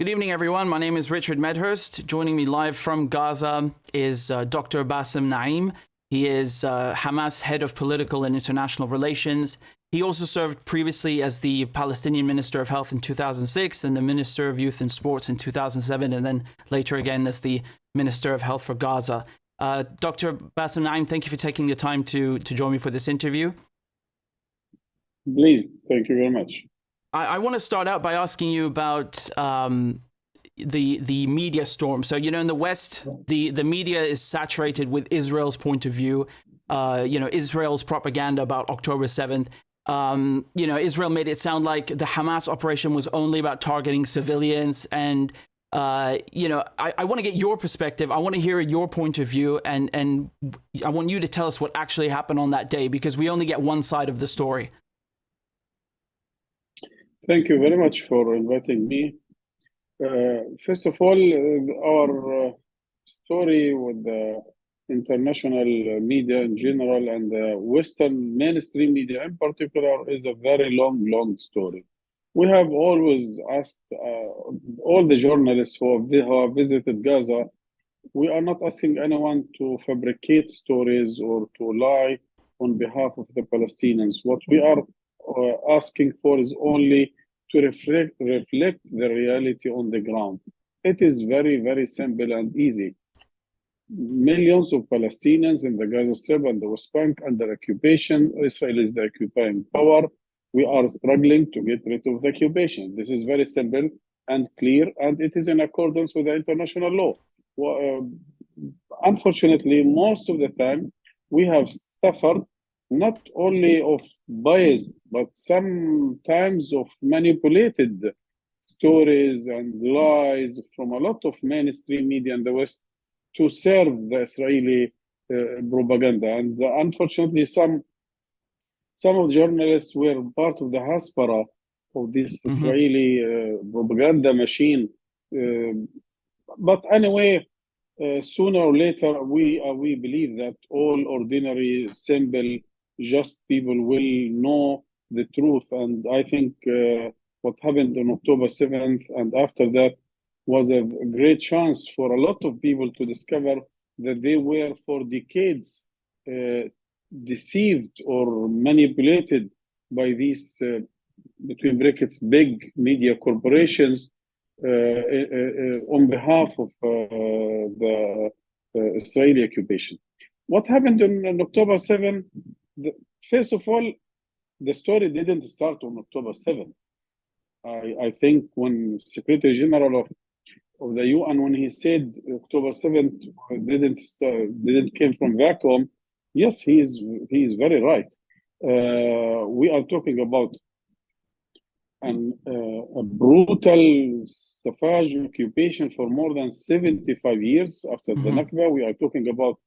Good evening, everyone. My name is Richard Medhurst. Joining me live from Gaza is Dr. Bassem Naim. He is Hamas head of political and international relations. He also served previously as the Palestinian Minister of Health in 2006 and the Minister of Youth and Sports in 2007, and then later again as the Minister of Health for Gaza. Dr. Bassem Naim, thank you for taking the time to join me for this interview. Please, thank you very much. I want to start out by asking you about the media storm. So, in the West, the media is saturated with Israel's point of view, Israel's propaganda about October 7th. Israel made it sound like the Hamas operation was only about targeting civilians. And, I want to get your perspective. I want to hear your point of view. And I want you to tell us what actually happened on that day, because we only get one side of the story. Thank you very much for inviting me. First of all, our story with the international media in general and the Western mainstream media in particular is a very long story. We have always asked all the journalists who have visited Gaza, we are not asking anyone to fabricate stories or to lie on behalf of the Palestinians. What we are asking for is only to reflect the reality on the ground. It is very simple and easy. Millions of Palestinians in the Gaza Strip and the West Bank under occupation. Israel is the occupying power. We are struggling to get rid of the occupation. This is very simple and clear, and it is in accordance with the international law. Unfortunately, most of the time, we have suffered not only of bias, but sometimes of manipulated stories and lies from a lot of mainstream media in the West to serve the Israeli propaganda. And unfortunately, some of the journalists were part of the Haspara of this Israeli propaganda machine. But anyway, sooner or later, we believe that all ordinary, simple, just people will know the truth. And I think what happened on October 7th and after that was a great chance for a lot of people to discover that they were for decades deceived or manipulated by these, between brackets, big media corporations on behalf of the Israeli occupation. What happened on October 7th? First of all, the story didn't start on October 7th. I think when Secretary General of the UN, when he said October 7th didn't came from vacuum, yes, he is very right. We are talking about a brutal savage occupation for more than 75 years after the Nakba. We are talking about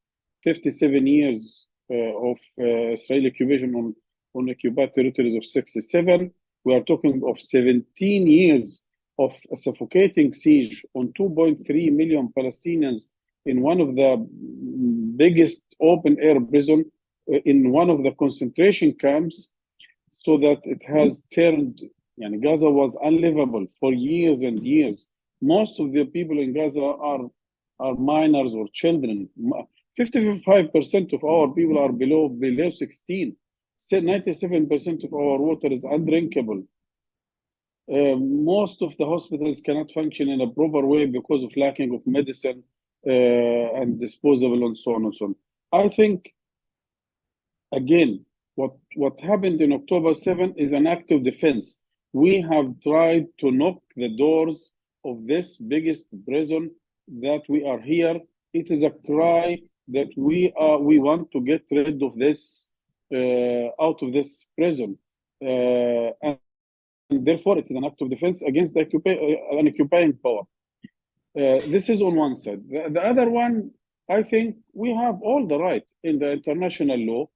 57 years of Israeli occupation on occupied territories of 67. We are talking of 17 years of a suffocating siege on 2.3 million Palestinians in one of the biggest open-air prison in one of the concentration camps, so that it has turned, Gaza was unlivable for years and years. Most of the people in Gaza are minors or children. 55% of our people are below 16. 97% of our water is undrinkable. Most of the hospitals cannot function in a proper way because of lacking of medicine and disposable and so on and so on. I think, again, what happened in October 7th is an act of defense. We have tried to knock the doors of this biggest prison that we are here. It is a cry that we want to get rid of this out of this prison, and therefore it is an act of defense against an occupying power. This is on one side. The other one, I think we have all the right in the international law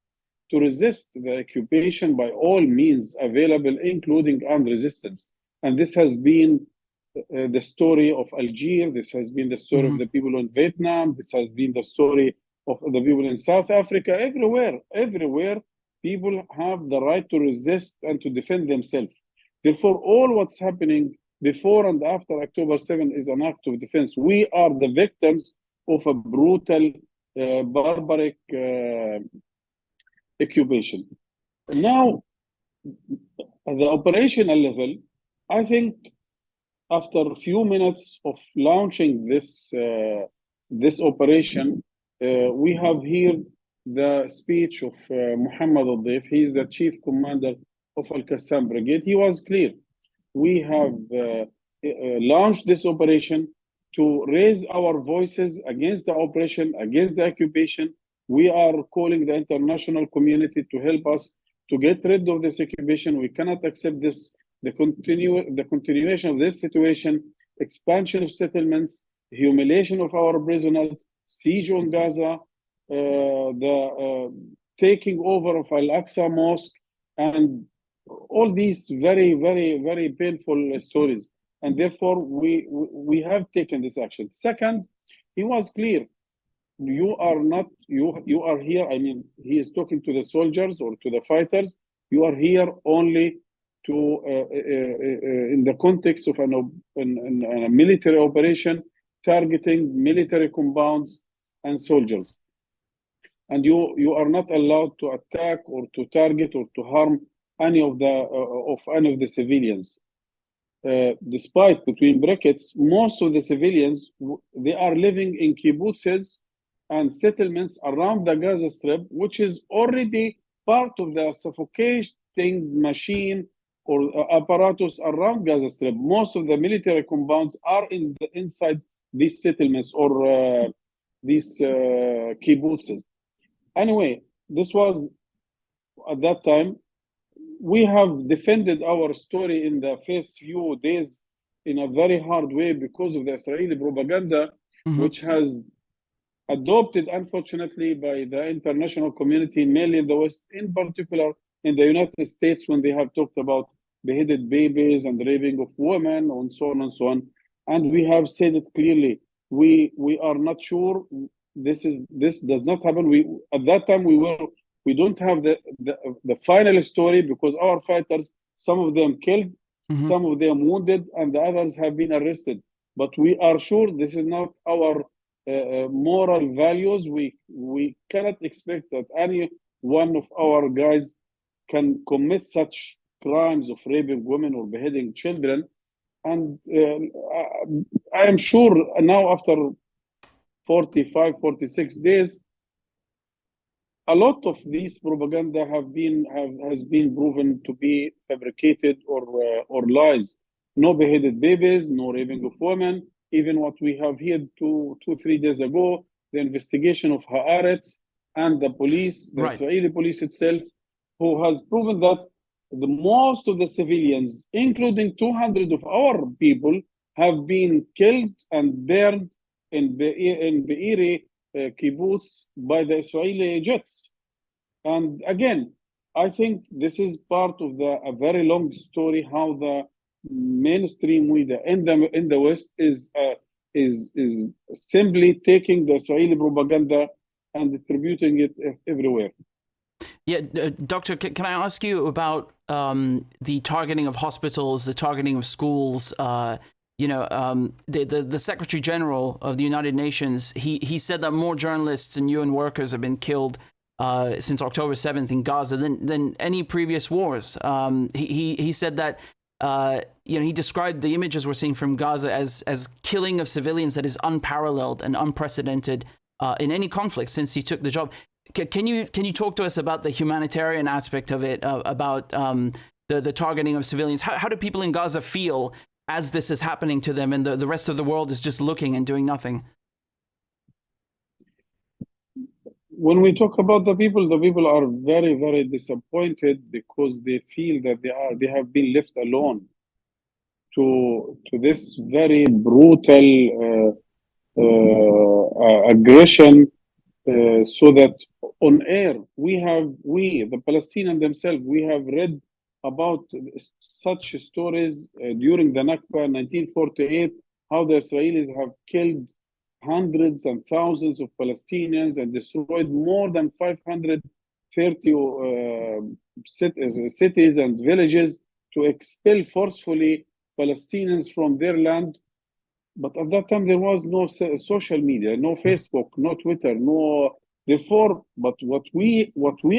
to resist the occupation by all means available, including armed resistance. And this has been the story of Algeria. This has been the story of the people in Vietnam. This has been the story of the people in South Africa. Everywhere, people have the right to resist and to defend themselves. Therefore, all what's happening before and after October 7 is an act of defense. We are the victims of a brutal, barbaric occupation. Now, at the operational level, I think after a few minutes of launching this operation, we have here the speech of Muhammad al-Dif. He is the chief commander of Al-Qassam Brigade. He was clear. We have launched this operation to raise our voices against the oppression, against the occupation. We are calling the international community to help us to get rid of this occupation. We cannot accept this, the continuation of this situation, expansion of settlements, humiliation of our prisoners, siege on Gaza, the taking over of Al-Aqsa Mosque, and all these very, very, very painful stories. And therefore, we have taken this action. Second, he was clear. You are here. I mean, he is talking to the soldiers or to the fighters. You are here only to, in the context of a military operation, targeting military compounds and soldiers. And you are not allowed to attack or to target or to harm any of the civilians. Despite, between brackets, most of the civilians, they are living in kibbutzes and settlements around the Gaza Strip, which is already part of the suffocating machine or apparatus around Gaza Strip. Most of the military compounds are inside these settlements or these kibbutzes. Anyway, this was at that time. We have defended our story in the first few days in a very hard way because of the Israeli propaganda, which has adopted, unfortunately, by the international community, mainly in the West, in particular in the United States, when they have talked about beheaded babies and raping of women and so on and so on. And we have said it clearly. We are not sure this does not happen. At that time we don't have the final story because our fighters, some of them killed, some of them wounded, and the others have been arrested. But we are sure this is not our moral values. We cannot expect that any one of our guys can commit such crimes of raping women or beheading children. And I am sure now, after 45, 46 days, a lot of these propaganda has been proven to be fabricated or lies. No beheaded babies, no raping of women. Even what we have here 3 days ago, the investigation of Haaretz and the police, the Israeli police itself, who has proven that most of the civilians, including 200 of our people, have been killed and burned in Be'eri kibbutz by the Israeli jets. And again, I think this is part of a very long story how the mainstream media in the West is simply taking the Israeli propaganda and distributing it everywhere. Yeah, Doctor, can I ask you about the targeting of hospitals, the targeting of schools? The Secretary General of the United Nations, he said that more journalists and UN workers have been killed since October 7th in Gaza than any previous wars. He said that he described the images we're seeing from Gaza as killing of civilians that is unparalleled and unprecedented in any conflict since he took the job. Can you talk to us about the humanitarian aspect of it, about the targeting of civilians? How do people in Gaza feel as this is happening to them and the rest of the world is just looking and doing nothing? When we talk about the people are very, very disappointed because they feel that they have been left alone to this very brutal aggression. So that on air, the Palestinians themselves, we have read about such stories during the Nakba in 1948, how the Israelis have killed hundreds and thousands of Palestinians and destroyed more than 530 cities and villages to expel forcefully Palestinians from their land. But at that time, there was no social media, no Facebook, no Twitter, no therefore. But what we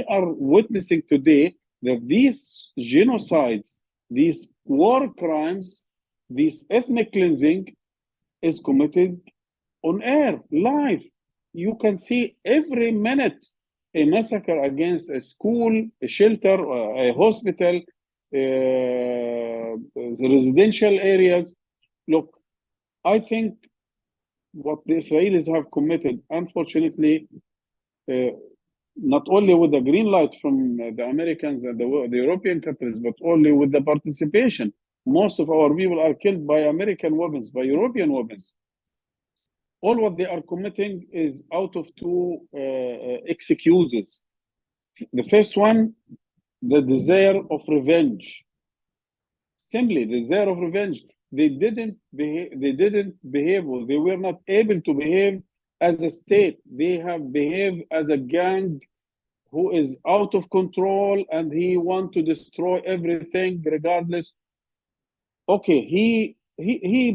are witnessing today, that these genocides, these war crimes, this ethnic cleansing is committed on air, live. You can see every minute a massacre against a school, a shelter, a hospital, residential areas. Look, I think what the Israelis have committed, unfortunately, not only with the green light from the Americans and the European countries, but only with the participation. Most of our people are killed by American weapons, by European weapons. All what they are committing is out of two excuses. The first one, the desire of revenge. Simply, the desire of revenge. They didn't behave, or they were not able to behave as a state. They have behaved as a gang who is out of control, and he want to destroy everything regardless. Okay, he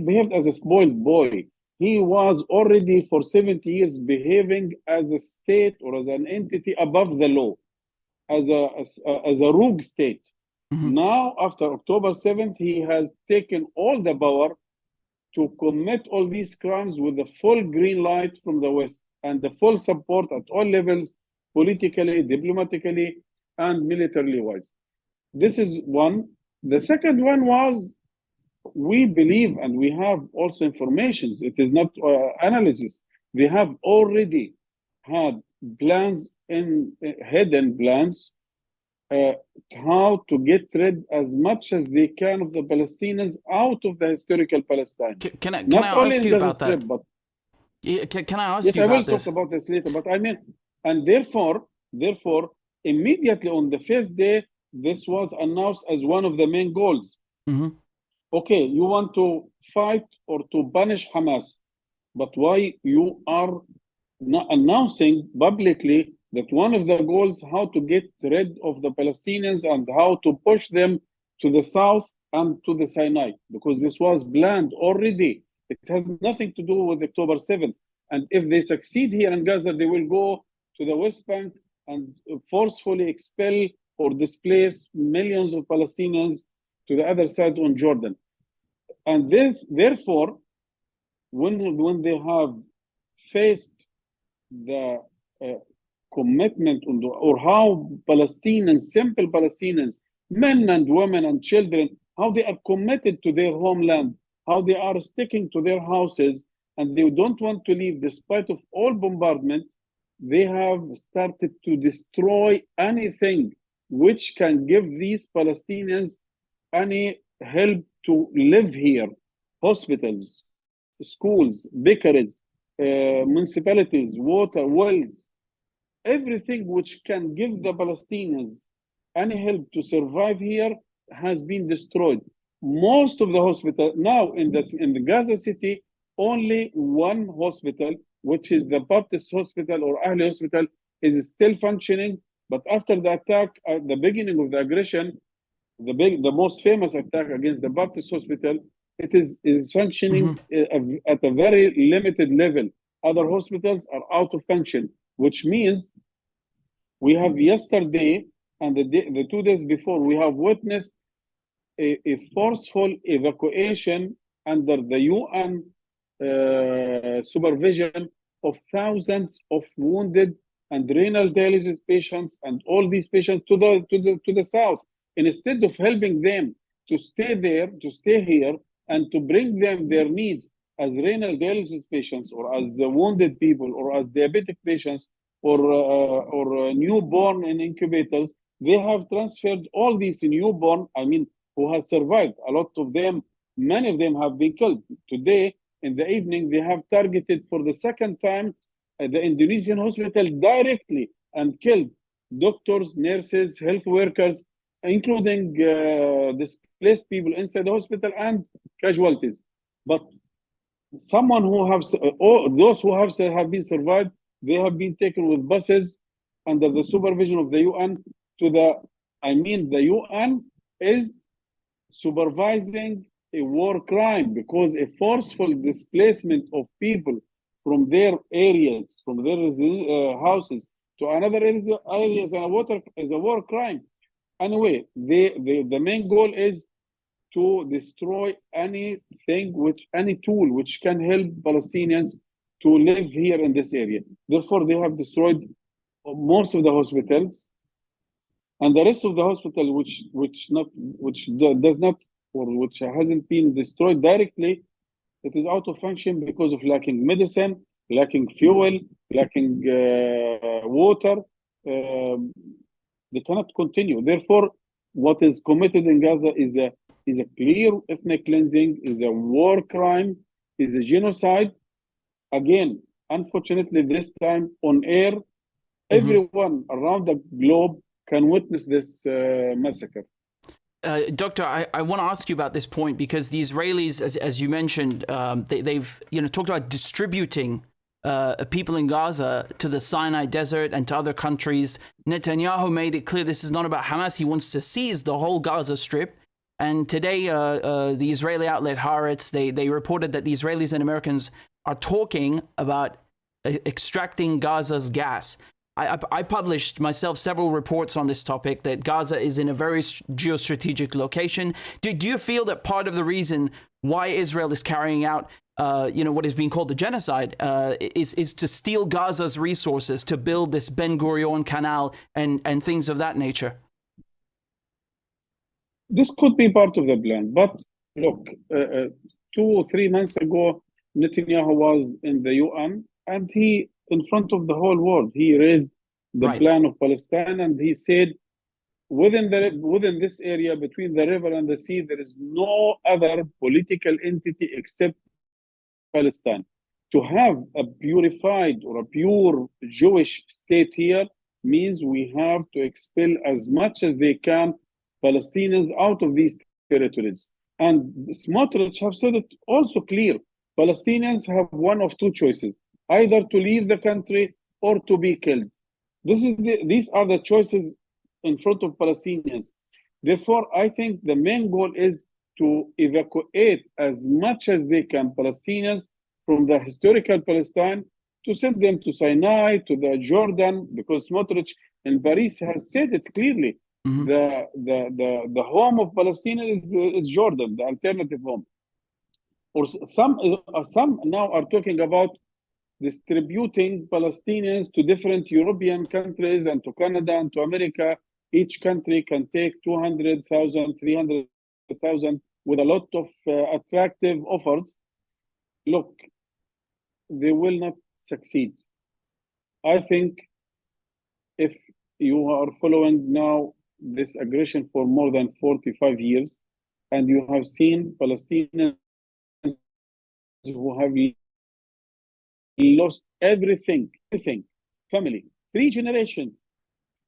behaved as a spoiled boy. He was already for 70 years behaving as a state or as an entity above the law, as a rogue state. Now, after October 7th, he has taken all the power to commit all these crimes with the full green light from the West and the full support at all levels, politically, diplomatically, and militarily wise. This is one. The second one was, we believe, and we have also information, it is not analysis. We have already had plans, hidden plans, how to get rid as much as they can of the Palestinians out of the historical Palestine. Can I ask you about that? But can I ask yes, you I about will this? talk about this later. But I mean, and therefore, immediately on the first day, this was announced as one of the main goals. Okay, you want to fight or to punish Hamas, but why you are not announcing publicly that one of the goals, how to get rid of the Palestinians and how to push them to the south and to the Sinai, because this was planned already. It has nothing to do with October 7th. And if they succeed here in Gaza, they will go to the West Bank and forcefully expel or displace millions of Palestinians to the other side on Jordan. And this, therefore, when they have faced the commitment or how Palestinians, simple Palestinians, men and women and children, how they are committed to their homeland, how they are sticking to their houses, and they don't want to leave despite of all bombardment, they have started to destroy anything which can give these Palestinians any help to live here. Hospitals, schools, bakeries, municipalities, water, wells, everything which can give the Palestinians any help to survive here has been destroyed. Most of the hospital now in the Gaza city, only one hospital, which is the Baptist Hospital or Ahli Hospital, is still functioning. But after the attack, at the beginning of the aggression, the most famous attack against the Baptist Hospital, it is functioning at a very limited level. Other hospitals are out of function, which means we have yesterday and the 2 days before, we have witnessed a forceful evacuation under the UN supervision of thousands of wounded and renal dialysis patients and all these patients to the south. And instead of helping them to stay there, to stay here, and to bring them their needs as renal dialysis patients, or as the wounded people, or as diabetic patients, or newborn in incubators, they have transferred all these newborn, who has survived. A lot of them, many of them have been killed. Today, in the evening, they have targeted for the second time the Indonesian hospital directly and killed doctors, nurses, health workers, including displaced people inside the hospital and casualties. But someone who have, those who have been survived, they have been taken with buses under the supervision of the UN to the UN is supervising a war crime, because a forceful displacement of people from their areas, from their houses to another areas is a war crime. Anyway, the main goal is to destroy any tool which can help Palestinians to live here in this area. Therefore, they have destroyed most of the hospitals, and the rest of the hospital does not, or which hasn't been destroyed directly, it is out of function because of lacking medicine, lacking fuel, lacking water. They cannot continue. Therefore, what is committed in Gaza is a clear ethnic cleansing, is a war crime, is a genocide. Again, unfortunately, this time on air, everyone around the globe can witness this massacre. Doctor, I want to ask you about this point, because the Israelis, as you mentioned, they've talked about distributing people in Gaza to the Sinai Desert and to other countries. Netanyahu made it clear this is not about Hamas. He wants to seize the whole Gaza Strip. And today, the Israeli outlet Haaretz, they reported that the Israelis and Americans are talking about extracting Gaza's gas. I published myself several reports on this topic, that Gaza is in a very geostrategic location. Do you feel that part of the reason why Israel is carrying out what is being called the genocide is to steal Gaza's resources, to build this Ben Gurion canal and things of that nature? This could be part of the plan, but look, 2 or 3 months ago, Netanyahu was in the UN, and he, in front of the whole world, he raised the plan of Palestine, and he said, within this area between the river and the sea, there is no other political entity except Palestine. To have a purified or a pure Jewish state here means we have to expel as much as they can Palestinians out of these territories. And Smotrich have said it also clear. Palestinians have one of two choices, either to leave the country or to be killed. These are the choices in front of Palestinians. Therefore, I think the main goal is to evacuate as much as they can Palestinians from the historical Palestine, to send them to Sinai, to the Jordan, because Smotrich in Paris has said it clearly. The home of Palestinians is Jordan, the alternative home. Or some now are talking about distributing Palestinians to different European countries and to Canada and to America. Each country can take 200,000, 300,000 with a lot of attractive offers. Look, they will not succeed. I think if you are following now this aggression for more than 45 years, and you have seen Palestinians who have lost everything, family, 3 generations,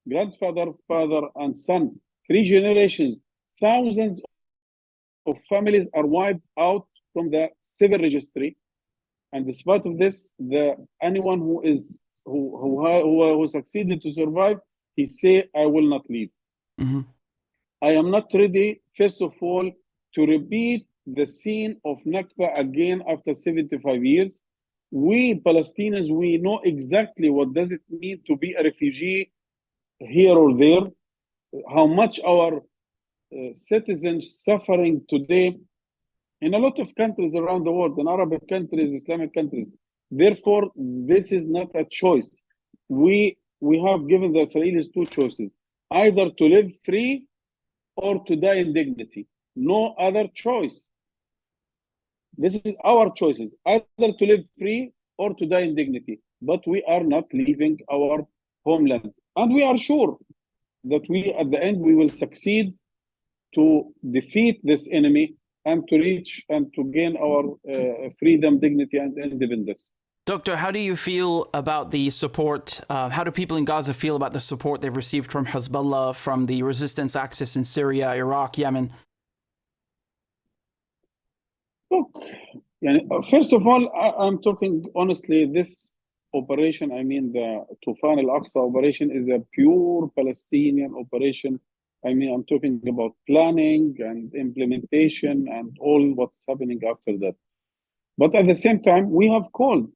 grandfather, father, and son, 3 generations, thousands of families are wiped out from the civil registry. And despite of this, anyone who succeeded to survive, he say, I will not leave. I am not ready, first of all, to repeat the scene of Nakba again after 75 years. We Palestinians, we know exactly what does it mean to be a refugee here or there, how much our citizens suffering today in a lot of countries around the world, in Arabic countries, Islamic countries. Therefore, this is not a choice. We have given the Israelis 2 choices, either to live free or to die in dignity. No other choice. This is our choices, either to live free or to die in dignity. But we are not leaving our homeland. And we are sure that at the end, we will succeed to defeat this enemy and to reach and to gain our freedom, dignity, and independence. Doctor, how do you feel about the support? How do people in Gaza feel about the support they've received from Hezbollah, from the resistance axis in Syria, Iraq, Yemen? Look, first of all, I'm talking honestly, this operation, I mean the Tufan al-Aqsa operation, is a pure Palestinian operation, I mean, I'm talking about planning and implementation and all what's happening after that. But at the same time, we have called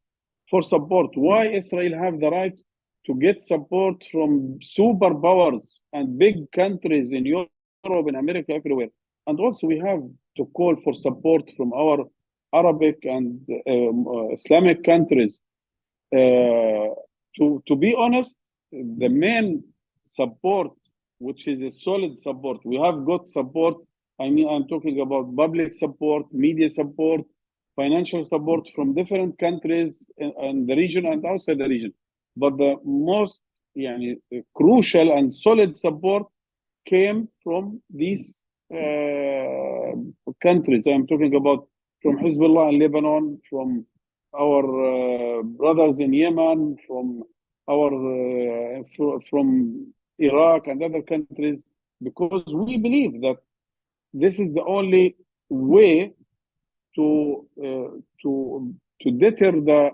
for support. Why Israel have the right to get support from superpowers and big countries in Europe, in America, everywhere? And also we have to call for support from our Arabic and Islamic countries. To be honest, the main support, which is a solid support, we have got support. I mean, I'm talking about public support, media support, financial support from different countries in the region and outside the region. But the most crucial and solid support came from these countries. I'm talking about from Hezbollah in Lebanon, from our brothers in Yemen, from our from Iraq and other countries, because we believe that this is the only way to deter the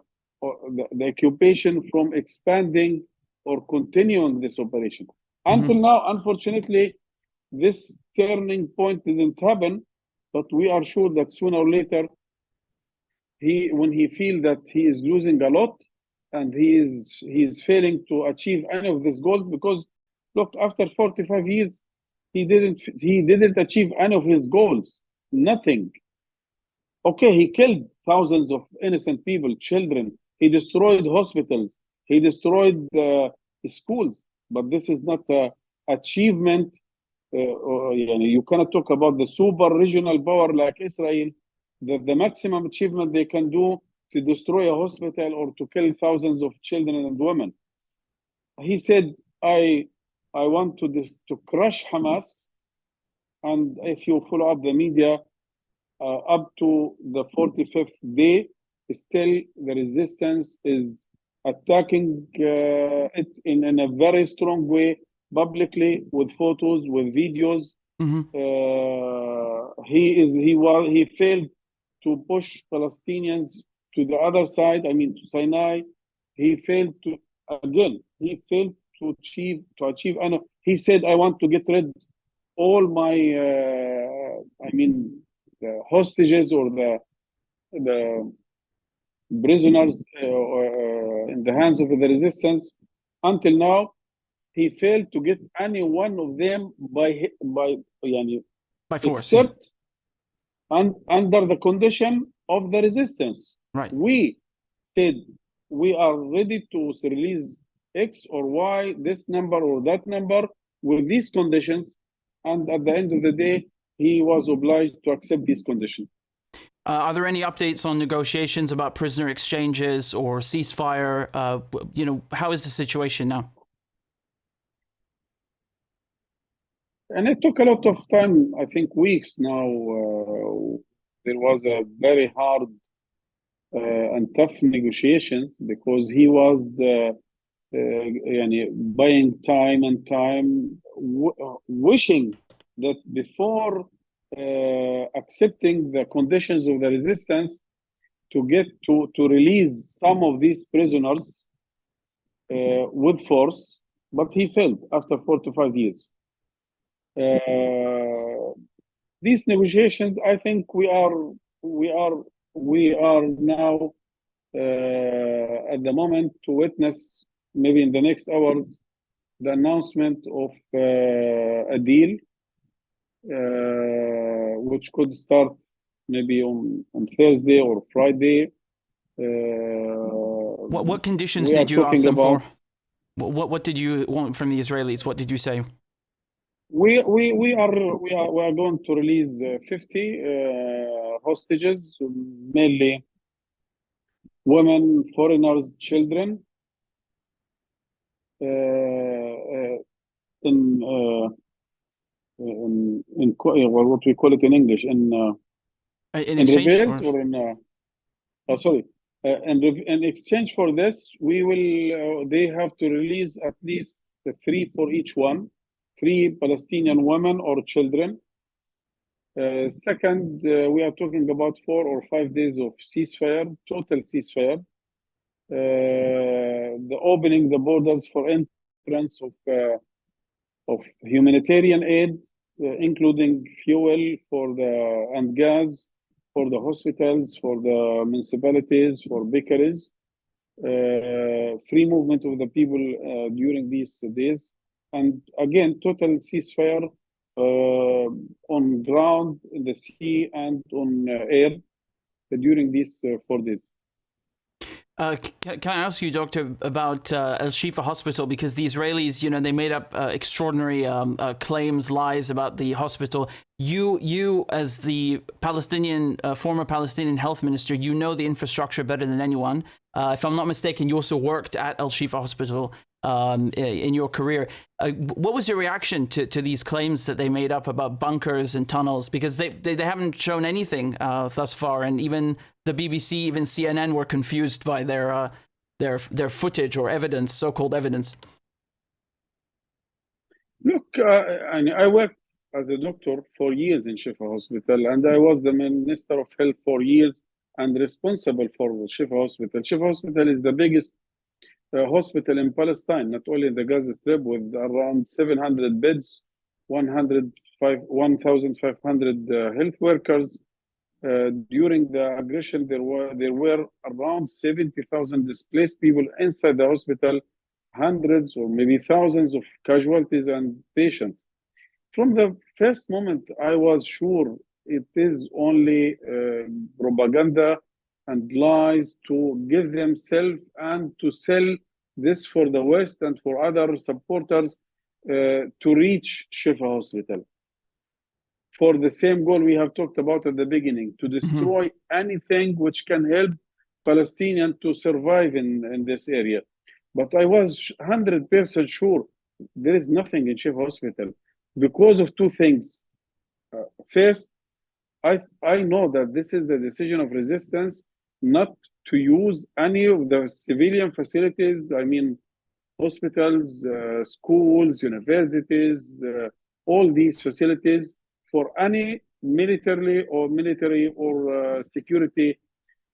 occupation from expanding or continuing this operation. Until now, unfortunately, this turning point didn't happen, but we are sure that sooner or later, when he feels that he is losing a lot and he is failing to achieve any of these goals, because look, after 45 years, he didn't achieve any of his goals, nothing. Okay, he killed thousands of innocent people, children. He destroyed hospitals. He destroyed schools. But this is not an achievement. You cannot talk about the super regional power like Israel, that the maximum achievement they can do to destroy a hospital or to kill thousands of children and women. He said, I want to crush Hamas. And if you follow up the media, up to the 45th day, still the resistance is attacking it in a very strong way, publicly, with photos, with videos. He failed to push Palestinians to the other side, I mean to Sinai. He failed to achieve. He said, I want to get rid all my the hostages or the prisoners in the hands of the resistance. Until now, he failed to get any one of them by force, except under the condition of the resistance. Right. We said we are ready to release X or Y, this number or that number, with these conditions. And at the end of the day, he was obliged to accept these conditions. Are there any updates on negotiations about prisoner exchanges or ceasefire? How is the situation now? And it took a lot of time, I think weeks now. There was a very hard and tough negotiations because he was buying time and time, wishing that before accepting the conditions of the resistance to release some of these prisoners with force, but he failed after 45 years. These negotiations, I think we are now at the moment to witness, maybe in the next hours, the announcement of a deal which could start maybe on Thursday or Friday. What conditions did you ask them for? What did you want from the Israelis? What did you say? We are going to release 50 hostages, mainly women, foreigners, children, in what we call it in English, in reverse or in in exchange for this, we will they have to release at least 3 for each one, 3 Palestinian women or children. Second, we are talking about 4 or 5 days of ceasefire, total ceasefire. The opening the borders for entrance of of humanitarian aid, including fuel and gas for the hospitals, for the municipalities, for bakeries, free movement of the people during these days, and again, total ceasefire on ground, in the sea, and on air during these 4 days. Can I ask you, Doctor, about Al Shifa Hospital? Because the Israelis, they made up extraordinary claims, lies about the hospital. You, as the former Palestinian health minister, you know the infrastructure better than anyone. If I'm not mistaken, you also worked at Al Shifa Hospital in your career. What was your reaction to these claims that they made up about bunkers and tunnels? Because they haven't shown anything thus far, and even the BBC, even CNN were confused by their footage or evidence, so-called evidence. Look, I worked as a doctor for years in Shifa Hospital, and I was the Minister of Health for years and responsible for Shifa Hospital. Shifa Hospital is the biggest hospital in Palestine, not only in the Gaza Strip, with around 700 beds, 1,500 health workers. During the aggression, there were around 70,000 displaced people inside the hospital, hundreds or maybe thousands of casualties and patients. From the first moment, I was sure it is only propaganda and lies to give themselves and to sell this for the West and for other supporters to reach Shifa Hospital, for the same goal we have talked about at the beginning, to destroy anything which can help Palestinians to survive in this area. But I was 100% sure there is nothing in Shifa Hospital because of two things. First, I know that this is the decision of resistance not to use any of the civilian facilities, I mean, hospitals, schools, universities, all these facilities for any military or security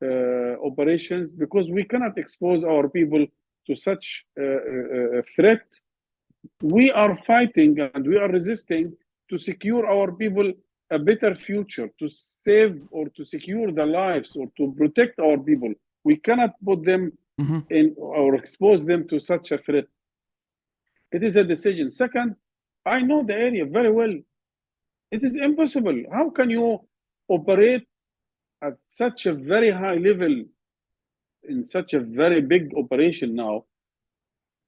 operations, because we cannot expose our people to such a threat. We are fighting and we are resisting to secure our people a better future, to save or to secure their lives or to protect our people. We cannot put them in or expose them to such a threat. It is a decision. Second, I know the area very well. It is impossible. How can you operate at such a very high level in such a very big operation now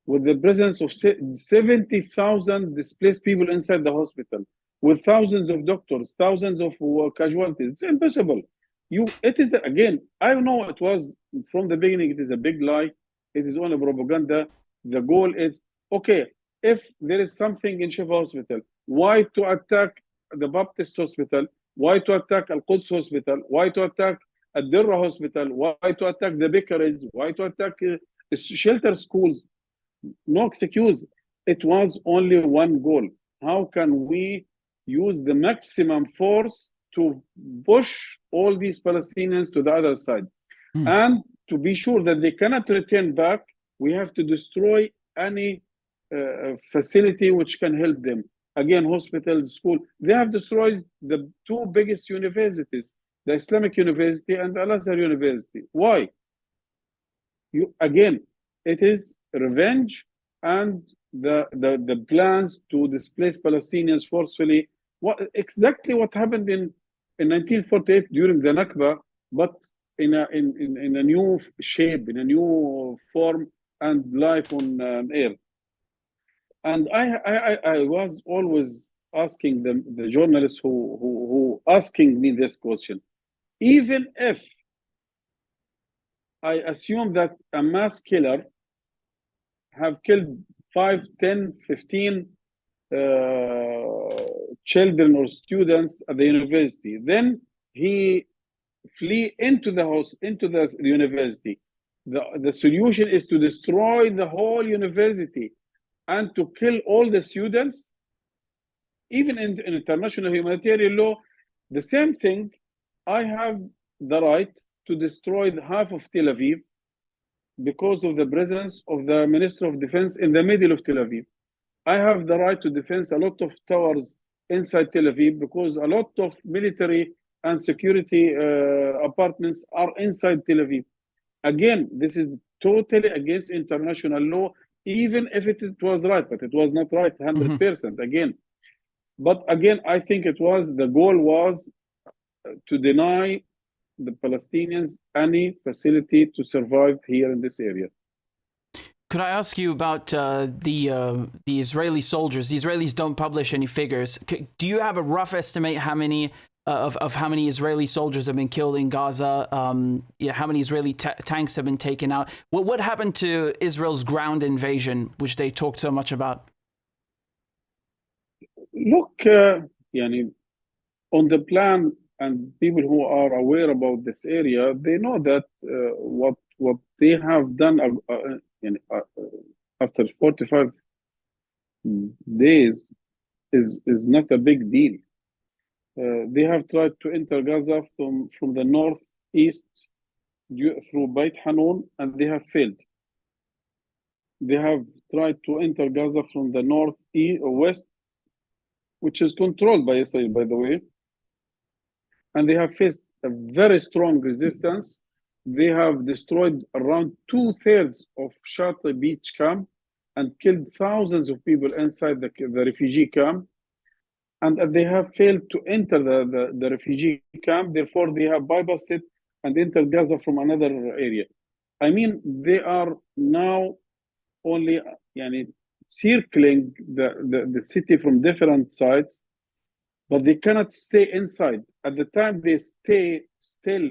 with the presence of 70,000 displaced people inside the hospital, with thousands of doctors, thousands of casualties? It's impossible. It is, again, I know it was from the beginning, it is a big lie. It is only propaganda. The goal is, okay, if there is something in Shifa Hospital, why to attack the Baptist Hospital? Why to attack Al-Quds Hospital? Why to attack Ad-Dirra Hospital? Why to attack the bakeries? Why to attack shelter schools? No excuse. It was only one goal. How can we use the maximum force to push all these Palestinians to the other side? And to be sure that they cannot return back, we have to destroy any facility which can help them. Again, hospitals, school. They have destroyed the two biggest universities, the Islamic University and Al-Azhar University. Why? Again, it is revenge and the plans to displace Palestinians forcefully. Exactly what happened in 1948 during the Nakba, but in a new shape, in a new form and life on air. And I was always asking the journalists who asking me this question. Even if I assume that a mass killer have killed 5, 10, 15 children or students at the university, then he flee into the house, into the university. The solution is to destroy the whole university and to kill all the students. Even in international humanitarian law, the same thing. I have the right to destroy half of Tel Aviv because of the presence of the Minister of Defense in the middle of Tel Aviv. I have the right to defend a lot of towers inside Tel Aviv because a lot of military and security apartments are inside Tel Aviv. Again, this is totally against international law, even if it was right, but it was not right 100%. Again, but again, I think the goal was to deny the Palestinians any facility to survive here in this area. Could I ask you about the Israeli soldiers? The Israelis don't publish any figures. Do you have a rough estimate how many of how many Israeli soldiers have been killed in Gaza? How many Israeli tanks have been taken out? What happened to Israel's ground invasion, which they talked so much about? Look, on the plan, and people who are aware about this area, they know that what they have done after 45 days is not a big deal. They have tried to enter Gaza from the northeast through Beit Hanun, and they have failed. They have tried to enter Gaza from the west, which is controlled by Israel, by the way, and they have faced a very strong resistance. They have destroyed around 2/3 of Shati beach camp and killed thousands of people inside the refugee camp. And they have failed to enter the refugee camp. Therefore, they have bypassed it and entered Gaza from another area. I mean, they are now only circling the city from different sides, but they cannot stay inside. At the time they stay still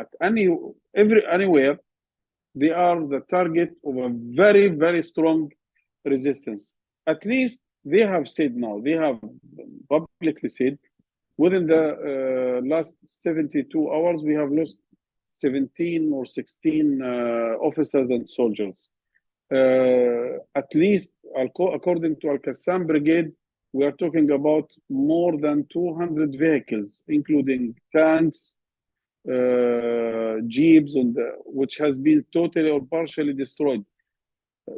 at anywhere, they are the target of a very, very strong resistance. At least they have said now, they have publicly said, within the last 72 hours, we have lost 17 or 16 officers and soldiers. At least, according to Al-Qassam Brigade, we are talking about more than 200 vehicles, including tanks, jeeps, which has been totally or partially destroyed.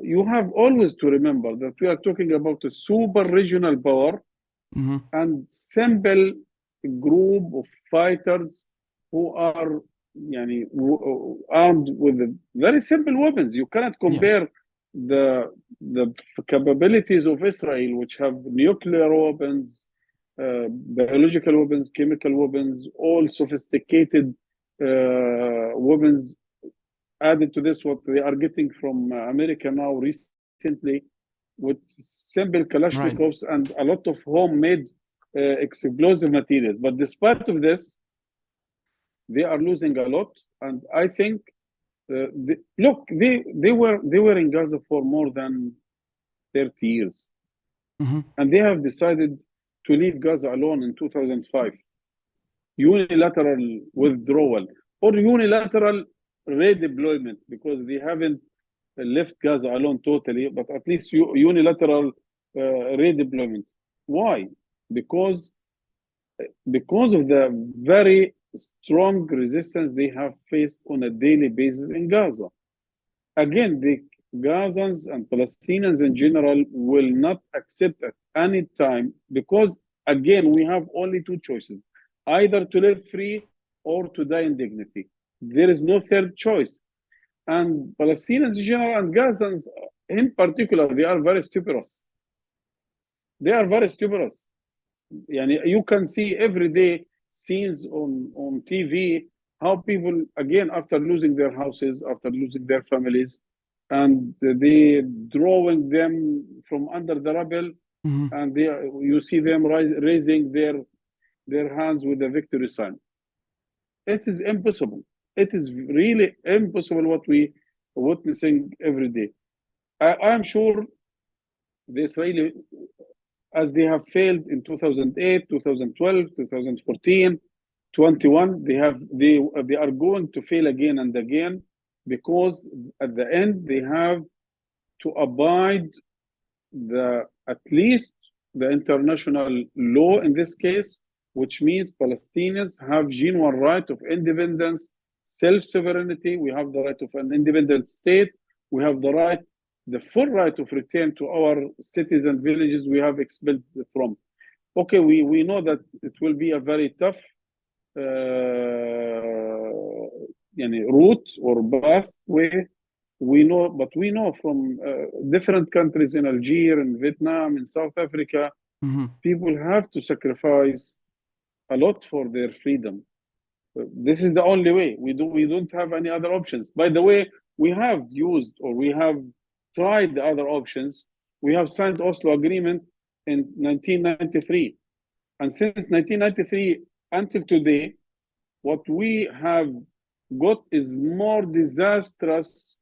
You have always to remember that we are talking about a super regional power and simple group of fighters who are armed with very simple weapons. You cannot compare the capabilities of Israel, which have nuclear weapons, biological weapons, chemical weapons, all sophisticated weapons. Added to this, what they are getting from America now recently, with simple Kalashnikovs and a lot of homemade explosive materials. But despite of this, they are losing a lot. And I think, they were in Gaza for more than 30 years. And they have decided to leave Gaza alone in 2005. Unilateral withdrawal or unilateral redeployment, because they haven't left Gaza alone totally, but at least unilateral redeployment. Why? Because of the very strong resistance they have faced on a daily basis in Gaza. Again, the Gazans and Palestinians in general will not accept at any time, because again, we have only two choices: either to live free or to die in dignity. There is no third choice. And Palestinians in general and Gazans in particular, they are very stupendous. They are very stupendous. You can see every day scenes on TV, how people, again, after losing their houses, after losing their families, and they drawing them from under the rubble, and you see them raising their hands with the victory sign. It is impossible. It is really impossible what we are witnessing every day. I am sure the Israeli, as they have failed in 2008, 2012, 2014, 21, they are going to fail again and again, because at the end they have to abide at least the international law in this case, which means Palestinians have genuine right of independence, self-sovereignty. We have the right of an independent state. We have the right the full right of return to our cities and villages we have expelled from. Okay, we know that it will be a very tough route or pathway. But we know from different countries in Algeria, in Vietnam, in South Africa, people have to sacrifice a lot for their freedom. This is the only way. We don't have any other options. By the way, we have used or we have tried the other options. We have signed Oslo Agreement in 1993. And since 1993 until today, what we have got is more disastrous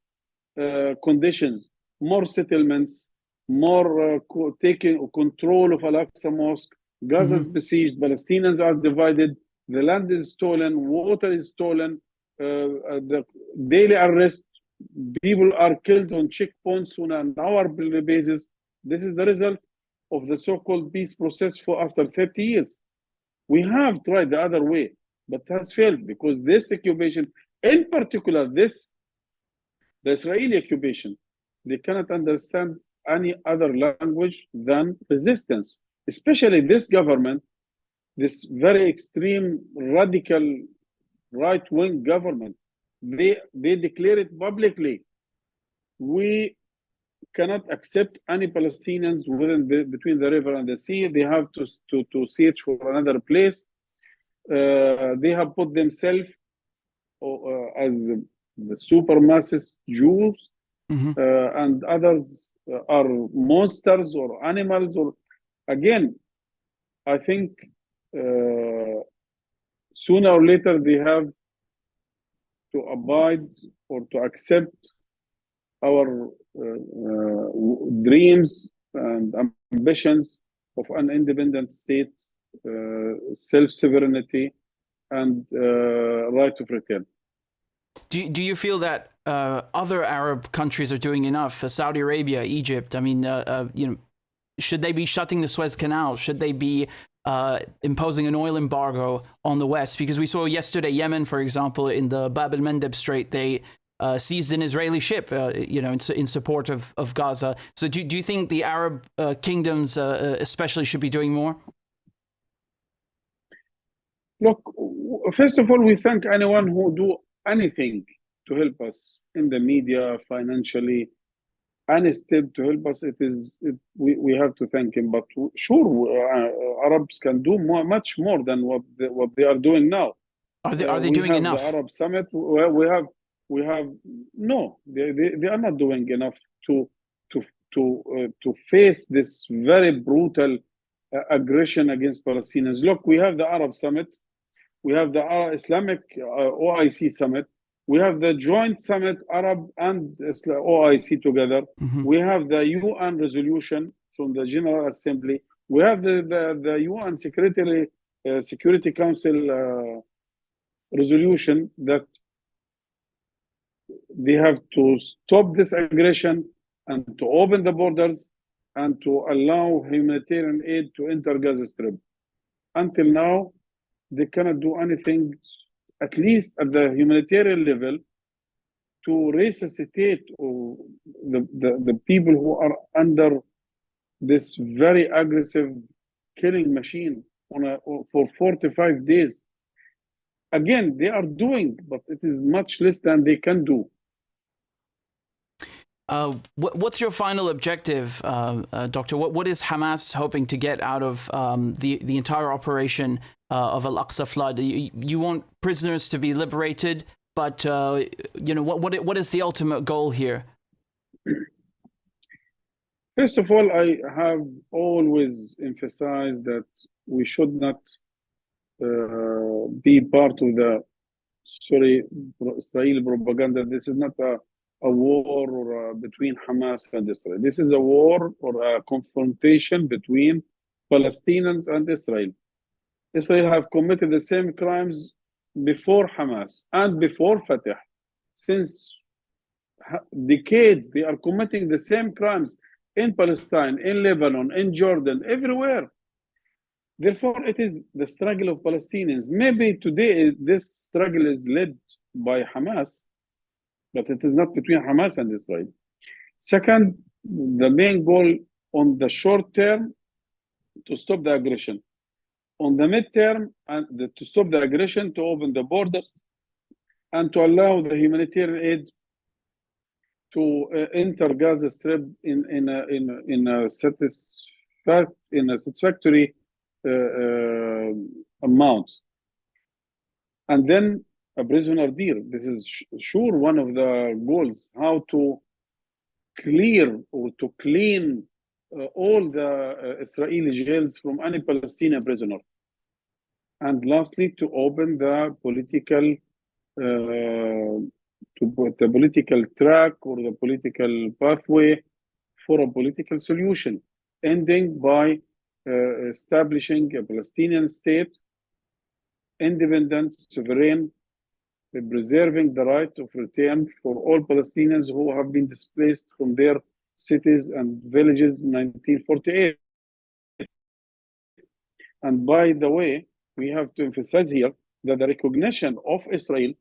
conditions, more settlements, more taking control of Al-Aqsa Mosque. Gaza is besieged, Palestinians are divided, the land is stolen, water is stolen, the daily arrest, people are killed on checkpoints on an hourly basis. This is the result of the so-called peace process for after 30 years. We have tried the other way, but has failed because this occupation, in particular, the Israeli occupation, they cannot understand any other language than resistance, especially this government, this very extreme, radical, right-wing government. They declare it publicly. We cannot accept any Palestinians between the river and the sea. They have to search for another place. They have put themselves as the supermassist Jews, and others are monsters or animals. Or again, I think sooner or later they have to abide or to accept our dreams and ambitions of an independent state, self-sovereignty, and right of return. Do you feel that other Arab countries are doing enough? Saudi Arabia, Egypt. I mean, should they be shutting the Suez Canal? Should they be imposing an oil embargo on the West? Because we saw yesterday, Yemen, for example, in the Bab el-Mandeb Strait, they seized an Israeli ship, in support of Gaza. So do you think the Arab kingdoms, especially, should be doing more? Look, first of all, we thank anyone who do anything to help us in the media, financially, any step to help us. We have to thank him. But sure, Arabs can do much more than what they are doing now. Are they doing enough? The Arab Summit. We have no. They are not doing enough to face this very brutal aggression against Palestinians. Look, we have the Arab Summit. We have the Islamic OIC Summit. We have the joint summit, Arab and OIC together. We have the UN resolution from the General Assembly. We have the UN Security Council resolution that they have to stop this aggression and to open the borders and to allow humanitarian aid to enter Gaza Strip. Until now, they cannot do anything, at least at the humanitarian level, to resuscitate the people who are under this very aggressive killing machine for 45 days. Again, they are doing, but it is much less than they can do. What's your final objective, Doctor? What is Hamas hoping to get out of the entire operation of Al-Aqsa flood? You want prisoners to be liberated, but what is the ultimate goal here? First of all, I have always emphasized that we should not be part of the Israeli propaganda. This is not a war or between Hamas and Israel. This is a war or a confrontation between Palestinians and Israel. Israel have committed the same crimes before Hamas and before Fatah. Since decades, they are committing the same crimes in Palestine, in Lebanon, in Jordan, everywhere. Therefore, it is the struggle of Palestinians. Maybe today this struggle is led by Hamas, but it is not between Hamas and Israel. Second, the main goal on the short term to stop the aggression. On the midterm, and to stop the aggression, to open the borders, and to allow the humanitarian aid to enter Gaza Strip in a satisfactory amounts. And then a prisoner deal. This is sure one of the goals, how to clear or to clean all the Israeli jails from any Palestinian prisoner. And lastly, to open the political the political track or the political pathway for a political solution, ending by establishing a Palestinian state, independent, sovereign, preserving the right of return for all Palestinians who have been displaced from their cities and villages in 1948. And by the way, we have to emphasize here that the recognition of Israel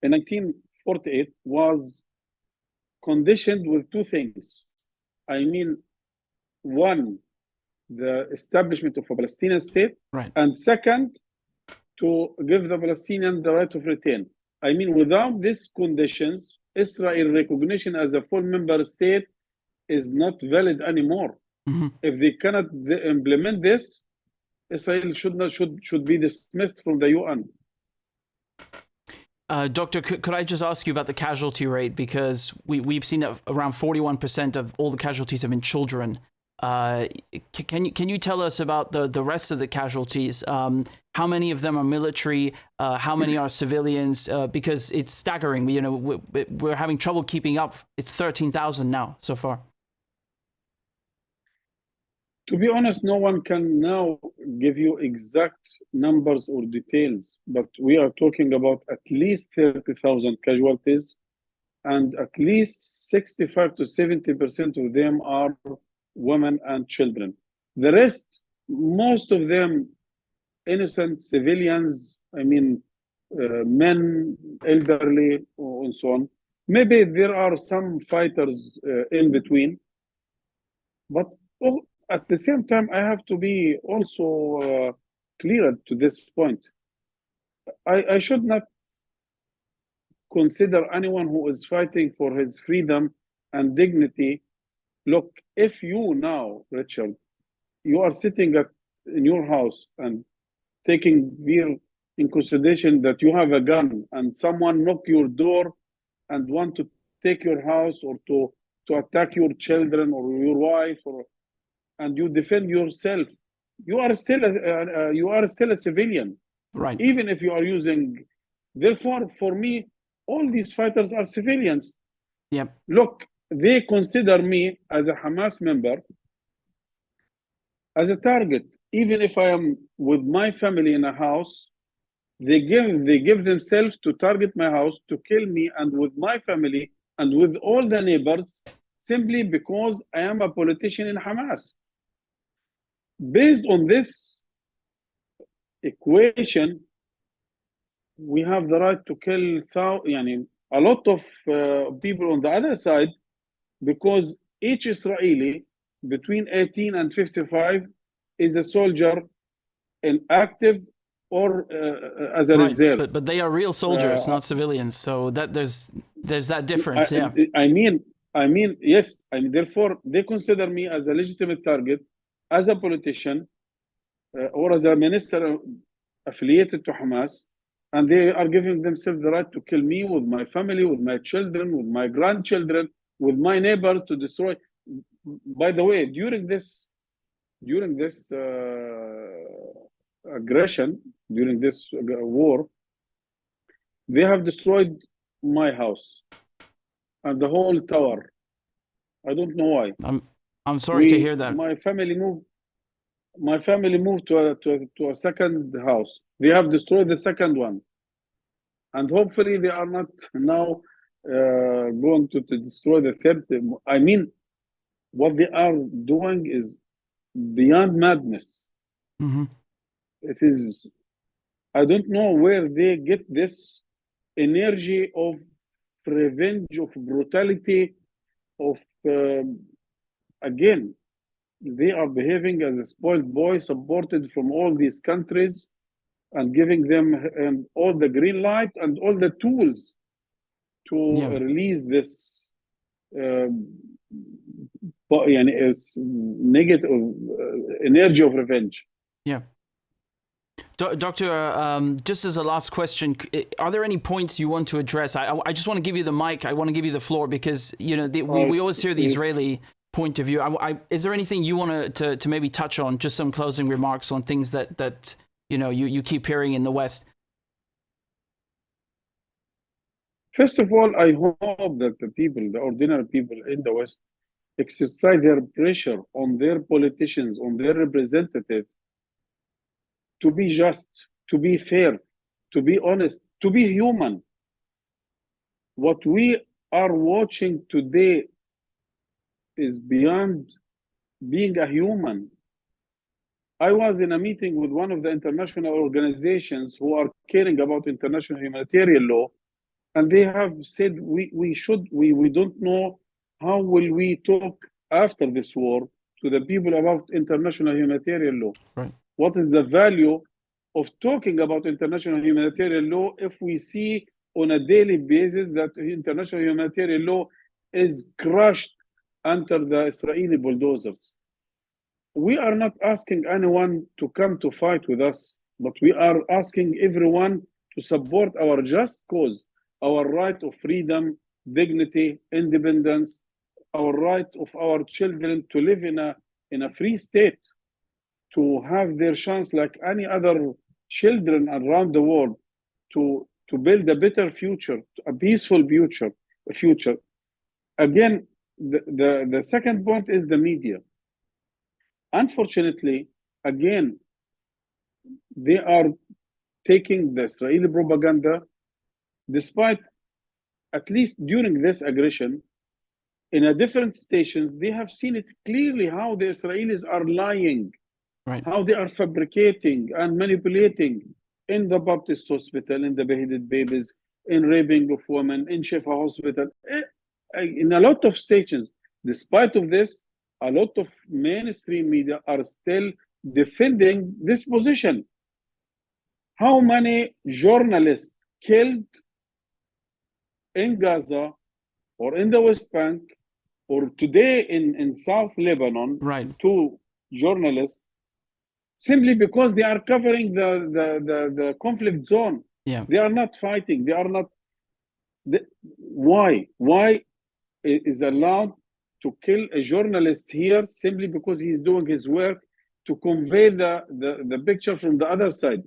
in 1948 was conditioned with two things. I mean, one, the establishment of a Palestinian state, Right. and second, to give the Palestinian the right of return. I mean, without these conditions, Israel recognition as a full member state is not valid anymore. Mm-hmm. If they cannot implement this, Israel should be dismissed from the UN. Doctor, could I just ask you about the casualty rate? Because we've seen that around 41% of all the casualties have been children. Can you tell us about the rest of the casualties? How many of them are military? How many are civilians? Because it's staggering. We're having trouble keeping up. It's 13,000 now so far. To be honest, no one can now give you exact numbers or details, but we are talking about at least 30,000 casualties, and at least 65 to 70% of them are women and children. The rest, most of them, innocent civilians, I mean, men, elderly, and so on. Maybe there are some fighters in between, but at the same time, I have to be also clear to this point. I should not consider anyone who is fighting for his freedom and dignity. Look, if you now, Richard, you are sitting in your house and taking in consideration that you have a gun and someone knock your door and want to take your house or to attack your children or your wife, and you defend yourself, you are still a civilian, right? Even if you are using. Therefore, for me, all these fighters are civilians. Yep. Look, they consider me as a Hamas member as a target. Even if I am with my family in a house, they give themselves to target my house, to kill me and with my family and with all the neighbors, simply because I am a politician in Hamas. Based on this equation, we have the right to kill a lot of people on the other side, because each Israeli between 18 and 55 is a soldier in active or as a reserve. But they are real soldiers, not civilians. So that there's that difference. I mean, yes. Therefore, they consider me as a legitimate target, as a politician, or as a minister affiliated to Hamas, and they are giving themselves the right to kill me with my family, with my children, with my grandchildren, with my neighbors, to destroy. By the way, during this aggression, during this war, they have destroyed my house and the whole tower. I don't know why. I'm sorry to hear that. My family moved to a second house. They have destroyed the second one, and hopefully they are not now going to destroy the third. I mean, what they are doing is beyond madness. Mm-hmm. It is. I don't know where they get this energy of revenge, of brutality, of, again, they are behaving as a spoiled boy, supported from all these countries and giving them all the green light and all the tools to release this negative energy of revenge. Yeah. Doctor, just as a last question, are there any points you want to address? I just want to give you the mic. I want to give you the floor because, you know, we always hear the Israeli point of view. Is there anything you want to maybe touch on? Just some closing remarks on things that you know, you keep hearing in the West. First of all, I hope that the ordinary people in the West, exercise their pressure on their politicians, on their representatives, to be just, to be fair, to be honest, to be human. What we are watching today is beyond being a human. I was in a meeting with one of the international organizations who are caring about international humanitarian law, and they have said we don't know how will we talk after this war to the people about international humanitarian law. Right. What is the value of talking about international humanitarian law if we see on a daily basis that international humanitarian law is crushed under the Israeli bulldozers? We are not asking anyone to come to fight with us, but we are asking everyone to support our just cause, our right of freedom, dignity, independence, our right of our children to live in a free state, to have their chance like any other children around the world, to build a better future, a peaceful future. Again, the second point is the media. Unfortunately, again, they are taking the Israeli propaganda, despite, at least during this aggression, in a different stations, they have seen it clearly how the Israelis are lying, right, how they are fabricating and manipulating in the Baptist hospital, in the beheaded babies, in raping of women, in Shifa hospital, in a lot of stations. Despite of this, a lot of mainstream media are still defending this position. How many journalists killed in Gaza or in the West Bank or today in South Lebanon, right, 2 journalists, simply because they are covering the conflict zone. yeah, They are not fighting. They are not. Why? Why is allowed to kill a journalist here simply because he is doing his work to convey the picture from the other side?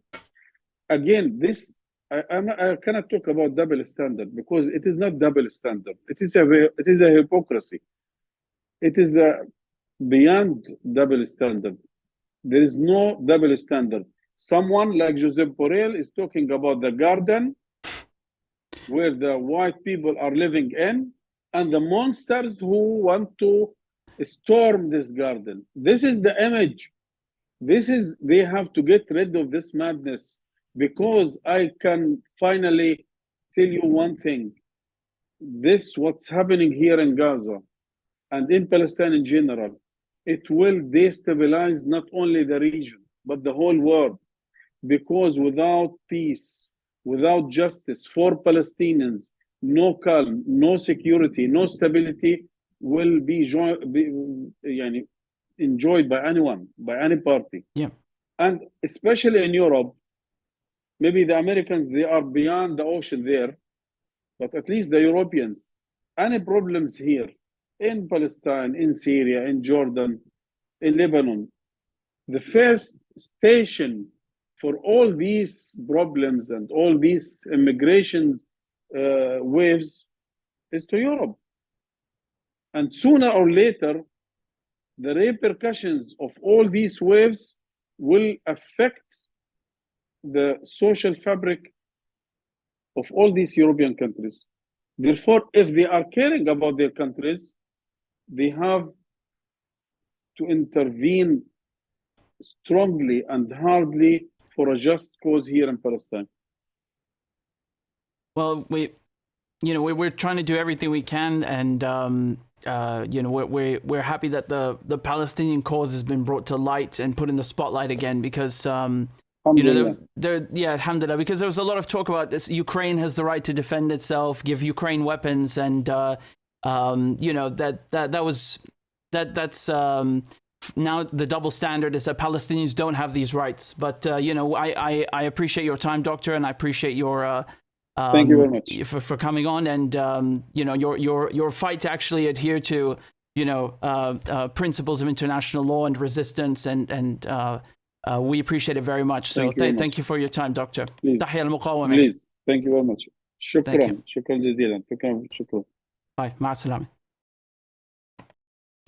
Again, this I cannot talk about double standard because it is not double standard. It is a hypocrisy. It is a beyond double standard. There is no double standard. Someone like Josep Borrell is talking about the garden where the white people are living in and the monsters who want to storm this garden. This is the image. They have to get rid of this madness, because I can finally tell you one thing. What's happening here in Gaza and in Palestine in general, it will destabilize not only the region, but the whole world. Because without peace, without justice for Palestinians, no calm, no security, no stability will be enjoyed by anyone, by any party. yeah, And especially in Europe, maybe the Americans, they are beyond the ocean there, but at least the Europeans, any problems here in Palestine, in Syria, in Jordan, in Lebanon, the first station for all these problems and all these immigration waves is to Europe. And sooner or later, the repercussions of all these waves will affect the social fabric of all these European countries. Therefore, if they are caring about their countries, they have to intervene strongly and hardly for a just cause here in Palestine. Well, you know, we're trying to do everything we can, and you know, we're happy that the Palestinian cause has been brought to light and put in the spotlight again, because you know, yeah, alhamdulillah, because there was a lot of talk about this. Ukraine has the right to defend itself, give Ukraine weapons, and you know, that's now the double standard is that Palestinians don't have these rights. But you know, I appreciate your time, doctor, and I appreciate your thank you very much for coming on, and you know, your fight to actually adhere to, you know, principles of international law and resistance, and we appreciate it very much. So thank you for your time, doctor. Please, thank you very much. شكرا جزيلا. شكرا. Bye. مع السلامة.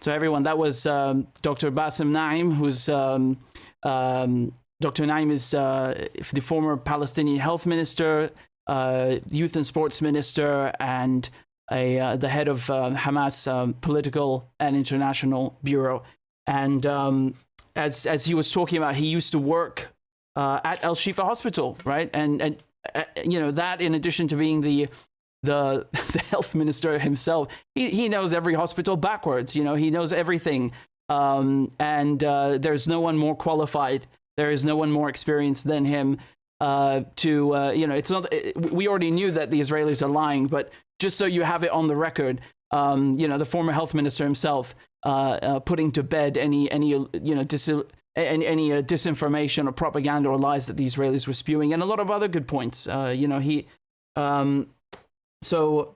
So everyone, that was Dr. Bassem Naim, who's Dr. Naim is the former Palestinian health minister, youth and sports minister, and the head of Hamas political and international bureau. And as he was talking about, he used to work at Al Shifa Hospital, right? And you know, that in addition to being the health minister himself, he knows every hospital backwards. You know, he knows everything. And there's no one more qualified. There is no one more experienced than him to, you know, it's not, we already knew that the Israelis are lying, but just so you have it on the record, you know, the former health minister himself putting to bed any you know, any disinformation or propaganda or lies that the Israelis were spewing, and a lot of other good points. You know, he, so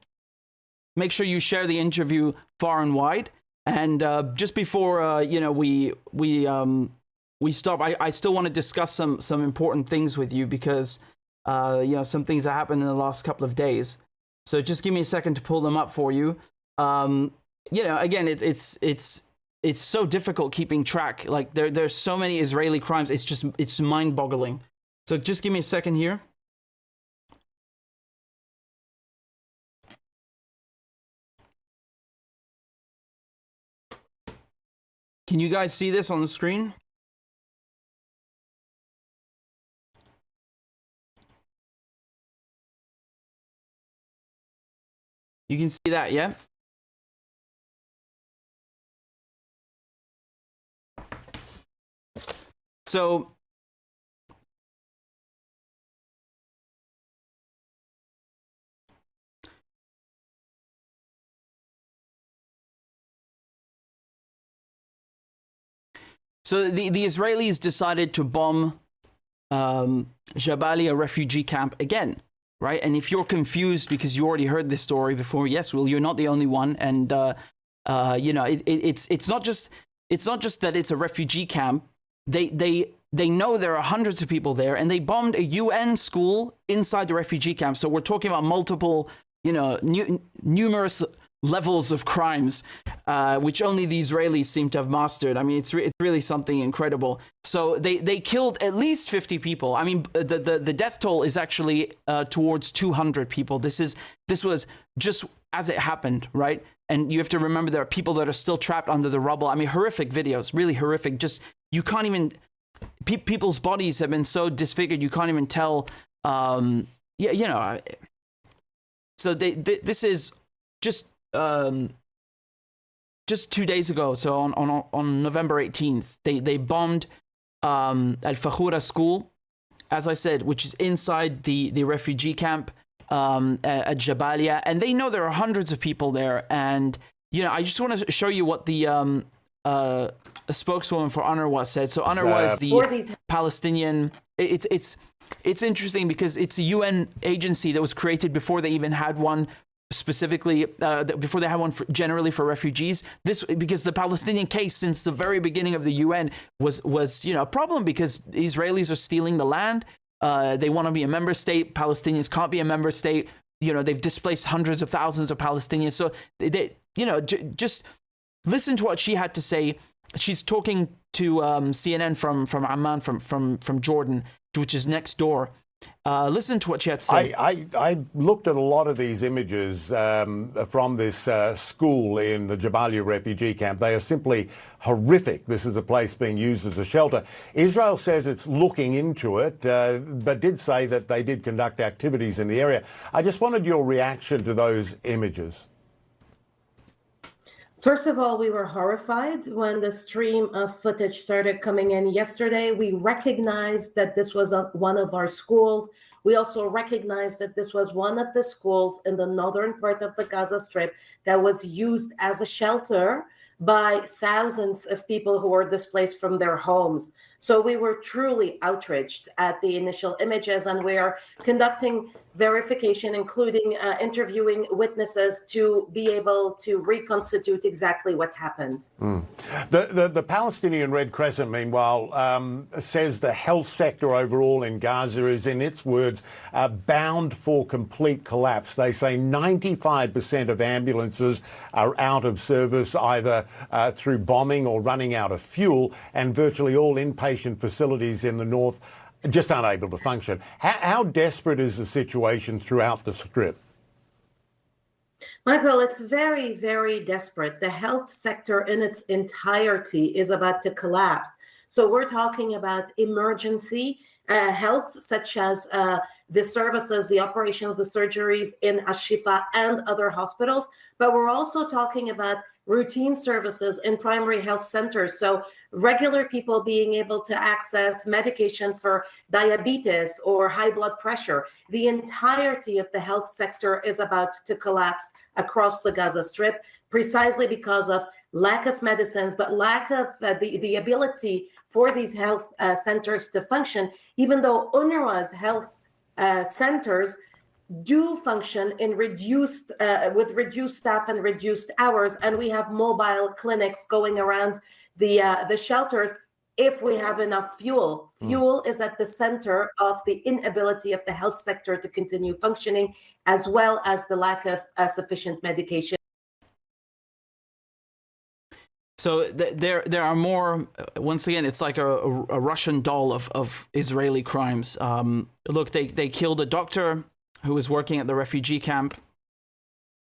make sure you share the interview far and wide. And just before, you know, we stop, I still want to discuss some important things with you, because, you know, some things that happened in the last couple of days. So just give me a second to pull them up for you. You know, again, it's so difficult keeping track. Like there's so many Israeli crimes. It's mind-boggling. So just give me a second here. Can you guys see this on the screen? You can see that, yeah? So the Israelis decided to bomb Jabalia refugee camp again, right? And if you're confused because you already heard this story before, yes, well, you're not the only one. And you know, it's not just that it's a refugee camp. They know there are hundreds of people there, and they bombed a UN school inside the refugee camp. So we're talking about multiple, you know, numerous levels of crimes, which only the Israelis seem to have mastered. I mean, it's really something incredible. So they killed at least 50 people. I mean, the death toll is actually towards 200 people. This was just as it happened, right? And you have to remember there are people that are still trapped under the rubble. I mean, horrific videos, really horrific. Just, you can't even, people's bodies have been so disfigured, you can't even tell. Yeah, you know. So this is just 2 days ago, so on November 18th, they bombed Al-Fakhura school, as I said, which is inside the refugee camp at Jabalia, and they know there are hundreds of people there. And you know, I just want to show you what the spokeswoman for UNRWA said. So UNRWA is the Palestinian. It's interesting because it's a UN agency that was created before they even had one. Specifically, before they had one generally for refugees. This, because the Palestinian case since the very beginning of the UN was you know, a problem, because Israelis are stealing the land. They want to be a member state. Palestinians can't be a member state. You know, they've displaced hundreds of thousands of Palestinians. So they you know, just listen to what she had to say. She's talking to CNN from Amman, from Jordan, which is next door. Listen to what she had to say. I looked at a lot of these images from this school in the Jabalia refugee camp. They are simply horrific. This is a place being used as a shelter. Israel says it's looking into it, but did say that they did conduct activities in the area. I just wanted your reaction to those images. First of all, we were horrified when the stream of footage started coming in yesterday. We recognized that this was one of our schools. We also recognized that this was one of the schools in the northern part of the Gaza Strip that was used as a shelter by thousands of people who were displaced from their homes. So we were truly outraged at the initial images, and we are conducting verification, including interviewing witnesses to be able to reconstitute exactly what happened. The Palestinian Red Crescent, meanwhile, says the health sector overall in Gaza is, in its words, bound for complete collapse. They say 95% of ambulances are out of service, either through bombing or running out of fuel, and virtually all inpatient facilities in the north just aren't able to function. How desperate is the situation throughout the Strip? Michael, it's very, very desperate. The health sector in its entirety is about to collapse. So we're talking about emergency health, such as the services, the operations, the surgeries in Ash-Shifa and other hospitals. But we're also talking about routine services in primary health centers. So regular people being able to access medication for diabetes or high blood pressure. The entirety of the health sector is about to collapse across the Gaza Strip, precisely because of lack of medicines, but lack of the ability for these health centers to function, even though UNRWA's health centers do function in reduced with reduced staff and reduced hours, and we have mobile clinics going around the shelters if we have enough fuel. Fuel is at the center of the inability of the health sector to continue functioning, as well as the lack of sufficient medication. So there are more. Once again, it's like a Russian doll of Israeli crimes. Look, they killed a doctor who was working at the refugee camp.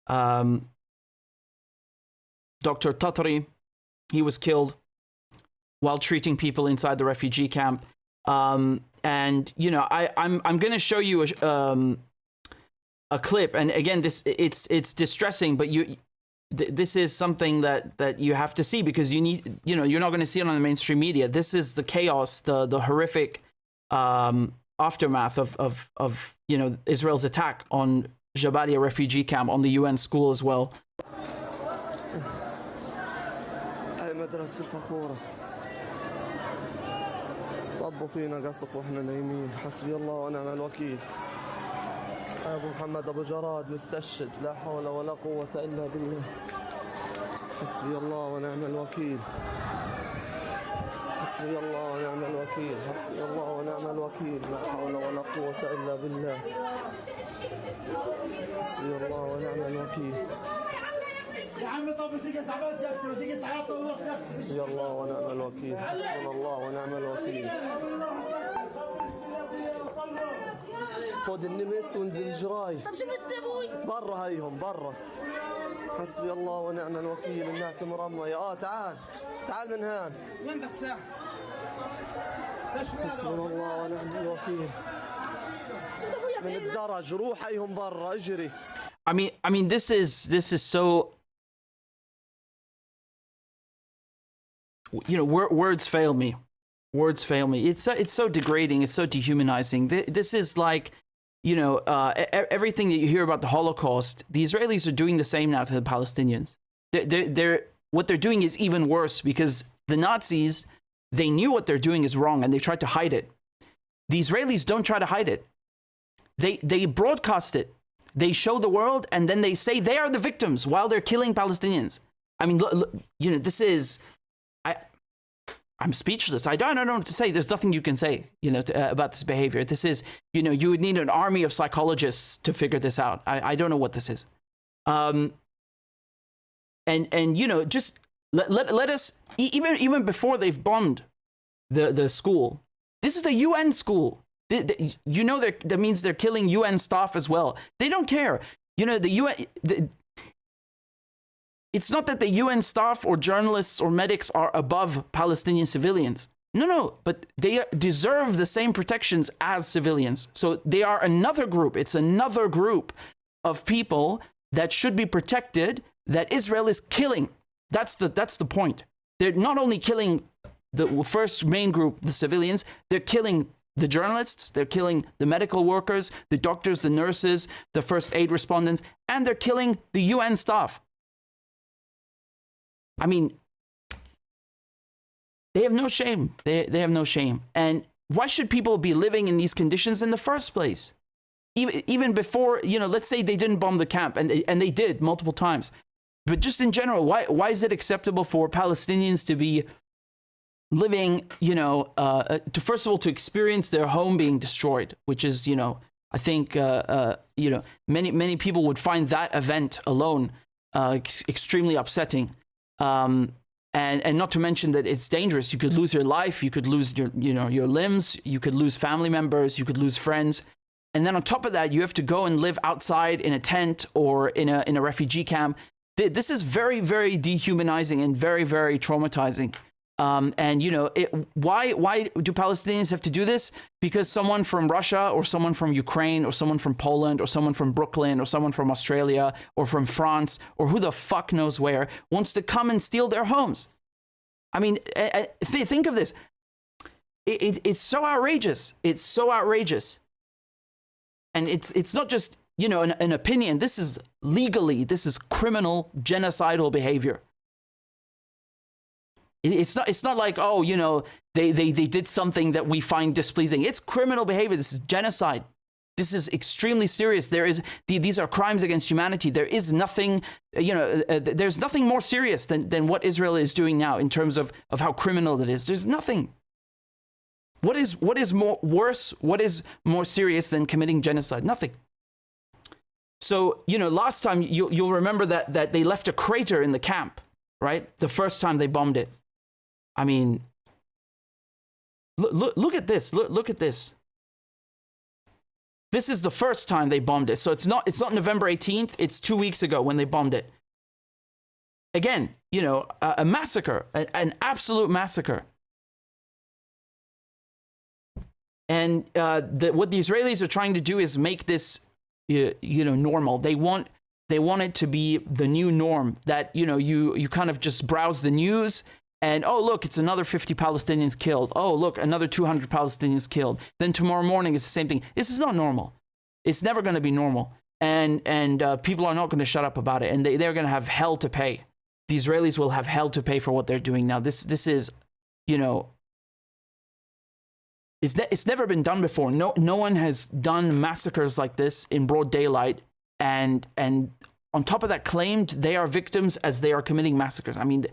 Dr. Tatari, he was killed while treating people inside the refugee camp. And you know, I'm going to show you a clip. And again, it's distressing, but this is something that you have to see, because you're not going to see it on the mainstream media. This is the chaos, the horrific aftermath of Israel's attack on Jabalia refugee camp, on the UN school as well. مدرسة الفخورة طبوا فينا قصف واحنا نايمين حسبي الله ونعم الوكيل أبو محمد أبو جراد مستشهد لا حول ولا قوة إلا بالله حسبي الله ونعم الوكيل حسبي الله ونعم الوكيل حسبي الله ونعم الوكيل لا حول ولا قوة إلا بالله حسبي الله ونعم الوكيل يا عم طب تيجي ساعات يا اختي تيجي ساعات طوق يا اختي حسبي الله ونعم الوكيل حسبنا الله ونعم الوكيل خذ النمس وانزل الجراي طب شو بدي ابوي برا هيهم برا حسبي الله ونعم الوكيل الناس مرمية تعال من هان وين بس حسبنا الله ونعم الوكيل من الدرج روح هيهم برا اجري. I mean this is so, words fail me. Words fail me. It's so degrading. It's so dehumanizing. This is like, everything that you hear about the Holocaust. The Israelis are doing the same now to the Palestinians. What they're doing is even worse, because the Nazis, they knew what they're doing is wrong and they tried to hide it. The Israelis don't try to hide it. They broadcast it. They show the world, and then they say they are the victims while they're killing Palestinians. I mean, look, this is. I'm speechless. I don't know what to say. There's nothing you can say, about this behavior. This is, you would need an army of psychologists to figure this out. I don't know what this is. Just let us, even before they've bombed the school. This is a UN school. You know, that means they're killing UN staff as well. They don't care. You know, the UN. It's not that the UN staff or journalists or medics are above Palestinian civilians. No, but they deserve the same protections as civilians. So they are another group. It's another group of people that should be protected, that Israel is killing. That's the point. They're not only killing the first main group, the civilians, they're killing the journalists, they're killing the medical workers, the doctors, the nurses, the first aid respondents, and they're killing the UN staff. I mean, they have no shame. They have no shame. And why should people be living in these conditions in the first place? Even before, you know, let's say they didn't bomb the camp, and they did multiple times. But just in general, why is it acceptable for Palestinians to be living, you know, to first of all, to experience their home being destroyed, which is, you know, I think, you know, many people would find that event alone extremely upsetting. And not to mention that it's dangerous. You could lose your life, you could lose your limbs, you could lose family members, you could lose friends. And then on top of that, you have to go and live outside in a tent or in a refugee camp. This is very, very dehumanizing and very, very traumatizing. And, you know, why do Palestinians have to do this? Because someone from Russia or someone from Ukraine or someone from Poland or someone from Brooklyn or someone from Australia or from France or who the fuck knows where wants to come and steal their homes. I mean, think of this. It's so outrageous. It's so outrageous. And it's not just, you know, an opinion. This is criminal genocidal behavior. It's not like, oh, you know, they did something that we find displeasing. It's criminal behavior. This is genocide. This is extremely serious. These are crimes against humanity. There is nothing, you know, there's nothing more serious than what Israel is doing now in terms of how criminal it is. There's nothing. What is more worse? What is more serious than committing genocide? Nothing. So, you know, last time you'll remember that they left a crater in the camp, right? The first time they bombed it. I mean, look at this. Look at this. This is the first time they bombed it. So it's not November 18th. It's 2 weeks ago when they bombed it. Again, you know, a massacre, an absolute massacre. And what the Israelis are trying to do is make this, you know, normal. They want it to be the new norm, that, you know, you kind of just browse the news and, oh, look, it's another 50 Palestinians killed. Oh, look, another 200 Palestinians killed. Then tomorrow morning it's the same thing. This is not normal. It's never going to be normal. And people are not going to shut up about it. And they're going to have hell to pay. The Israelis will have hell to pay for what they're doing now. This is, you know, it's never been done before. No one has done massacres like this in broad daylight. And on top of that, claimed they are victims as they are committing massacres. I mean,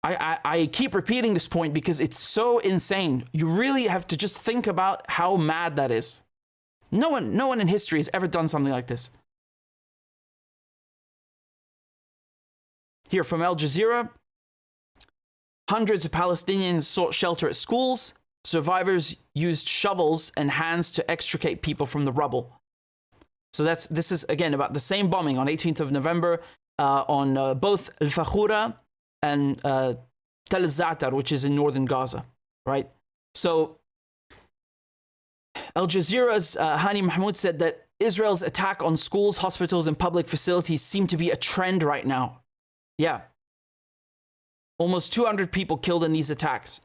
I keep repeating this point because it's so insane. You really have to just think about how mad that is. No one in history has ever done something like this. Here from Al Jazeera, hundreds of Palestinians sought shelter at schools. Survivors used shovels and hands to extricate people from the rubble. So this is, again, about the same bombing on 18th of November on both Al-Fakhura and Tal al-Za'atar, which is in northern Gaza, right? So Al Jazeera's Hani Mahmoud said that Israel's attack on schools, hospitals, and public facilities seem to be a trend right now. Yeah. Almost 200 people killed in these attacks.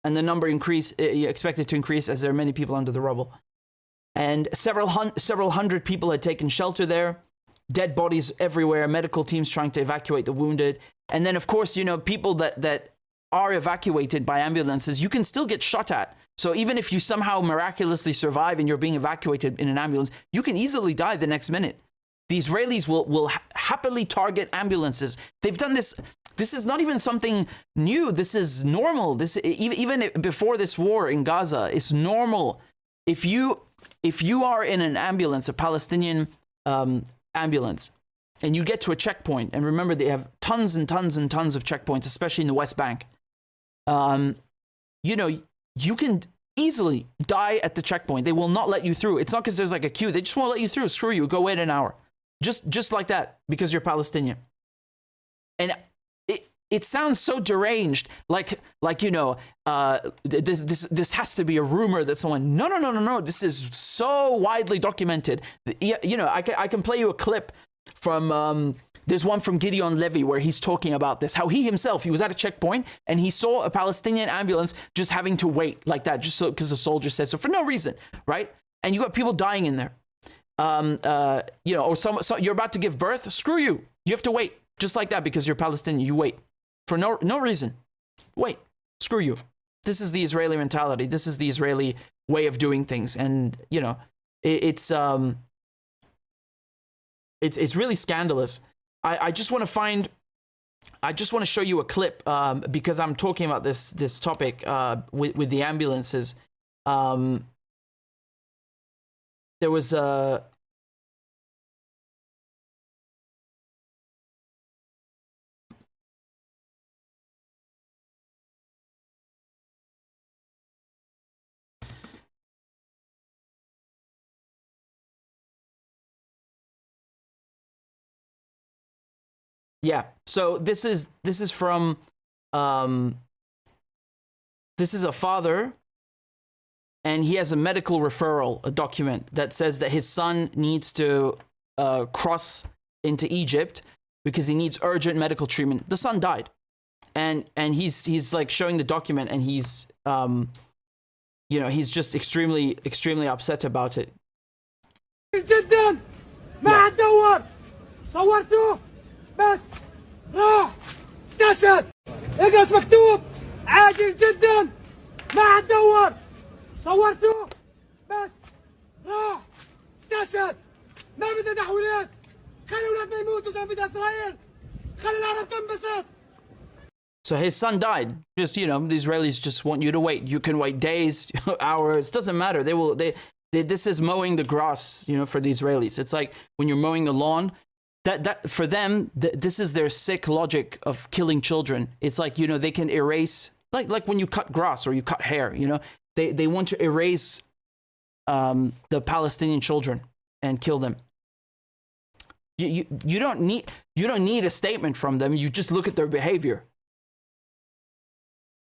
And the number expected to increase as there are many people under the rubble. And several hundred people had taken shelter there. Dead bodies everywhere, medical teams trying to evacuate the wounded. And then, of course, you know, people that are evacuated by ambulances, you can still get shot at. So even if you somehow miraculously survive and you're being evacuated in an ambulance, you can easily die the next minute. The Israelis will happily target ambulances. They've done this. This is not even something new. This is normal. Even before this war in Gaza, it's normal. If you are in an ambulance, a Palestinian ambulance, and you get to a checkpoint, and remember they have tons and tons and tons of checkpoints, especially in the West Bank. You know, you can easily die at the checkpoint. They will not let you through. It's not because there's like a queue. They just won't let you through. Screw you. Go wait an hour. Just like that, because you're Palestinian. And it sounds so deranged, like you know, this has to be a rumor that someone. No. This is so widely documented. You know, I can play you a clip from. There's one from Gideon Levy where he's talking about this, how he was at a checkpoint and he saw a Palestinian ambulance just having to wait like that, just so because the soldier said so for no reason, right? And you got people dying in there. You know, or so you're about to give birth. Screw you. You have to wait just like that because you're Palestinian. You wait for no reason. Wait. Screw you. This is the Israeli mentality. This is the Israeli way of doing things, and you know, it's really scandalous. I just want to show you a clip because I'm talking about this topic with the ambulances. There was a yeah. So this is from this is a father, and he has a medical referral, a document that says that his son needs to cross into Egypt because he needs urgent medical treatment. The son died, and he's like showing the document, and he's you know, he's just extremely upset about it. جدا ما هتدور صورته بس راح استشهد اجلس مكتوب عاجل جدا ما هتدور صورته بس راح استشهد ما بدي تحويلات خلي اولادنا يموتوا زي ما بدها اسرائيل خلي العرب تنبسط. So his son died. Just, you know, the Israelis just want you to wait. You can wait days, hours. Doesn't matter. This is mowing the grass, you know, for the Israelis. It's like when you're mowing the lawn. That for them, this is their sick logic of killing children. It's like, you know, they can erase, like when you cut grass or you cut hair. You know, they want to erase the Palestinian children and kill them. You don't need a statement from them. You just look at their behavior.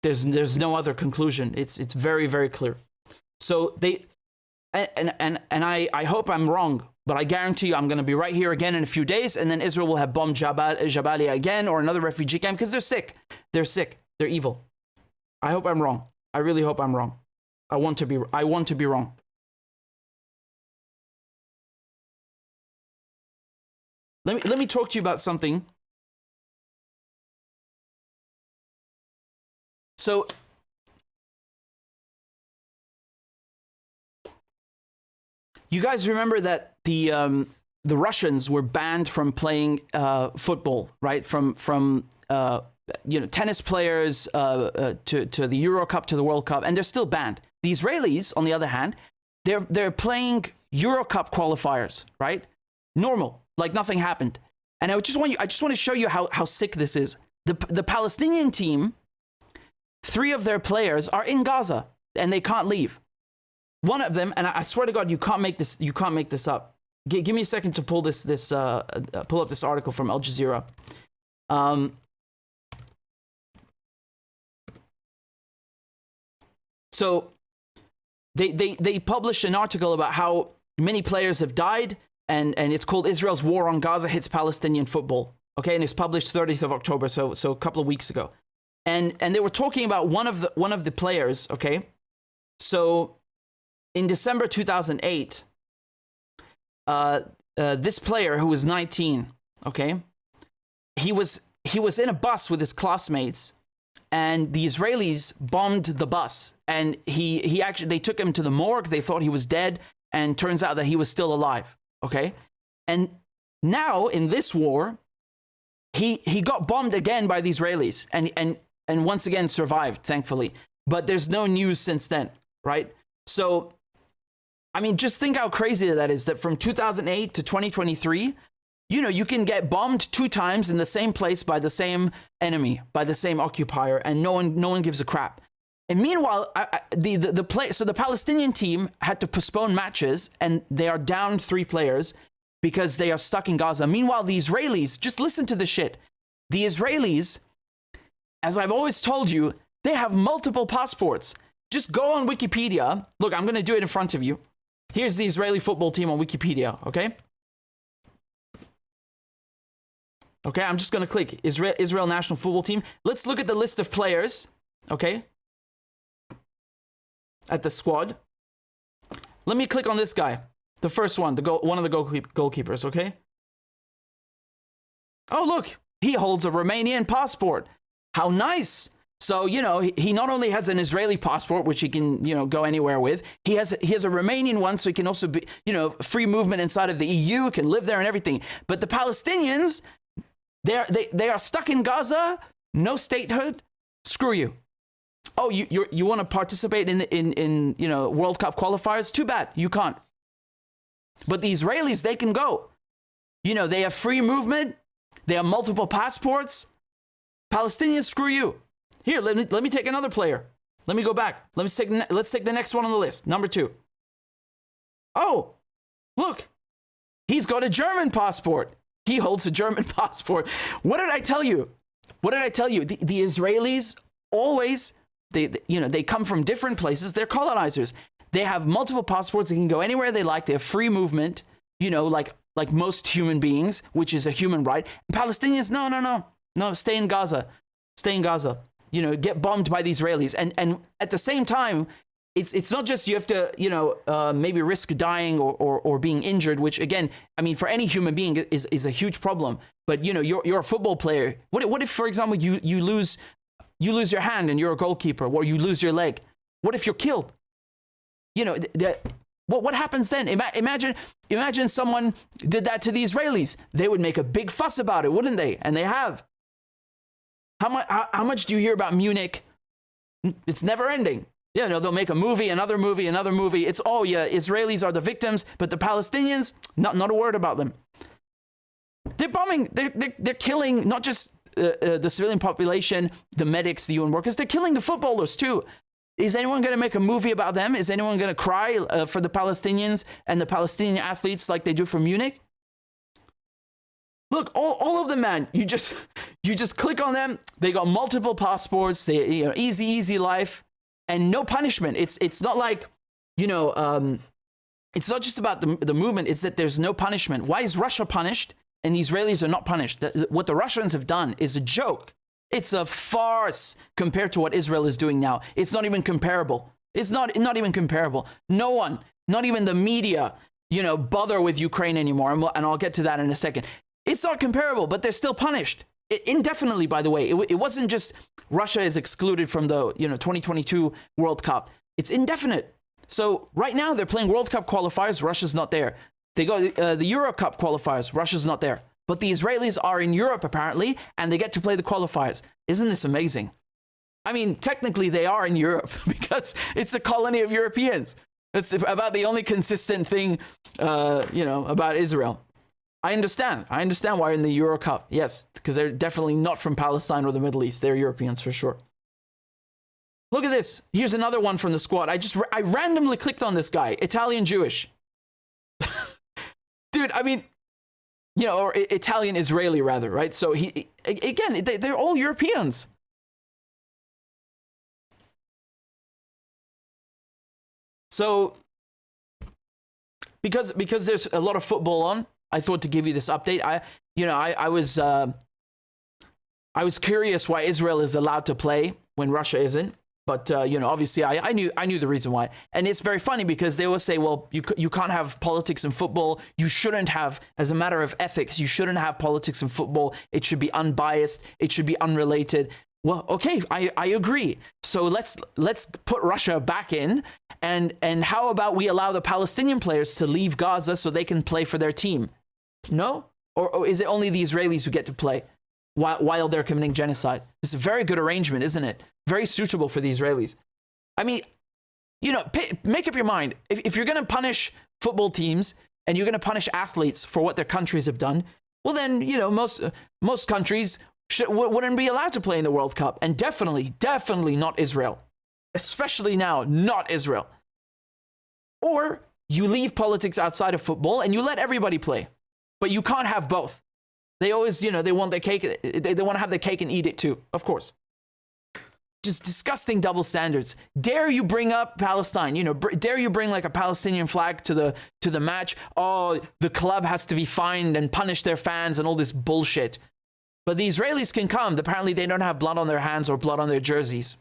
There's no other conclusion. It's very, very clear. So I hope I'm wrong, but I guarantee you I'm going to be right here again in a few days, and then Israel will have bombed Jabalia again or another refugee camp because they're sick. They're sick. They're evil. I hope I'm wrong. I really hope I'm wrong. I want to be wrong. Let me talk to you about something. So you guys remember that the Russians were banned from playing football, right? From you know, tennis players to the Euro Cup, to the World Cup, and they're still banned. The Israelis, on the other hand, they're playing Euro Cup qualifiers, right? Normal, like nothing happened. And I just want to show you how sick this is. The Palestinian team, 3 of their players are in Gaza and they can't leave. One of them, and I swear to God, you can't make this up. Give me a second to pull pull up this article from Al Jazeera. So they published an article about how many players have died, and it's called Israel's War on Gaza Hits Palestinian Football. Okay, and it's published 30th of October, so a couple of weeks ago. And they were talking about one of the players, okay? So in December 2008, this player who was 19, okay, he was in a bus with his classmates, and the Israelis bombed the bus, and they took him to the morgue. They thought he was dead, and turns out that he was still alive, okay? And now in this war, he got bombed again by the Israelis, and once again survived, thankfully. But there's no news since then, right? So, I mean, just think how crazy that is, that from 2008 to 2023, you know, you can get bombed 2 times in the same place by the same enemy, by the same occupier, and no one gives a crap. And meanwhile, so the Palestinian team had to postpone matches, and they are down 3 players because they are stuck in Gaza. Meanwhile, the Israelis, just listen to the shit. The Israelis, as I've always told you, they have multiple passports. Just go on Wikipedia. Look, I'm going to do it in front of you. Here's the Israeli football team on Wikipedia, okay? Okay, I'm just going to click Israel national football team. Let's look at the list of players, okay? At the squad. Let me click on this guy. The first one, one of the goalkeepers, okay? Oh, look, he holds a Romanian passport. How nice. So, you know, he not only has an Israeli passport, which he can, you know, go anywhere with, he has a Romanian one, so he can also be, you know, free movement inside of the EU, can live there and everything. But the Palestinians, they are stuck in Gaza, no statehood. Screw you. Oh, you want to participate in you know, World Cup qualifiers? Too bad, you can't. But the Israelis, they can go. You know, they have free movement. They have multiple passports. Palestinians, screw you. Here, let me take another player. Let me go back. Let's take the next one on the list. Number 2. Oh, look. He's got a German passport. He holds a German passport. What did I tell you? What did I tell you? The Israelis always, they come from different places. They're colonizers. They have multiple passports. They can go anywhere they like. They have free movement, you know, like most human beings, which is a human right. And Palestinians, no, stay in Gaza. Stay in Gaza. You know, get bombed by the Israelis. And at the same time, it's not just you have to, you know, maybe risk dying or being injured, which again, I mean, for any human being is a huge problem. But, you know, you're a football player. What if, for example, you lose your hand and you're a goalkeeper, or you lose your leg? What if you're killed? You know, what happens then? Imagine someone did that to the Israelis. They would make a big fuss about it, wouldn't they? And they have. How much do you hear about Munich? It's never ending. You know, they'll make a movie, another movie, another movie. It's, oh yeah, Israelis are the victims, but the Palestinians, not a word about them. They're bombing, they're killing not just the civilian population, the medics, the UN workers, they're killing the footballers too. Is anyone going to make a movie about them? Is anyone going to cry for the Palestinians and the Palestinian athletes like they do for Munich? Look, all of them, man. You just click on them. They got multiple passports. They, you know, easy life, and no punishment. It's not like, you know, it's not just about the movement. It's that there's no punishment. Why is Russia punished and the Israelis are not punished? What the Russians have done is a joke. It's a farce compared to what Israel is doing now. It's not even comparable. It's not even comparable. No one, not even the media, you know, bother with Ukraine anymore. And I'll get to that in a second. It's not comparable, but they're still punished indefinitely. By the way, it wasn't just Russia is excluded from the 2022 World Cup. It's indefinite. So right now they're playing World Cup qualifiers. Russia's not there. They go the Euro Cup qualifiers. Russia's not there. But the Israelis are in Europe apparently, and they get to play the qualifiers. Isn't this amazing? I mean, technically they are in Europe because it's a colony of Europeans. That's about the only consistent thing, about Israel. I understand why they're in the Euro Cup. Yes, because they're definitely not from Palestine or the Middle East. They're Europeans for sure. Look at this. Here's another one from the squad. I randomly clicked on this guy, Italian Jewish. Dude, I mean, you know, or Italian Israeli rather, right? So they're all Europeans. So because there's a lot of football on, I thought to give you this update. I was curious why Israel is allowed to play when Russia isn't. But obviously I knew the reason why. And it's very funny because they always say, well, you can't have politics in football. You shouldn't have, as a matter of ethics, you shouldn't have politics in football. It should be unbiased. It should be unrelated. Well, okay, I agree. So let's put Russia back in, and how about we allow the Palestinian players to leave Gaza so they can play for their team? No? Or is it only the Israelis who get to play while they're committing genocide? It's a very good arrangement, isn't it? Very suitable for the Israelis. I mean, make up your mind. If you're going to punish football teams and you're going to punish athletes for what their countries have done, well then, most countries wouldn't be allowed to play in the World Cup, and definitely not Israel. especially now, not Israel. Or you leave politics outside of football and you let everybody play. But you can't have both. They always, they want their cake. They want to have their cake and eat it too, of course. Just disgusting double standards. Dare you bring up Palestine? Dare you bring like a Palestinian flag to the match? Oh, the club has to be fined and punish their fans and all this bullshit. But the Israelis can come. Apparently, they don't have blood on their hands or blood on their jerseys.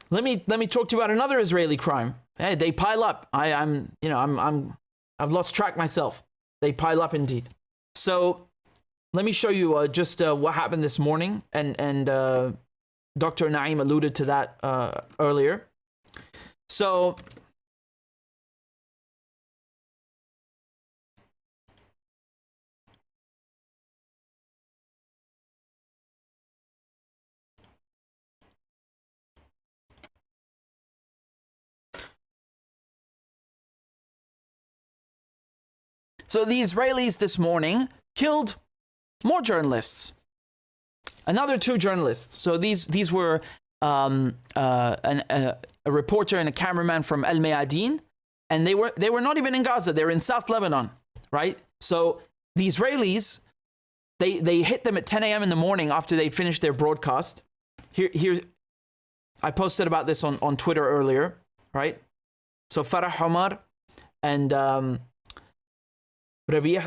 Let me talk to you about another Israeli crime. Hey, they pile up. I've lost track myself. They pile up indeed. So let me show you just what happened this morning, and Dr. Naeem alluded to that earlier. So the Israelis this morning killed more journalists. Another 2 journalists. So these were a reporter and a cameraman from Al Mayadeen, and they were not even in Gaza. They were in South Lebanon, right? So the Israelis, they hit them at 10 a.m. in the morning after they'd finished their broadcast. Here, I posted about this on Twitter earlier, right? So Farah Omar and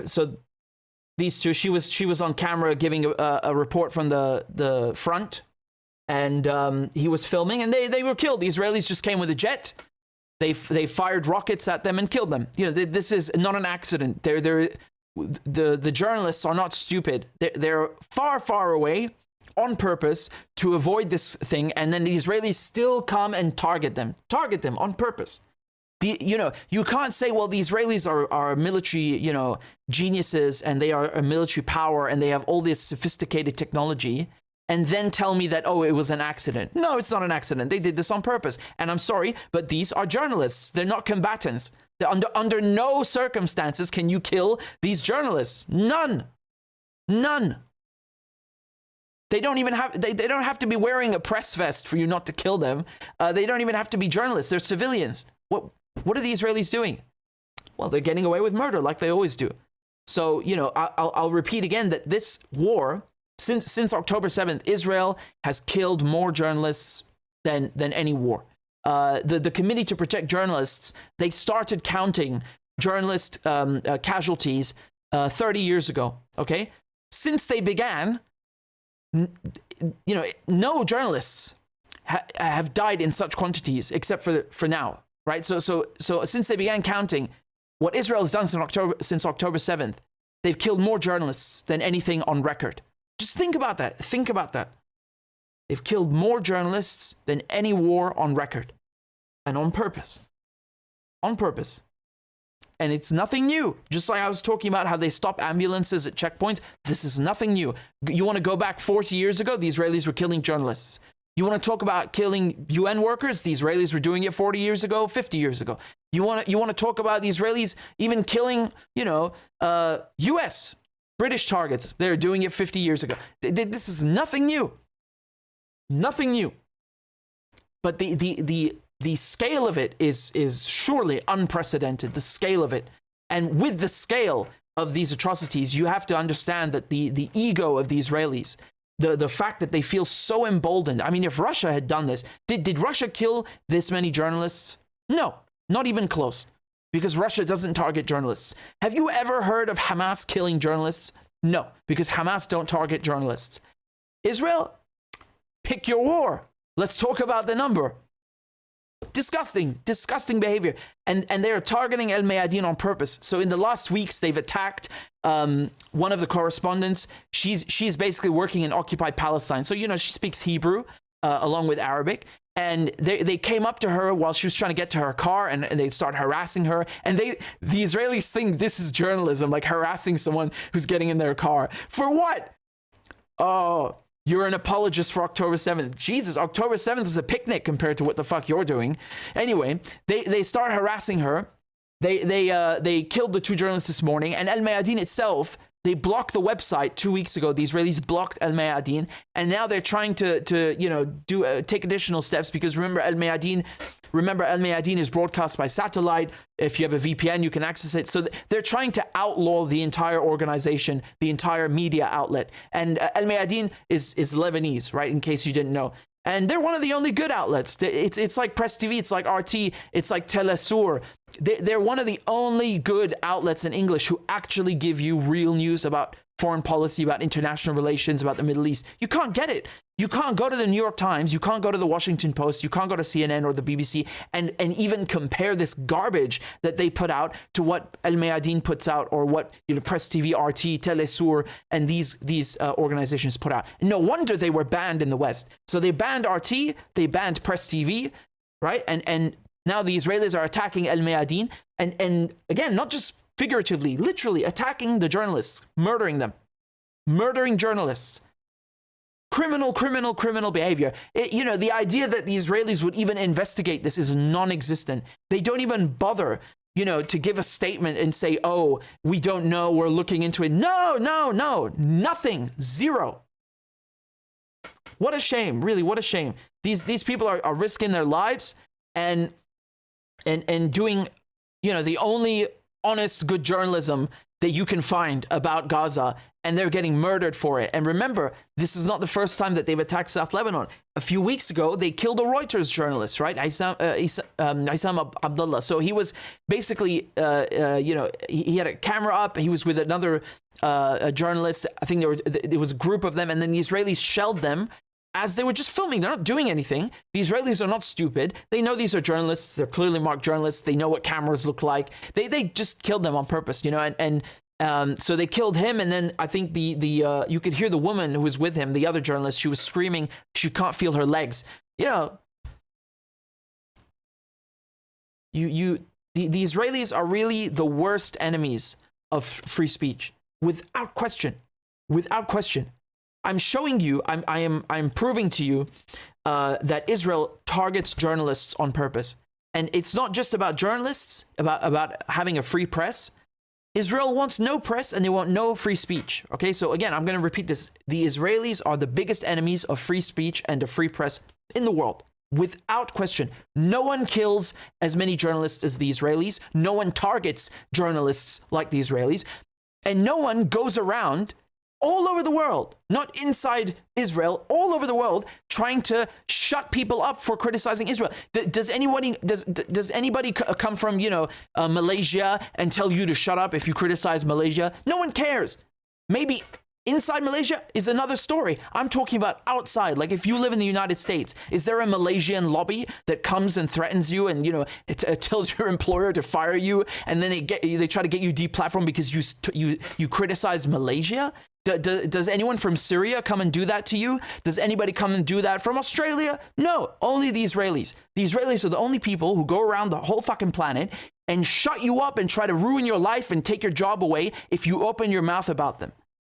so these two, she was on camera giving a report from the front, and he was filming, and they were killed. The Israelis just came with a jet. They fired rockets at them and killed them. This is not an accident. The journalists are not stupid. They're far away on purpose to avoid this thing, and then the Israelis still come and target them on purpose. You can't say, well, the Israelis are military, geniuses, and they are a military power, and they have all this sophisticated technology, and then tell me that, oh, it was an accident. No, it's not an accident. They did this on purpose. And I'm sorry, but these are journalists. They're not combatants. Under no circumstances can you kill these journalists. None. They don't even have, they don't have to be wearing a press vest for you not to kill them. They don't even have to be journalists. They're civilians. What are the Israelis doing? Well, they're getting away with murder like they always do. So, I'll repeat again that this war, since October 7th, Israel has killed more journalists than any war. The Committee to Protect Journalists, they started counting journalist casualties 30 years ago, okay? Since they began, no journalists have died in such quantities except for now. Right, so since they began counting, what Israel has done since October 7th, they've killed more journalists than anything on record. Just think about that. They've killed more journalists than any war on record, and on purpose. And it's nothing new. Just like I was talking about how they stop ambulances at checkpoints, this is nothing new. You want to go back 40 years ago? The Israelis were killing journalists. You want to talk about killing UN workers? The Israelis were doing it 40 years ago, 50 years ago. You want to talk about the Israelis even killing, US, British targets? They're doing it 50 years ago. This is nothing new. Nothing new. But the scale of it is surely unprecedented, the scale of it. And with the scale of these atrocities, you have to understand that the ego of the Israelis, the fact that they feel so emboldened. I mean, if Russia had done this, did Russia kill this many journalists? No, not even close, because Russia doesn't target journalists. Have you ever heard of Hamas killing journalists? No, because Hamas don't target journalists. Israel, pick your war. Let's talk about the number. Disgusting behavior. And they're targeting Al Mayadeen on purpose. So in the last weeks, they've attacked one of the correspondents. She's basically working in occupied Palestine. So, she speaks Hebrew along with Arabic. And they came up to her while she was trying to get to her car, and they start harassing her. And the Israelis think this is journalism, like harassing someone who's getting in their car. For what? Oh, you're an apologist for October 7th. Jesus, October 7th was a picnic compared to what the fuck you're doing. Anyway, they start harassing her. They killed the 2 journalists this morning, and Al Mayadeen itself They blocked the website 2 weeks ago. The Israelis blocked Al Mayadeen, and now they're trying to take additional steps, because remember Al Mayadeen is broadcast by satellite. If you have a VPN, you can access it. So they're trying to outlaw the entire organization, the entire media outlet. And Al Mayadeen is Lebanese, right? In case you didn't know. And they're one of the only good outlets. It's like Press TV, it's like RT, it's like Telesur. They're one of the only good outlets in English who actually give you real news about foreign policy, about international relations, about the Middle East. You can't get it. You can't go to the New York Times, you can't go to the Washington Post, you can't go to CNN or the BBC and even compare this garbage that they put out to what Al Mayadeen puts out, or what Press TV, RT, Telesur, and these organizations put out. No wonder they were banned in the West. So they banned RT, they banned Press TV, right? And now the Israelis are attacking Al Mayadeen, and again, not just figuratively, literally attacking the journalists, murdering them, murdering journalists. Criminal behavior. The idea that the Israelis would even investigate this is non-existent. They don't even bother, to give a statement and say, oh, we don't know, we're looking into it. No, nothing, zero. What a shame, really, what a shame. These people are risking their lives and doing, the only honest, good journalism that you can find about Gaza, and they're getting murdered for it. And remember, this is not the first time that they've attacked South Lebanon. A few weeks ago, they killed a Reuters journalist, right? Isam Abdullah. So he was basically, he had a camera up. He was with another journalist. I think there was a group of them, and then the Israelis shelled them as they were just filming. They're not doing anything. The Israelis are not stupid. They know these are journalists. They're clearly marked journalists. They know what cameras look like. They just killed them on purpose, so they killed him, and then I think the you could hear the woman who was with him, the other journalist. She was screaming. She can't feel her legs. The Israelis are really the worst enemies of free speech, without question. Without question. I'm showing you, I'm proving to you that Israel targets journalists on purpose. And it's not just about journalists, about having a free press. Israel wants no press, and they want no free speech. Okay, so again, I'm going to repeat this. The Israelis are the biggest enemies of free speech and a free press in the world, without question. No one kills as many journalists as the Israelis. No one targets journalists like the Israelis. And no one goes around all over the world, not inside Israel, all over the world, trying to shut people up for criticizing Israel. Does anybody come from, Malaysia and tell you to shut up if you criticize Malaysia? No one cares. Maybe inside Malaysia is another story. I'm talking about outside. Like if you live in the United States, is there a Malaysian lobby that comes and threatens you and, it tells your employer to fire you, and then they try to get you deplatformed because you criticize Malaysia? Does anyone from Syria come and do that to you? Does anybody come and do that from Australia? No, only the Israelis. The Israelis are the only people who go around the whole fucking planet and shut you up and try to ruin your life and take your job away if you open your mouth about them.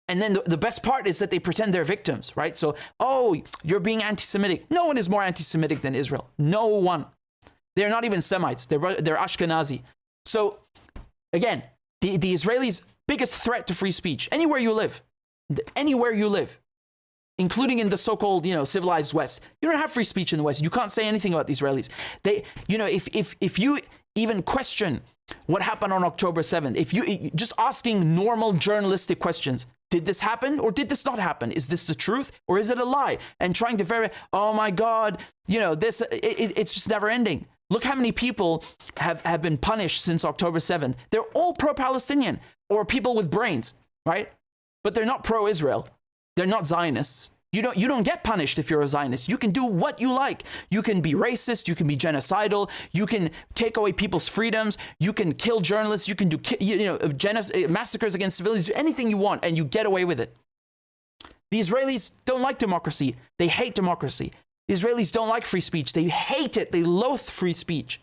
And then the best part is that they pretend they're victims, right? So, oh, you're being anti-Semitic. No one is more anti-Semitic than Israel. No one. They're not even Semites. They're Ashkenazi. So, again, the Israelis' biggest threat to free speech, anywhere you live, including in the so-called, civilized West. You don't have free speech in the West. You can't say anything about the Israelis. If you even question what happened on October 7th, if you just asking normal journalistic questions, did this happen or did this not happen? Is this the truth or is it a lie? And trying to verify, oh my God, it's just never ending. Look how many people have been punished since October 7th. They're all pro-Palestinian or people with brains, right? But they're not pro-Israel. They're not Zionists. You don't get punished if you're a Zionist. You can do what you like. You can be racist. You can be genocidal. You can take away people's freedoms. You can kill journalists. You can do massacres against civilians. Do anything you want, and you get away with it. The Israelis don't like democracy. They hate democracy. The Israelis don't like free speech. They hate it. They loathe free speech.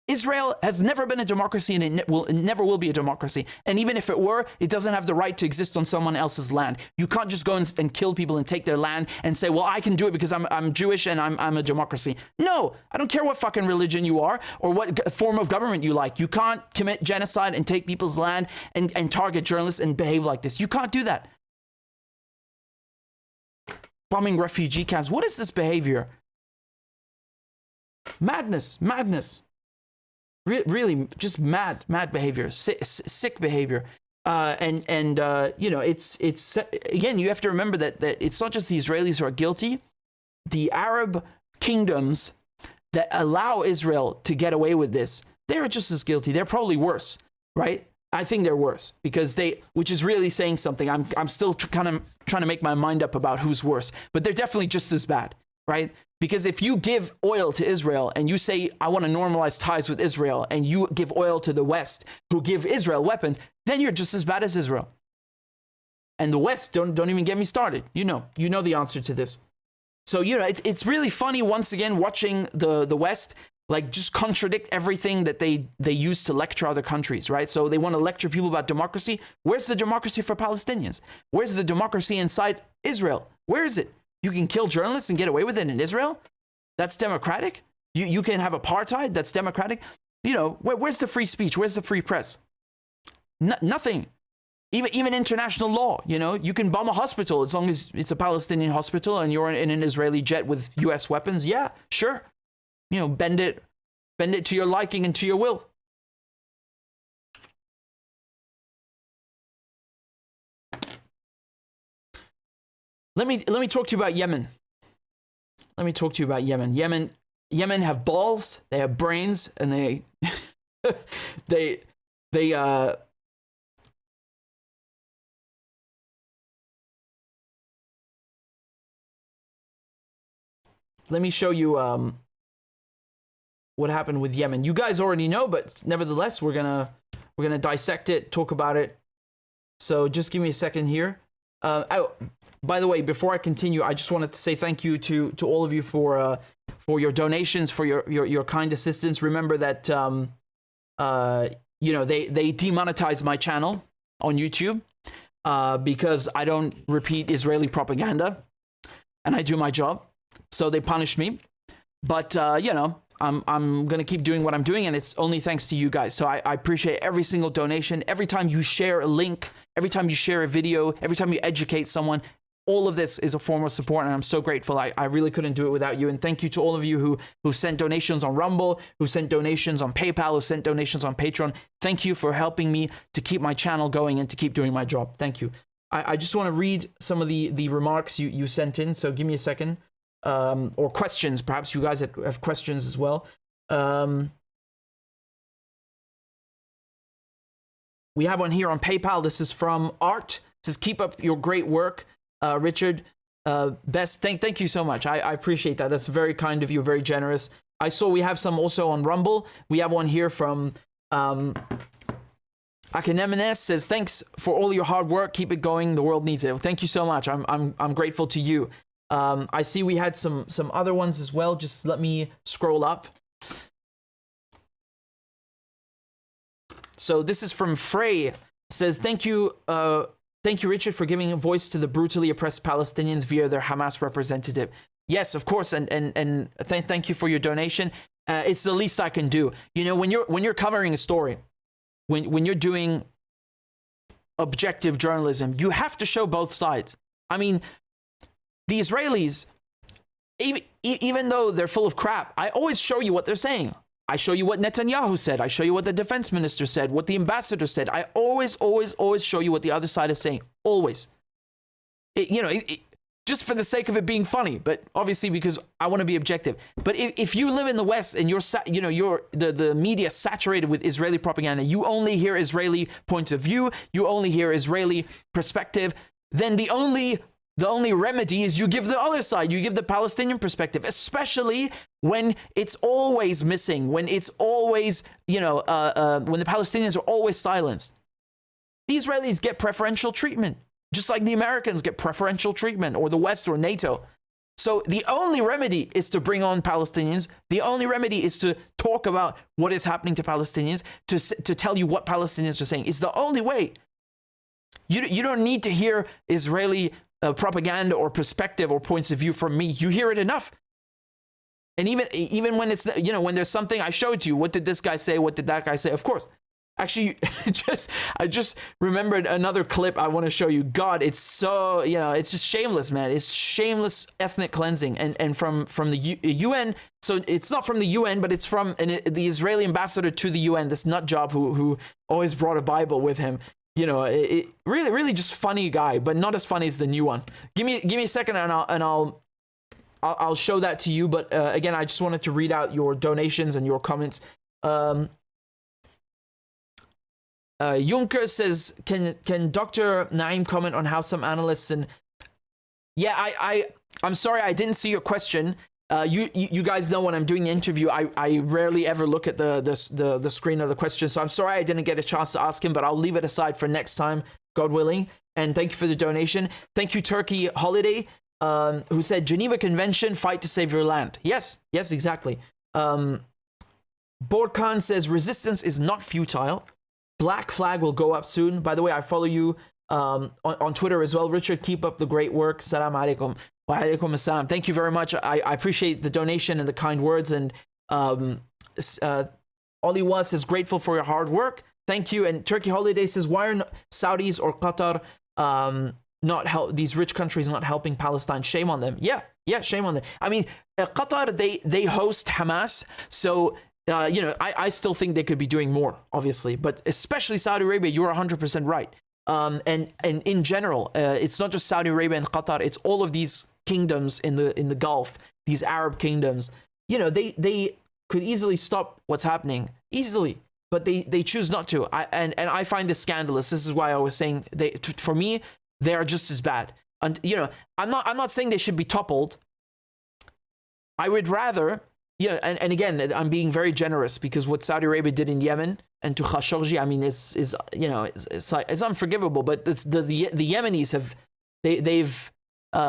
Israel has never been a democracy, and it never will be a democracy. And even if it were, it doesn't have the right to exist on someone else's land. You can't just go and kill people and take their land and say, well, I can do it because I'm Jewish and I'm a democracy. No, I don't care what fucking religion you are or what form of government you like. You can't commit genocide and take people's land and target journalists and behave like this. You can't do that. Bombing refugee camps. What is this behavior? Madness, madness. Really, just mad behavior, sick behavior, and you know, it's again, you have to remember that it's not just the Israelis who are guilty. The Arab kingdoms that allow Israel to get away with this, they're just as guilty. They're probably worse, right? I think they're worse because which is really saying something. I'm still kind of trying to make my mind up about who's worse, but they're definitely just as bad, right? Because if you give oil to Israel and you say, I want to normalize ties with Israel, and you give oil to the West who give Israel weapons, then you're just as bad as Israel. And the West, don't even get me started. You know the answer to this. So, you know, it's really funny once again watching the West like just contradict everything that they use to lecture other countries, right? So they want to lecture people about democracy. Where's the democracy for Palestinians? Where's the democracy inside Israel? Where is it? You can kill journalists and get away with it in Israel? That's democratic? You can have apartheid? That's democratic? You know, where's the free speech? Where's the free press? Nothing. Even international law, you know, you can bomb a hospital as long as it's a Palestinian hospital and you're in an Israeli jet with US weapons. Yeah, sure. You know, bend it to your liking and to your will. Let me talk to you about Yemen. Let me talk to you about Yemen. Yemen have balls, they have brains, and they let me show you what happened with Yemen. You guys already know, but nevertheless, we're gonna dissect it, talk about it. So just give me a second here. By the way, before I continue, I just wanted to say thank you to all of you for your donations, for your kind assistance. Remember that you know, they demonetized my channel on YouTube because I don't repeat Israeli propaganda and I do my job. So they punished me. But you know, I'm gonna keep doing what I'm doing, and it's only thanks to you guys. So I appreciate every single donation, every time you share a link, every time you share a video, every time you educate someone. All of this is a form of support, and I'm so grateful. I really couldn't do it without you. And thank you to all of you who sent donations on Rumble, who sent donations on PayPal, who sent donations on Patreon. Thank you for helping me to keep my channel going and to keep doing my job. Thank you. I just want to read some of the remarks you sent in, so give me a second. Or questions. Perhaps you guys have questions as well. We have one here on PayPal. This is from Art. It says, keep up your great work. Richard, best. Thank you so much. I appreciate that. That's very kind of you, very generous. I saw we have some also on Rumble. We have one here from Akanemenes, says, thanks for all your hard work. Keep it going. The world needs it. Well, thank you so much. I'm grateful to you. I see we had some other ones as well. Just let me scroll up. So this is from Frey. It says, thank you, Richard, for giving a voice to the brutally oppressed Palestinians via their Hamas representative. Yes, of course, and thank you for your donation. It's the least I can do. You know, when you're covering a story, when you're doing objective journalism, you have to show both sides. I mean, the Israelis, even though they're full of crap, I always show you what they're saying. I show you what Netanyahu said. I show you what the defense minister said, what the ambassador said. I always show you what the other side is saying. Always. Just for the sake of it being funny, but obviously because I want to be objective. But if you live in the West and the media saturated with Israeli propaganda, you only hear Israeli points of view, you only hear Israeli perspective, then the only remedy is you give the other side, you give the Palestinian perspective, especially when it's always missing, when it's always, when the Palestinians are always silenced. The Israelis get preferential treatment, just like the Americans get preferential treatment, or the West or NATO. So the only remedy is to bring on Palestinians. The only remedy is to talk about what is happening to Palestinians, to tell you what Palestinians are saying. It's the only way. You don't need to hear Israeli propaganda or perspective or points of view from me. You hear it enough. And even when it's, when there's something I showed you, what did this guy say? What did that guy say? Of course. Actually, I just remembered another clip I want to show you. God, it's so, it's just shameless, man. It's shameless ethnic cleansing. And from the UN, so it's not from the UN, but it's from the Israeli ambassador to the UN, this nut job who always brought a Bible with him. Really, really just funny guy, but not as funny as the new one. Give me a second and I'll show that to you. But again, I just wanted to read out your donations and your comments. Juncker says, can Dr. Naim comment on how some analysts and I'm sorry I didn't see your question. You guys know when I'm doing the interview, I rarely ever look at the screen of the question, so I'm sorry I didn't get a chance to ask him, but I'll leave it aside for next time, God willing. And thank you for the donation. Thank you, Turkey Holiday, who said Geneva Convention, fight to save your land. Yes, exactly. Borkan says resistance is not futile. Black flag will go up soon. By the way, I follow you on Twitter as well. Richard, keep up the great work. Salam alaikum. Wa alaikum assalam. Thank you very much. I appreciate the donation and the kind words. And Oliwa says, grateful for your hard work. Thank you. And Turkey Holiday says, why are Saudis or Qatar these rich countries not helping Palestine? Shame on them. Yeah, shame on them. I mean, Qatar, they host Hamas. So I still think they could be doing more, obviously, but especially Saudi Arabia, you're 100% right. And in general, it's not just Saudi Arabia and Qatar, it's all of these kingdoms in the Gulf, these Arab kingdoms. They could easily stop what's happening, easily, but they choose not to. And I find this scandalous. This is why I was saying, for me, they are just as bad. And, I'm not saying they should be toppled. I would rather... and again, I'm being very generous because what Saudi Arabia did in Yemen and to Khashoggi, I mean, it's unforgivable. But it's the Yemenis they've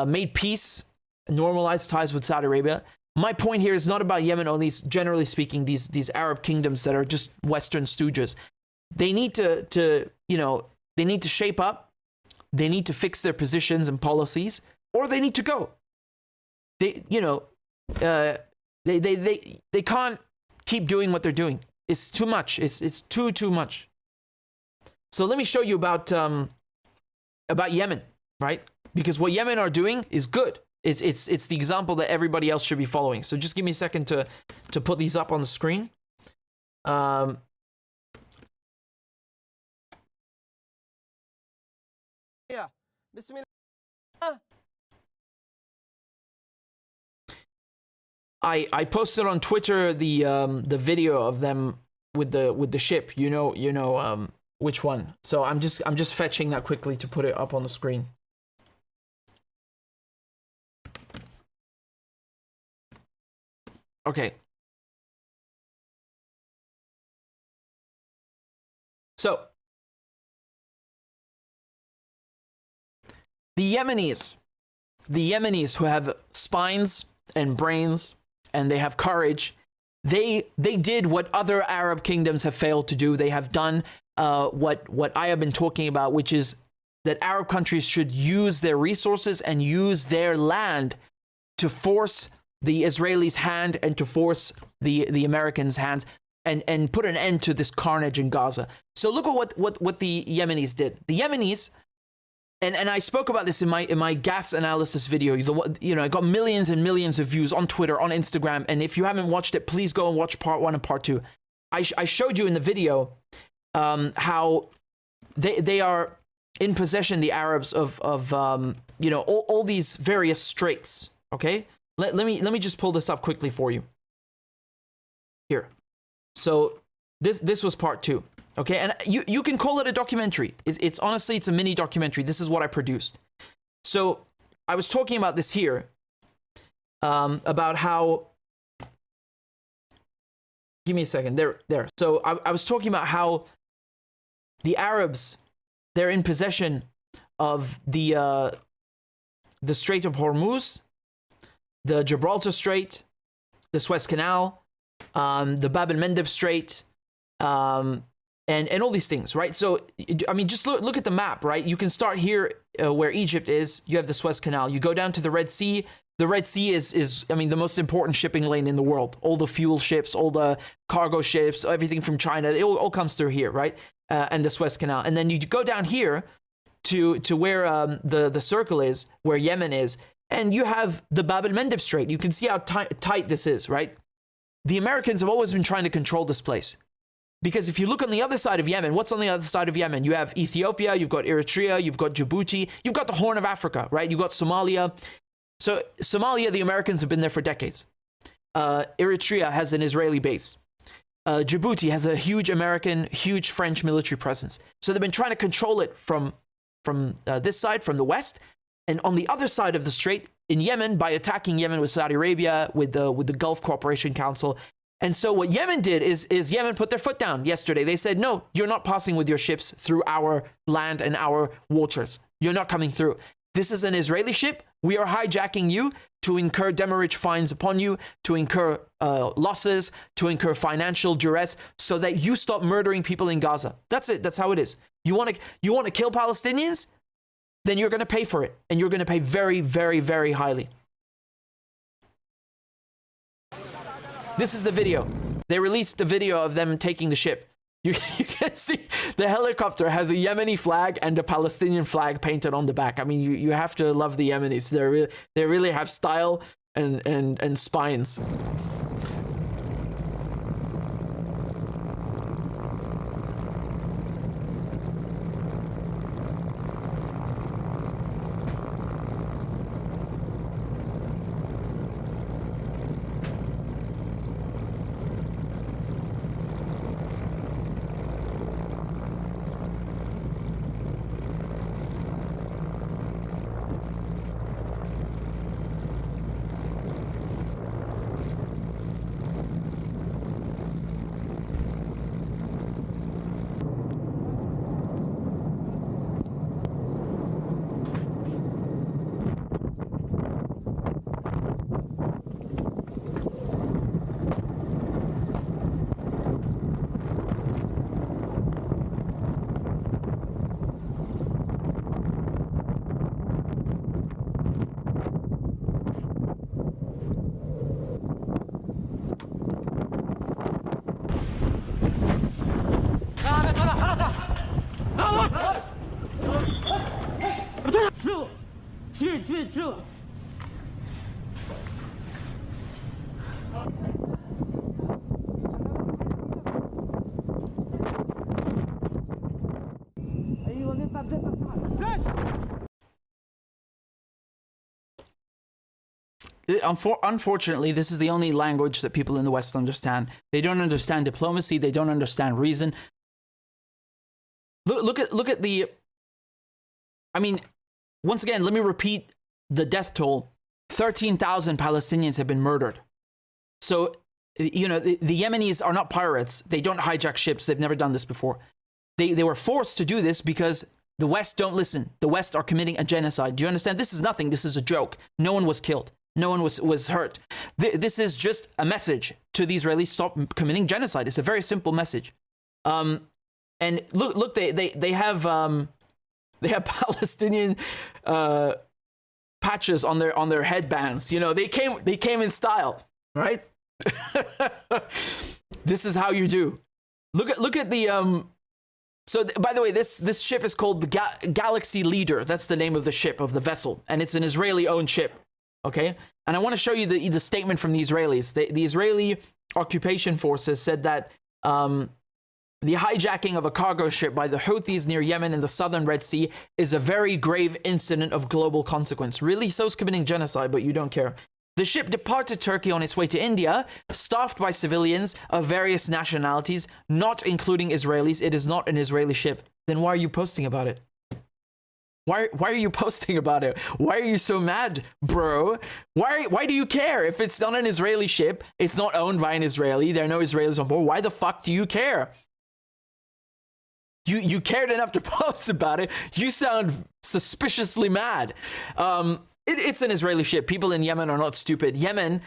made peace, normalized ties with Saudi Arabia. My point here is not about Yemen only. Generally speaking, these Arab kingdoms that are just Western stooges, they need to shape up. They need to fix their positions and policies, or they need to go. They can't keep doing what they're doing. It's too much. It's too much. So let me show you about Yemen, right? Because what Yemen are doing is good. It's the example that everybody else should be following. So just give me a second to put these up on the screen. Yeah. Bismillah. I posted on Twitter the video of them with the ship. Which one? So I'm just fetching that quickly to put it up on the screen. Okay. So the Yemenis who have spines and brains and they have courage, they did what other Arab kingdoms have failed to do. They have done what I have been talking about, which is that Arab countries should use their resources and use their land to force the Israelis' hand and to force the Americans' hands and put an end to this carnage in Gaza. So look at what the Yemenis did. The Yemenis, and I spoke about this in my gas analysis video. I got millions and millions of views on Twitter, on Instagram, and if you haven't watched it, please go and watch part 1 and part 2. I showed you in the video how they are in possession, the Arabs, of all these various straits. Okay, let me just pull this up quickly for you. Here, so this was part 2. Okay, and you can call it a documentary. It's honestly, it's a mini documentary. This is what I produced. So I was talking about this here, about how, give me a second, there. So I was talking about how the Arabs, they're in possession of the Strait of Hormuz, the Gibraltar Strait, the Suez Canal, the Bab el-Mandeb Strait, and all these things, right? So, I mean, just look at the map, right? You can start here where Egypt is. You have the Suez Canal. You go down to the Red Sea. The Red Sea is, I mean, the most important shipping lane in the world. All the fuel ships, all the cargo ships, everything from China, it all comes through here, right? And the Suez Canal. And then you go down here to where the circle is, where Yemen is, and you have the Bab el-Mandeb Strait. You can see how tight this is, right? The Americans have always been trying to control this place. Because if you look on the other side of Yemen, what's on the other side of Yemen? You have Ethiopia, you've got Eritrea, you've got Djibouti, you've got the Horn of Africa, right? You've got Somalia. So Somalia, the Americans have been there for decades. Eritrea has an Israeli base. Djibouti has a huge American, huge French military presence. So they've been trying to control it from this side, from the west. And on the other side of the strait, in Yemen, by attacking Yemen with Saudi Arabia, with the Gulf Cooperation Council. And so what Yemen did is Yemen put their foot down yesterday. They said, no, you're not passing with your ships through our land and our waters. You're not coming through. This is an Israeli ship. We are hijacking you to incur demurrage fines upon you, to incur losses, to incur financial duress, so that you stop murdering people in Gaza. That's it. That's how it is. You want to kill Palestinians? Then you're going to pay for it. And you're going to pay very, very, very highly. This is the video. They released the video of them taking the ship. You can see the helicopter has a Yemeni flag and a Palestinian flag painted on the back. I mean, you have to love the Yemenis. They really have style and spines. Unfortunately, this is the only language that people in the West understand. They don't understand diplomacy. They don't understand reason. Look at the. I mean, once again, let me repeat the death toll. 13,000 Palestinians have been murdered. So, you know, the Yemenis are not pirates. They don't hijack ships. They've never done this before. They were forced to do this because the West don't listen. The West are committing a genocide. Do you understand? This is nothing. This is a joke. No one was killed. No one was hurt. This is just a message to the Israelis: stop committing genocide. It's a very simple message. And look, they have Palestinian patches on their headbands. You know, they came in style, right? This is how you do. Look at the So, by the way, this ship is called the Galaxy Leader. That's the name of the ship, of the vessel, and it's an Israeli-owned ship. Okay, and I want to show you the statement from the Israelis. The Israeli occupation forces said that the hijacking of a cargo ship by the Houthis near Yemen in the southern Red Sea is a very grave incident of global consequence. Really? So is committing genocide, but you don't care. The ship departed Turkey on its way to India, staffed by civilians of various nationalities, not including Israelis. It is not an Israeli ship. Then why are you posting about it? Why are you posting about it? Why are you so mad, bro? Why do you care? If it's not an Israeli ship, it's not owned by an Israeli, there are no Israelis on board, why the fuck do you care? You cared enough to post about it. You sound suspiciously mad. It's an Israeli ship. People in Yemen are not stupid. Yemen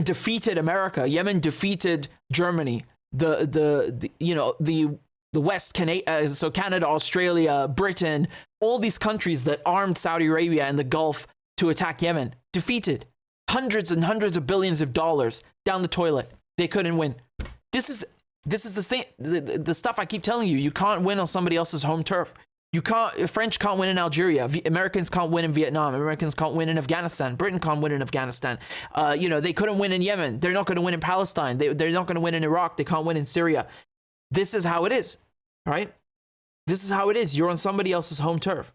defeated America. Yemen defeated Germany. The West, so Canada, Australia, Britain, all these countries that armed Saudi Arabia and the Gulf to attack Yemen, defeated. Hundreds and hundreds of billions of dollars down the toilet. They couldn't win. This is the thing, the stuff I keep telling you. You can't win on somebody else's home turf. You can't. French can't win in Algeria. Americans can't win in Vietnam. Americans can't win in Afghanistan. Britain can't win in Afghanistan. They couldn't win in Yemen. They're not going to win in Palestine. They're not going to win in Iraq. They can't win in Syria. This is how it is, right? This is how it is. You're on somebody else's home turf.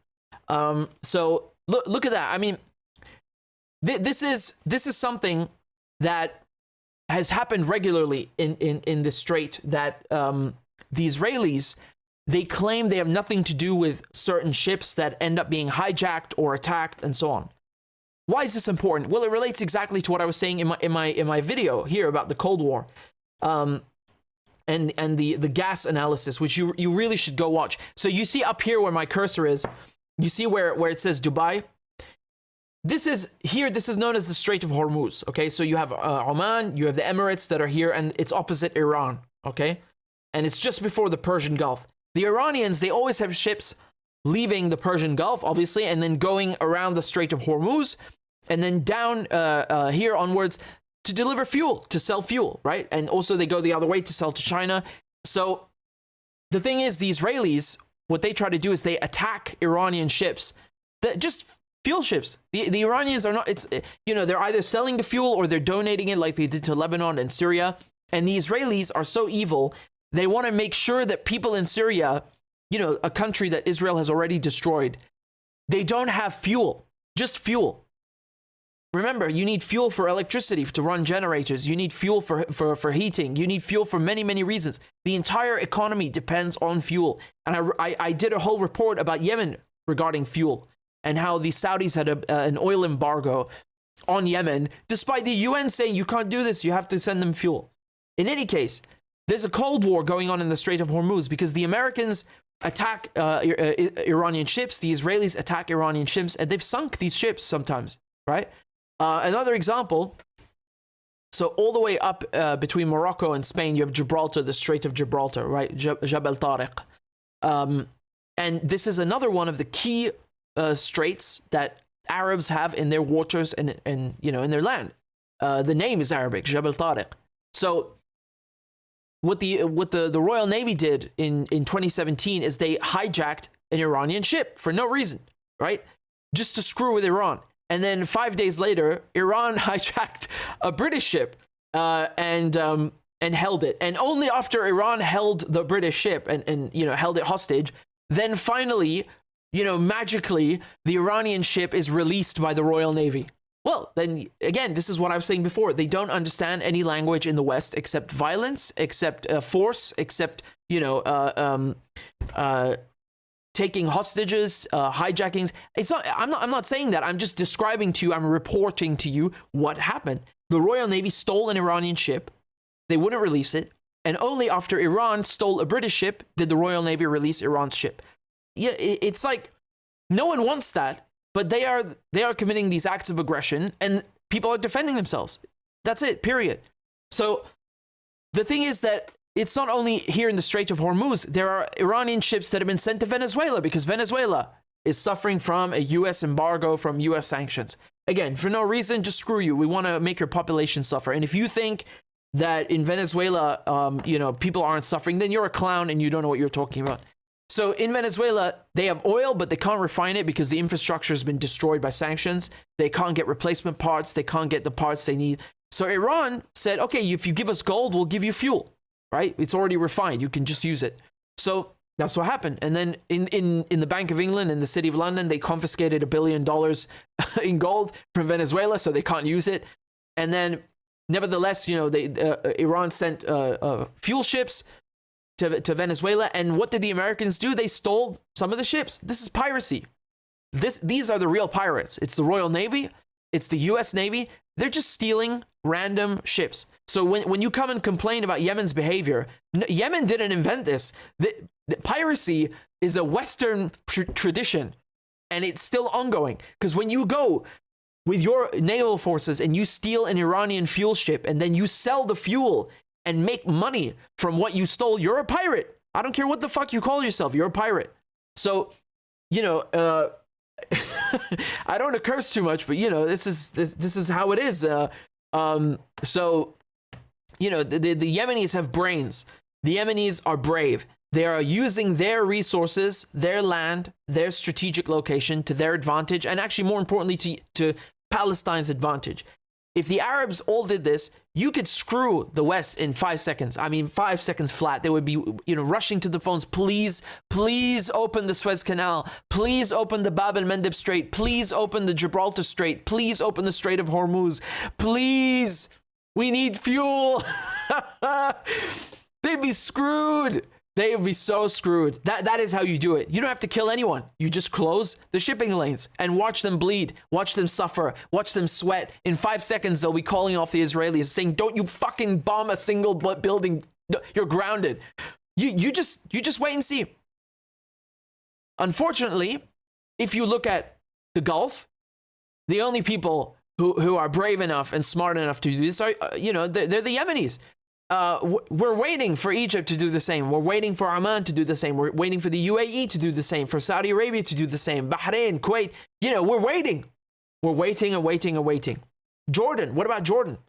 So look at that. I mean, this is something that has happened regularly in the Strait, that the Israelis, they claim they have nothing to do with certain ships that end up being hijacked or attacked and so on. Why is this important? Well, it relates exactly to what I was saying in my video here about the Cold War, and the gas analysis, which you really should go watch. So you see up here where my cursor is, you see where it says Dubai. This is known as the Strait of Hormuz. Okay, so you have Oman, you have the Emirates that are here, and it's opposite Iran. Okay, and it's just before the Persian Gulf. The Iranians, they always have ships leaving the Persian Gulf, obviously, and then going around the Strait of Hormuz, and then down here onwards to deliver fuel, to sell fuel, right? And also they go the other way to sell to China. So the thing is, the Israelis, what they try to do is they attack Iranian ships, that just fuel ships. The Iranians are not, they're either selling the fuel or they're donating it like they did to Lebanon and Syria. And the Israelis are so evil, they want to make sure that people in Syria, a country that Israel has already destroyed, they don't have fuel, just fuel. Remember, you need fuel for electricity, to run generators. You need fuel for heating. You need fuel for many, many reasons. The entire economy depends on fuel. And I did a whole report about Yemen regarding fuel and how the Saudis had an oil embargo on Yemen, despite the UN saying you can't do this, you have to send them fuel. In any case, there's a Cold War going on in the Strait of Hormuz because the Americans attack Iranian ships, the Israelis attack Iranian ships, and they've sunk these ships sometimes, right? Another example, so all the way up between Morocco and Spain, you have Gibraltar, the Strait of Gibraltar, right? Jabal Tariq. And this is another one of the key straits that Arabs have in their waters and in their land. The name is Arabic, Jabal Tariq. So what the Royal Navy did in 2017 is they hijacked an Iranian ship for no reason, right? Just to screw with Iran. And then 5 days later, Iran hijacked a British ship and held it. And only after Iran held the British ship and held it hostage, then finally, magically, the Iranian ship is released by the Royal Navy. Well, then again, this is what I was saying before. They don't understand any language in the West except violence, except force, except taking hostages, hijackings. It's not. I'm not saying that. I'm just describing to you. I'm reporting to you what happened. The Royal Navy stole an Iranian ship. They wouldn't release it, and only after Iran stole a British ship did the Royal Navy release Iran's ship. Yeah, it's like no one wants that. But they are committing these acts of aggression, and people are defending themselves. That's it, period. So the thing is that it's not only here in the Strait of Hormuz. There are Iranian ships that have been sent to Venezuela because Venezuela is suffering from a U.S. embargo, from U.S. sanctions. Again, for no reason, just screw you. We want to make your population suffer. And if you think that in Venezuela, people aren't suffering, then you're a clown and you don't know what you're talking about. So in Venezuela, they have oil, but they can't refine it because the infrastructure has been destroyed by sanctions. They can't get replacement parts. They can't get the parts they need. So Iran said, okay, if you give us gold, we'll give you fuel, right? It's already refined. You can just use it. So that's what happened. And then in the Bank of England, in the City of London, they confiscated $1 billion in gold from Venezuela, so they can't use it. And then nevertheless, Iran sent fuel ships to Venezuela, and what did the Americans do? They stole some of the ships. This is piracy. These are the real pirates. It's the Royal Navy. It's the U.S. Navy. They're just stealing random ships. So when you come and complain about Yemen's behavior, Yemen didn't invent this. The piracy is a Western tradition, and it's still ongoing. Because when you go with your naval forces and you steal an Iranian fuel ship and then you sell the fuel and make money from what you stole, you're a pirate. I don't care what the fuck you call yourself, you're a pirate. So, you know, I don't want to curse too much, but you know, this is how it is. So, you know, the Yemenis have brains. The Yemenis are brave. They are using their resources, their land, their strategic location to their advantage, and actually more importantly to Palestine's advantage. If the Arabs all did this, you could screw the West in 5 seconds. I mean, 5 seconds flat. They would be, you know, rushing to the phones. Please, please open the Suez Canal. Please open the Bab el-Mandeb Strait. Please open the Gibraltar Strait. Please open the Strait of Hormuz. Please, we need fuel. They'd be screwed. They would be so screwed. That is how you do it. You don't have to kill anyone. You just close the shipping lanes and watch them bleed, watch them suffer, watch them sweat. In 5 seconds, they'll be calling off the Israelis saying, don't you fucking bomb a single building. You're grounded. You just wait and see. Unfortunately, if you look at the Gulf, the only people who are brave enough and smart enough to do this are, you know, they're the Yemenis. We're waiting for Egypt to do the same. We're waiting for Oman to do the same. We're waiting for the UAE to do the same, for Saudi Arabia to do the same, Bahrain, Kuwait. You know, we're waiting. We're waiting and waiting and waiting. Jordan, what about Jordan?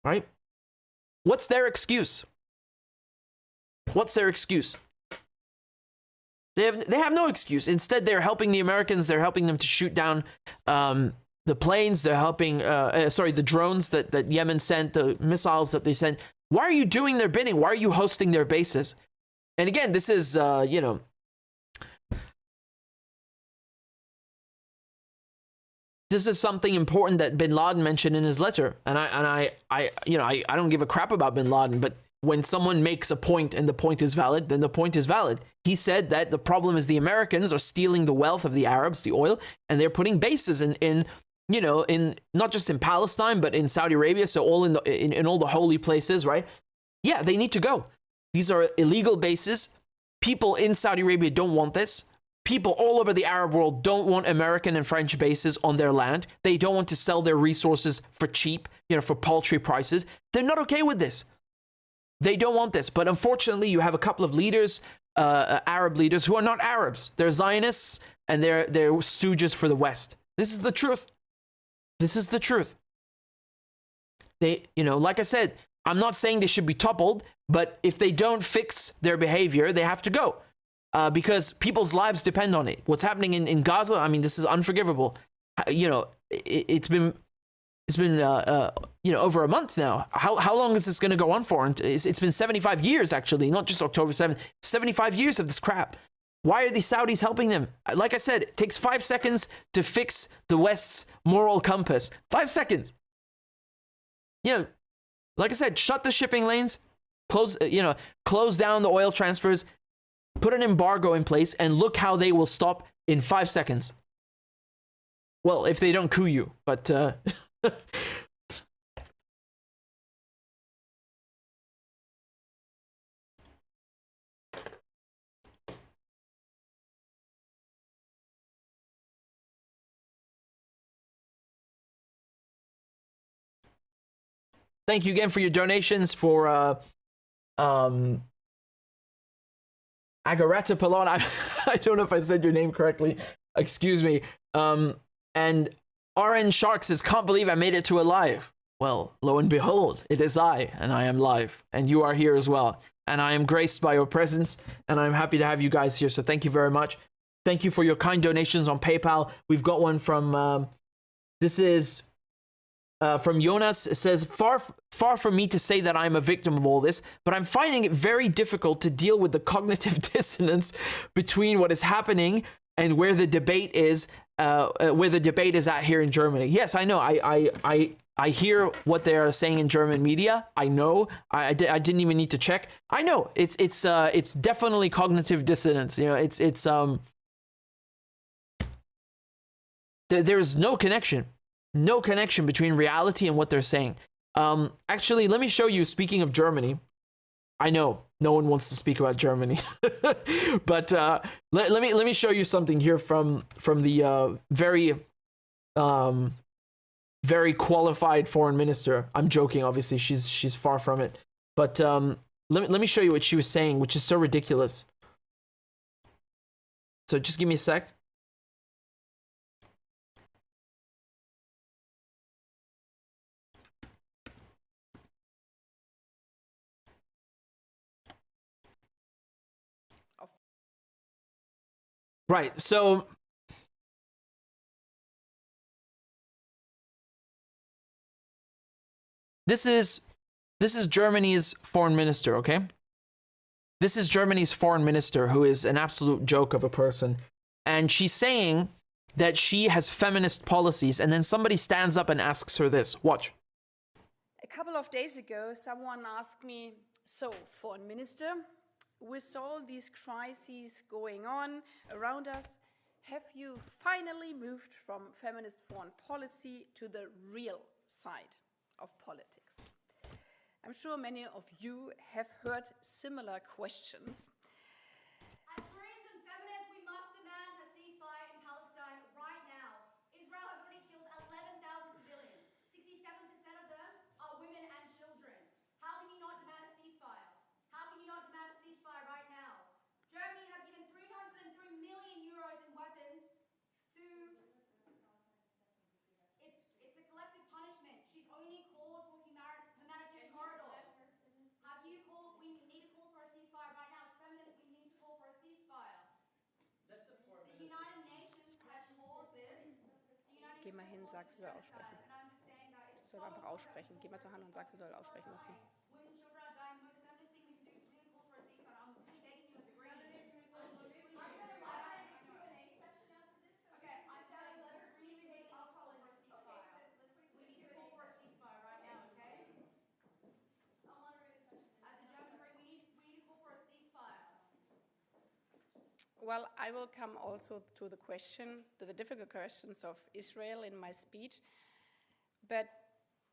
Right? What's their excuse? What's their excuse? They have no excuse. Instead, they're helping the Americans. They're helping them to shoot down the planes. They're helping, the drones that Yemen sent, the missiles that they sent. Why are you doing their bidding? Why are you hosting their bases? And again, this is, you know, this is something important that Bin Laden mentioned in his letter. And I don't give a crap about Bin Laden, but when someone makes a point and the point is valid, then the point is valid. He said that the problem is the Americans are stealing the wealth of the Arabs, the oil, and they're putting bases in you know, in not just in Palestine, but in Saudi Arabia, so all in all the holy places, right? Yeah, they need to go. These are illegal bases. People in Saudi Arabia don't want this. People all over the Arab world don't want American and French bases on their land. They don't want to sell their resources for cheap, you know, for paltry prices. They're not okay with this. They don't want this. But unfortunately, you have a couple of leaders, Arab leaders, who are not Arabs. They're Zionists and they're stooges for the West. This is the truth. This is the truth. They, you know, like I said, I'm not saying they should be toppled, but if they don't fix their behavior, they have to go because people's lives depend on it. What's happening in Gaza, I mean, this is unforgivable. You know, it's been you know, over a month now. How long is this going to go on for? And it's been 75 years, actually, not just October 7th, 75 years of this crap. Why are the Saudis helping them? Like I said, it takes 5 seconds to fix the West's moral compass. 5 seconds. You know, like I said, shut the shipping lanes, close down the oil transfers, put an embargo in place, and look how they will stop in 5 seconds. Well, if they don't coup you, but thank you again for your donations for Agarata Palon. I don't know if I said your name correctly. Excuse me. And RN Shark says, can't believe I made it to a live. Well, lo and behold, it is I, and I am live, and you are here as well. And I am graced by your presence, and I'm happy to have you guys here. So thank you very much. Thank you for your kind donations on PayPal. We've got one from, this is from Jonas. It says, far from me to say that I'm a victim of all this, but I'm finding it very difficult to deal with the cognitive dissonance between what is happening and where the debate is at here in Germany. Yes, I know. I hear what they are saying in German media. I know. I didn't even need to check. I know. It's definitely cognitive dissonance. You know, there's no connection. No connection between reality and what they're saying. Actually, let me show you, speaking of Germany, I know no one wants to speak about Germany, but let me show you something here from the very qualified foreign minister. I'm joking, obviously. She's far from it, but let me show you what she was saying, which is so ridiculous. So just give me a sec. Right, so this is Germany's foreign minister, okay? This is Germany's foreign minister, who is an absolute joke of a person. And she's saying that she has feminist policies, and then somebody stands up and asks her this. Watch. A couple of days ago, someone asked me, so, foreign minister, with all these crises going on around us, have you finally moved from feminist foreign policy to the real side of politics? I'm sure many of you have heard similar questions. As Greens and feminists, we must demand a ceasefire in Palestine right now. Israel has already killed 11,000 civilians. 67% of them are women and children. How can you not demand a ceasefire? How can you not demand a ceasefire right now? Germany has given 303 million euros in weapons to... It's a collective punishment. She's only called for humanitarian corridors. Have you called... We need to call for a ceasefire right now. As feminists, we need to call for a ceasefire. The United Nations has called this... Geh mal hin, sag, sie soll aussprechen. Soll einfach aussprechen. Geh mal zur Hand und sag, sie soll aussprechen lassen. Well, I will come also to the difficult questions of Israel in my speech, but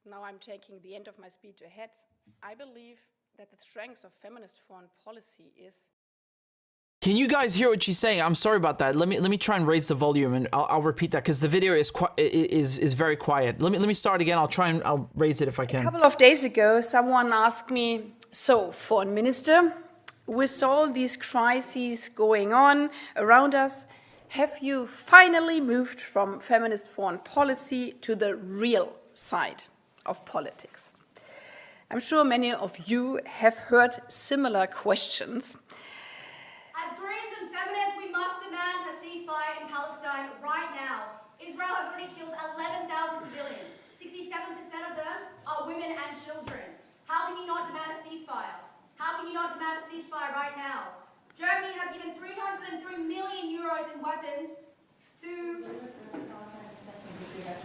now I'm taking the end of my speech ahead. I believe that the strength of feminist foreign policy is... Can you guys hear what she's saying? I'm sorry about that. Let me try and raise the volume, and I'll repeat that because the video is very quiet. Let me start again. I'll raise it if I can. A couple of days ago, someone asked me, so, foreign minister, with all these crises going on around us, have you finally moved from feminist foreign policy to the real side of politics? I'm sure many of you have heard similar questions. As Greens and feminists, we must demand a ceasefire in Palestine right now. Israel has already killed 11,000 civilians. 67% of them are women and children. How can you not demand a ceasefire? How can you not demand a ceasefire right now? Germany has given 303 million euros in weapons to...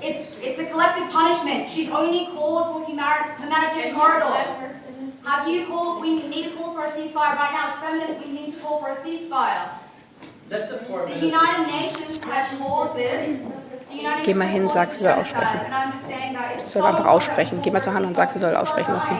It's a collective punishment. She's only called for humanitarian corridors. Have you called... We need to call for a ceasefire right now. As feminists, we need to call for a ceasefire. The United Nations has called this... Geh mal hin, sag, sie soll aussprechen. Soll einfach aussprechen. Geh mal zur Hand und sag, sie soll aussprechen lassen.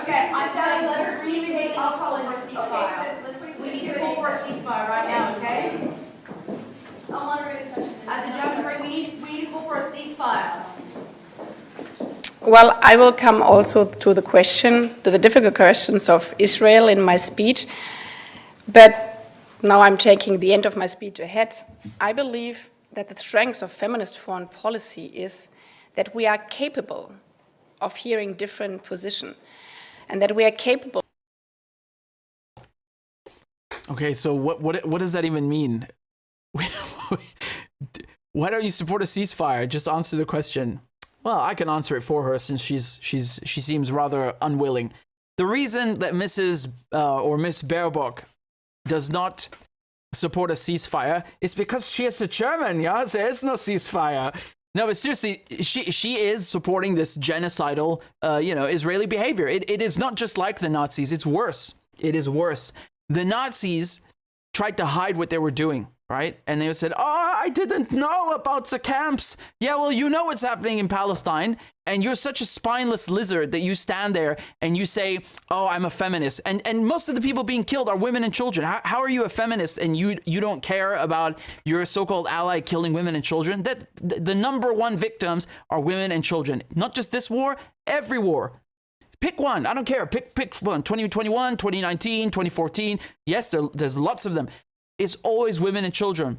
Okay, I'm telling you, really need to call for a ceasefire. We need to call for a ceasefire right now, okay? As a German, we need to call for a ceasefire. Well, I will come also to the difficult questions of Israel in my speech, but now I'm taking the end of my speech ahead. I believe that the strength of feminist foreign policy is that we are capable of hearing different positions, and that we are capable... Okay, so what does that even mean? Why don't you support a ceasefire? Just answer the question. Well, I can answer it for her since she seems rather unwilling. The reason that Mrs. or Miss Baerbock does not support a ceasefire is because she is a German. Yeah, there is no ceasefire. No, but seriously, she is supporting this genocidal, Israeli behavior. It is not just like the Nazis. It's worse. It is worse. The Nazis tried to hide what they were doing, right? And they said, "Oh, I didn't know about the camps. Yeah, well, you know what's happening in Palestine, and you're such a spineless lizard that you stand there and you say, oh, I'm a feminist. And most of the people being killed are women and children. How are you a feminist and you don't care about your so-called ally killing women and children? That the number one victims are women and children. Not just this war, every war. Pick one. I don't care. Pick one. 2021, 2019, 2014. Yes, there's lots of them. It's always women and children.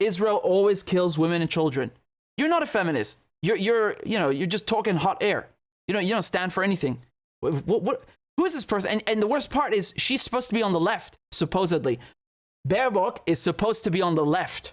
Israel always kills women and children. You're not a feminist. You're just talking hot air. You don't stand for anything. Who is this person? And the worst part is she's supposed to be on the left, supposedly. Baerbock is supposed to be on the left.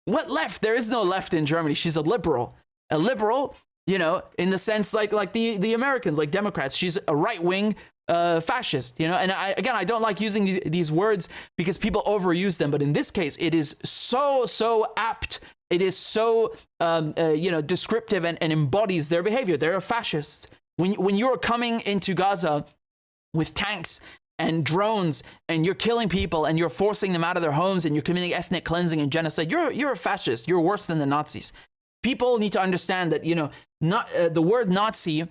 What left? There is no left in Germany. She's a liberal. A liberal, in the sense like the Americans, like Democrats. She's a right-wing fascist, and I don't like using these words because people overuse them. But in this case, it is so apt. It is so, descriptive and embodies their behavior. They're fascists. When you're coming into Gaza with tanks and drones and you're killing people and you're forcing them out of their homes and you're committing ethnic cleansing and genocide, you're a fascist. You're worse than the Nazis. People need to understand that, not the word Nazi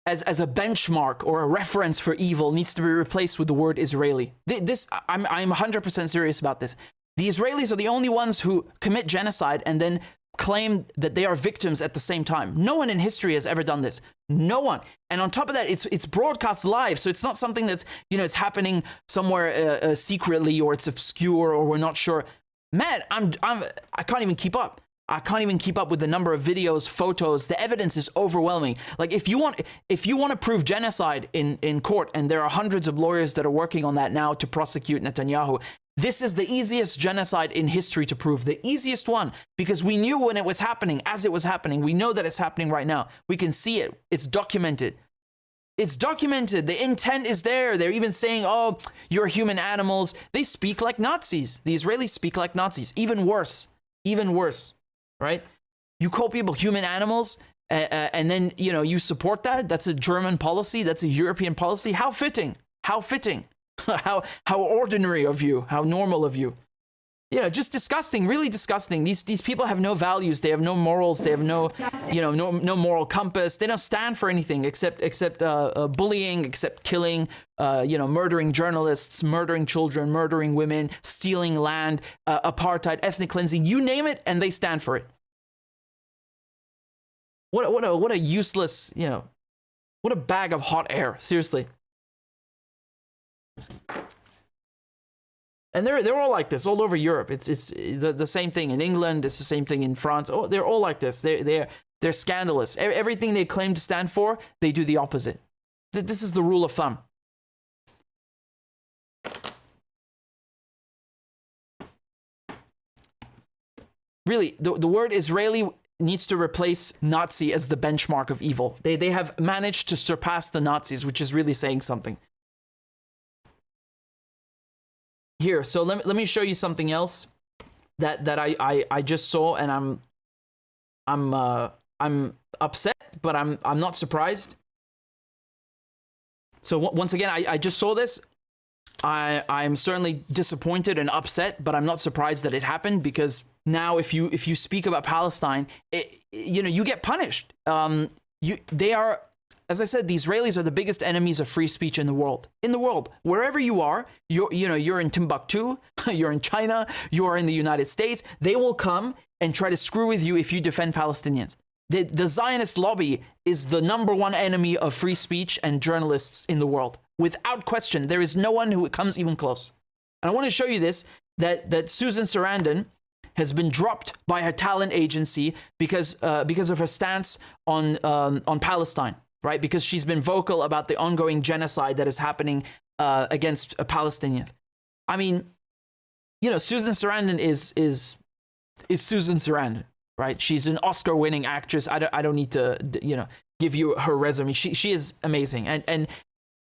as a benchmark or a reference for evil needs to be replaced with the word Israeli. I'm 100% serious about this. The Israelis are the only ones who commit genocide and then claim that they are victims at the same time. No one in history has ever done this. No one. And on top of that, it's broadcast live, so it's not something that's it's happening somewhere secretly, or it's obscure, or we're not sure. Man, I can't even keep up. I can't even keep up with the number of videos, photos. The evidence is overwhelming. Like if you want to prove genocide in court, and there are hundreds of lawyers that are working on that now to prosecute Netanyahu, this is the easiest genocide in history to prove, the easiest one, because we knew when it was happening, as it was happening. We know that it's happening right now. We can see it. It's documented. It's documented. The intent is there. They're even saying, oh, you're human animals. They speak like Nazis. The Israelis speak like Nazis. Even worse, right? You call people human animals, and then, you support that. That's a German policy. That's a European policy. How fitting. How fitting. how ordinary of you, how normal of you. Just disgusting, really disgusting. These people have no values, they have no morals, they have no no moral compass. They don't stand for anything except bullying, except killing, murdering journalists, murdering children, murdering women, stealing land, apartheid, ethnic cleansing, you name it, and they stand for it. What a useless, what a bag of hot air, seriously. And they're all like this all over Europe. It's the same thing in England. It's the same thing in France. Oh, they're all like this. They're scandalous. Everything they claim to stand for, they do the opposite. This is the rule of thumb. Really, the word Israeli needs to replace Nazi as the benchmark of evil. They have managed to surpass the Nazis, which is really saying something. Here, so let me show you something else that I just saw, and I'm upset, but I'm not surprised. So once again, I just saw this. I'm certainly disappointed and upset, but I'm not surprised that it happened, because now if you speak about Palestine, you get punished. They are, as I said, the Israelis are the biggest enemies of free speech in the world. In the world, wherever you are, you're in Timbuktu, you're in China, you are in the United States, they will come and try to screw with you if you defend Palestinians. The Zionist lobby is the number one enemy of free speech and journalists in the world. Without question, there is no one who comes even close. And I want to show you this, that Susan Sarandon has been dropped by her talent agency because of her stance on Palestine. Right, because she's been vocal about the ongoing genocide that is happening against Palestinians. I mean, Susan Sarandon is Susan Sarandon, right? She's an Oscar-winning actress. I don't need to give you her resume. She is amazing, and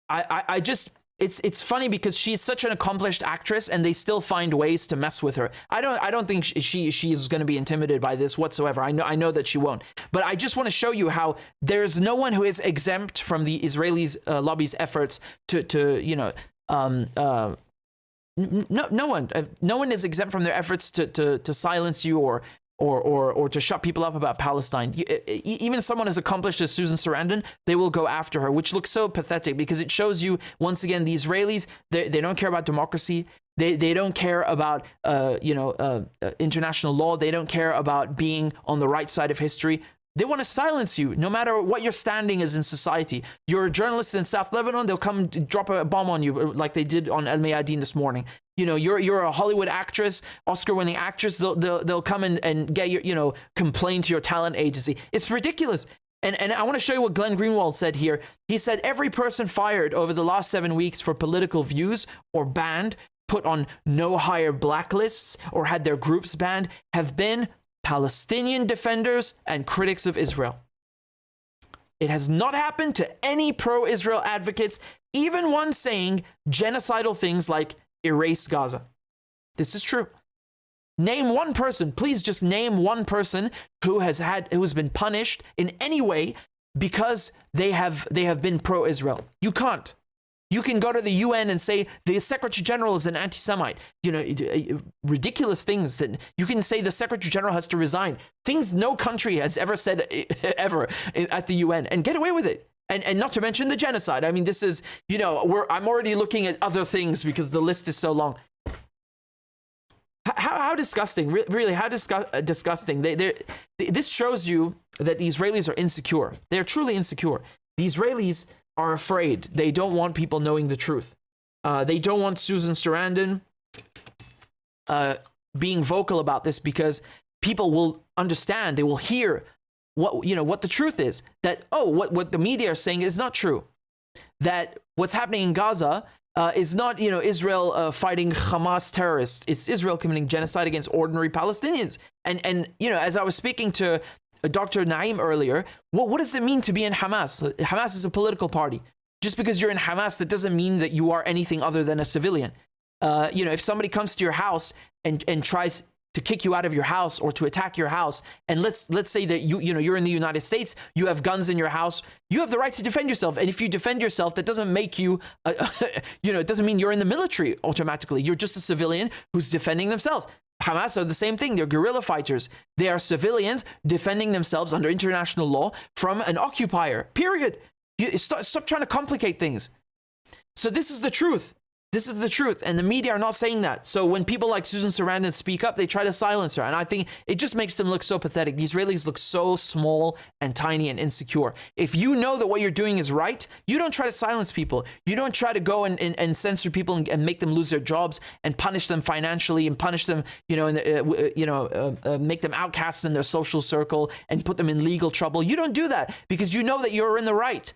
I just it's funny because she's such an accomplished actress, and they still find ways to mess with her. I don't think she is going to be intimidated by this whatsoever. I know that she won't. But I just want to show you how there's no one who is exempt from the Israelis lobby's efforts to No one is exempt from their efforts to silence you or to shut people up about Palestine. Even someone as accomplished as Susan Sarandon, they will go after her, which looks so pathetic because it shows you, once again, the Israelis, they don't care about democracy. They don't care about international law. They don't care about being on the right side of history. They want to silence you, no matter what your standing is in society. You're a journalist in South Lebanon, they'll come drop a bomb on you like they did on El Mayadeen this morning. You're a Hollywood actress, Oscar-winning actress. They'll come and get your, complain to your talent agency. It's ridiculous. And I want to show you what Glenn Greenwald said here. He said every person fired over the last 7 weeks for political views or banned, put on no hire blacklists, or had their groups banned have been Palestinian defenders and critics of Israel. It has not happened to any pro-Israel advocates, even one saying genocidal things like erase Gaza. This is true. Name one person, please just name one person who has been punished in any way because they have been pro-Israel. You can't. You can go to the UN and say the Secretary General is an anti-Semite. Ridiculous things that you can say the Secretary General has to resign. Things no country has ever said ever at the UN, and get away with it. And not to mention the genocide. I mean, this is, I'm already looking at other things because the list is so long. How disgusting, really, how disgusting. This shows you that the Israelis are insecure. They're truly insecure. The Israelis are afraid. They don't want people knowing the truth. They don't want Susan Sarandon being vocal about this because people will understand. They will hear what the truth is. That, what the media are saying is not true. That what's happening in Gaza is not, Israel fighting Hamas terrorists. It's Israel committing genocide against ordinary Palestinians. And as I was speaking to Dr. Naeem earlier, what does it mean to be in Hamas? Hamas is a political party. Just because you're in Hamas, that doesn't mean that you are anything other than a civilian. If somebody comes to your house and tries to kick you out of your house or to attack your house, and let's say that you're in the United States, you have guns in your house, you have the right to defend yourself. And if you defend yourself, that doesn't make you, it doesn't mean you're in the military automatically. You're just a civilian who's defending themselves. Hamas are the same thing. They're guerrilla fighters. They are civilians defending themselves under international law from an occupier, period. Stop trying to complicate things. So this is the truth. This is the truth. And the media are not saying that. So when people like Susan Sarandon speak up, they try to silence her. And I think it just makes them look so pathetic. The Israelis look so small and tiny and insecure. If you know that what you're doing is right, you don't try to silence people. You don't try to go and censor people and make them lose their jobs and punish them financially and punish them, make them outcasts in their social circle and put them in legal trouble. You don't do that because you know that you're in the right.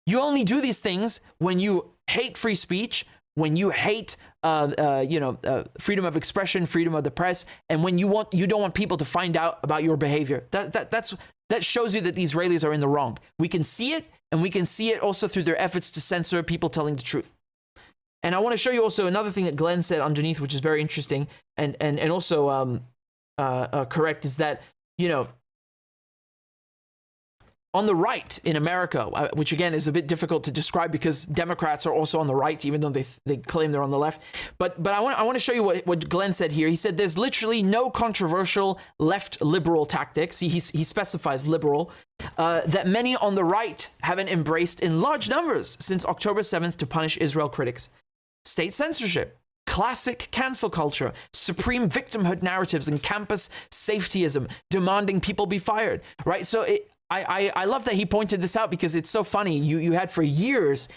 You only do these things when you hate free speech, when you hate freedom of expression, freedom of the press, and when you don't want people to find out about your behavior. That shows you that the Israelis are in the wrong. We can see it, and we can see it also through their efforts to censor people telling the truth. And I want to show you also another thing that Glenn said underneath, which is very interesting and also correct, is that on the right in America, which again is a bit difficult to describe because Democrats are also on the right, even though they claim they're on the left. But I want to show you what Glenn said here. He said there's literally no controversial left liberal tactics. He specifies liberal that many on the right haven't embraced in large numbers since October 7th to punish Israel critics. State censorship, classic cancel culture, supreme victimhood narratives, and campus safetyism demanding people be fired. Right? So I love that he pointed this out because it's so funny. You had for years,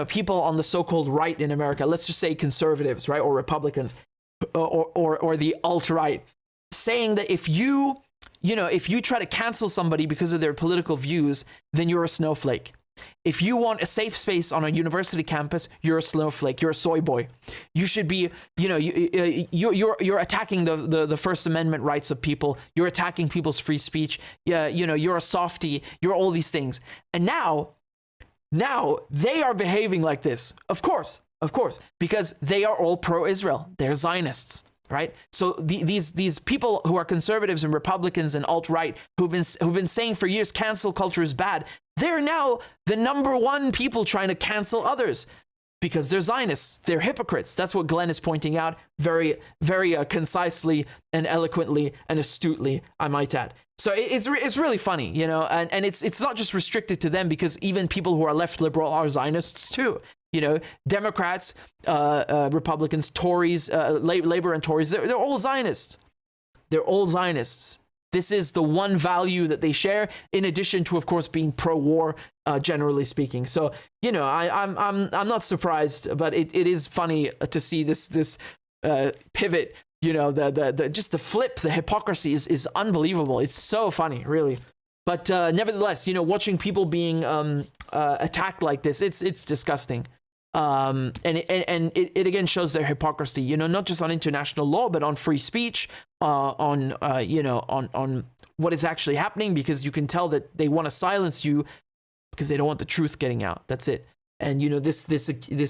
people on the so-called right in America, let's just say conservatives, right, or Republicans, or the alt-right, saying that if you try to cancel somebody because of their political views, then you're a snowflake. If you want a safe space on a university campus, you're a snowflake. You're a soy boy. You should be, you're attacking the First Amendment rights of people. You're attacking people's free speech. Yeah, you're a softie. You're all these things. And now they are behaving like this. Of course, because they are all pro-Israel. They're Zionists, right? So these people who are conservatives and Republicans and alt-right who've been saying for years cancel culture is bad. They're now the number one people trying to cancel others because they're Zionists. They're hypocrites. That's what Glenn is pointing out very, very concisely and eloquently and astutely, I might add. So it's really funny, you know, and it's not just restricted to them, because even people who are left liberal are Zionists too. You know, Democrats, Republicans, Tories, Labor and Tories, they're all Zionists. They're all Zionists. This is the one value that they share, in addition to, of course, being pro-war, generally speaking. So, you know, I'm not surprised, but it is funny to see this pivot. You know, just the flip, the hypocrisy is unbelievable. It's so funny, really. But nevertheless, you know, watching people being attacked like this, it's disgusting. And it again shows their hypocrisy, you know, not just on international law, but on free speech, on what is actually happening, because you can tell that they want to silence you because they don't want the truth getting out. That's it. And, you know, this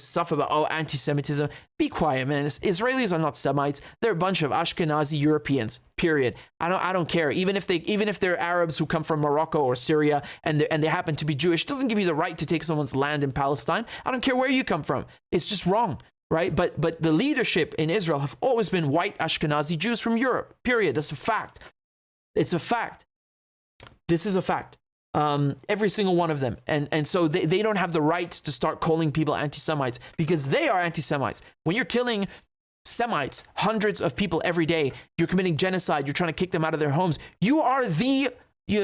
stuff about, oh, anti-Semitism, be quiet, man. Israelis are not Semites. They're a bunch of Ashkenazi Europeans, period. I don't care. Even if they're Arabs who come from Morocco or Syria and they happen to be Jewish, it doesn't give you the right to take someone's land in Palestine. I don't care where you come from. It's just wrong, right? But the leadership in Israel have always been white Ashkenazi Jews from Europe, period. That's a fact. It's a fact. This is a fact. Every single one of them. And so they don't have the right to start calling people anti-Semites, because they are anti-Semites. When you're killing Semites, hundreds of people every day, you're committing genocide, you're trying to kick them out of their homes, you are the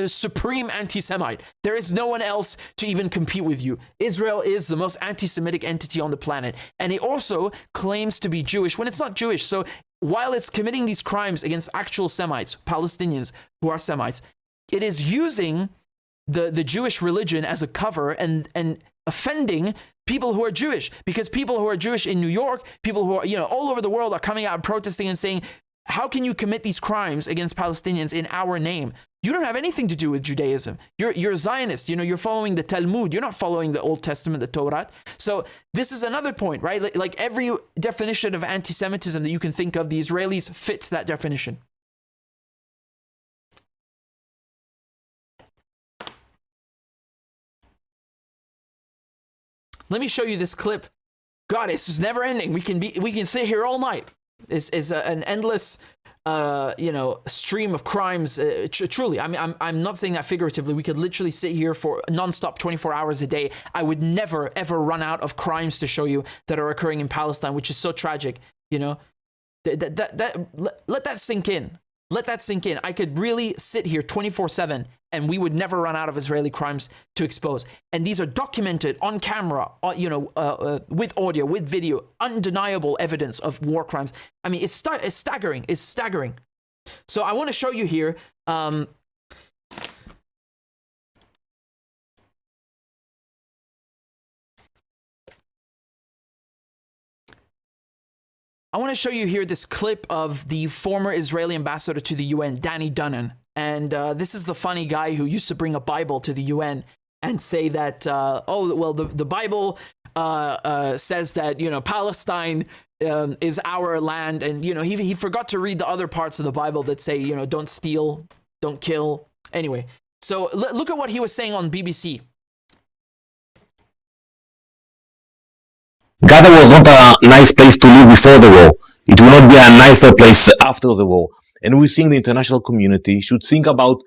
supreme anti-Semite. There is no one else to even compete with you. Israel is the most anti-Semitic entity on the planet. And it also claims to be Jewish when it's not Jewish. So while it's committing these crimes against actual Semites, Palestinians who are Semites, it is using the Jewish religion as a cover and offending people who are Jewish, because people who are Jewish in New York, people who are, you know, all over the world are coming out and protesting and saying, how can you commit these crimes against Palestinians in our name? You don't have anything to do with Judaism. You're a Zionist. You know, you're following the Talmud. You're not following the Old Testament, the Torah. So this is another point, right? Like every definition of anti-Semitism that you can think of, the Israelis fit that definition. Let me show you this clip. God, it's just never ending. We can sit here all night. It's an endless, stream of crimes. Truly, I mean, I'm not saying that figuratively. We could literally sit here for nonstop, 24 hours a day. I would never ever run out of crimes to show you that are occurring in Palestine, which is so tragic. You know, let that sink in. Let that sink in. I could really sit here 24/7 and we would never run out of Israeli crimes to expose. And these are documented on camera, with audio, with video, undeniable evidence of war crimes. I mean, it's staggering. It's staggering. So I want to show you here. I want to show you here this clip of the former Israeli ambassador to the UN, Danny Dunnan. And this is the funny guy who used to bring a Bible to the UN and say that, the Bible says that, you know, Palestine is our land. And, you know, he forgot to read the other parts of the Bible that say, you know, don't steal, don't kill. Anyway, so look at what he was saying on BBC. Gaza was not a nice place to live before the war. It will not be a nicer place after the war. And we think the international community should think about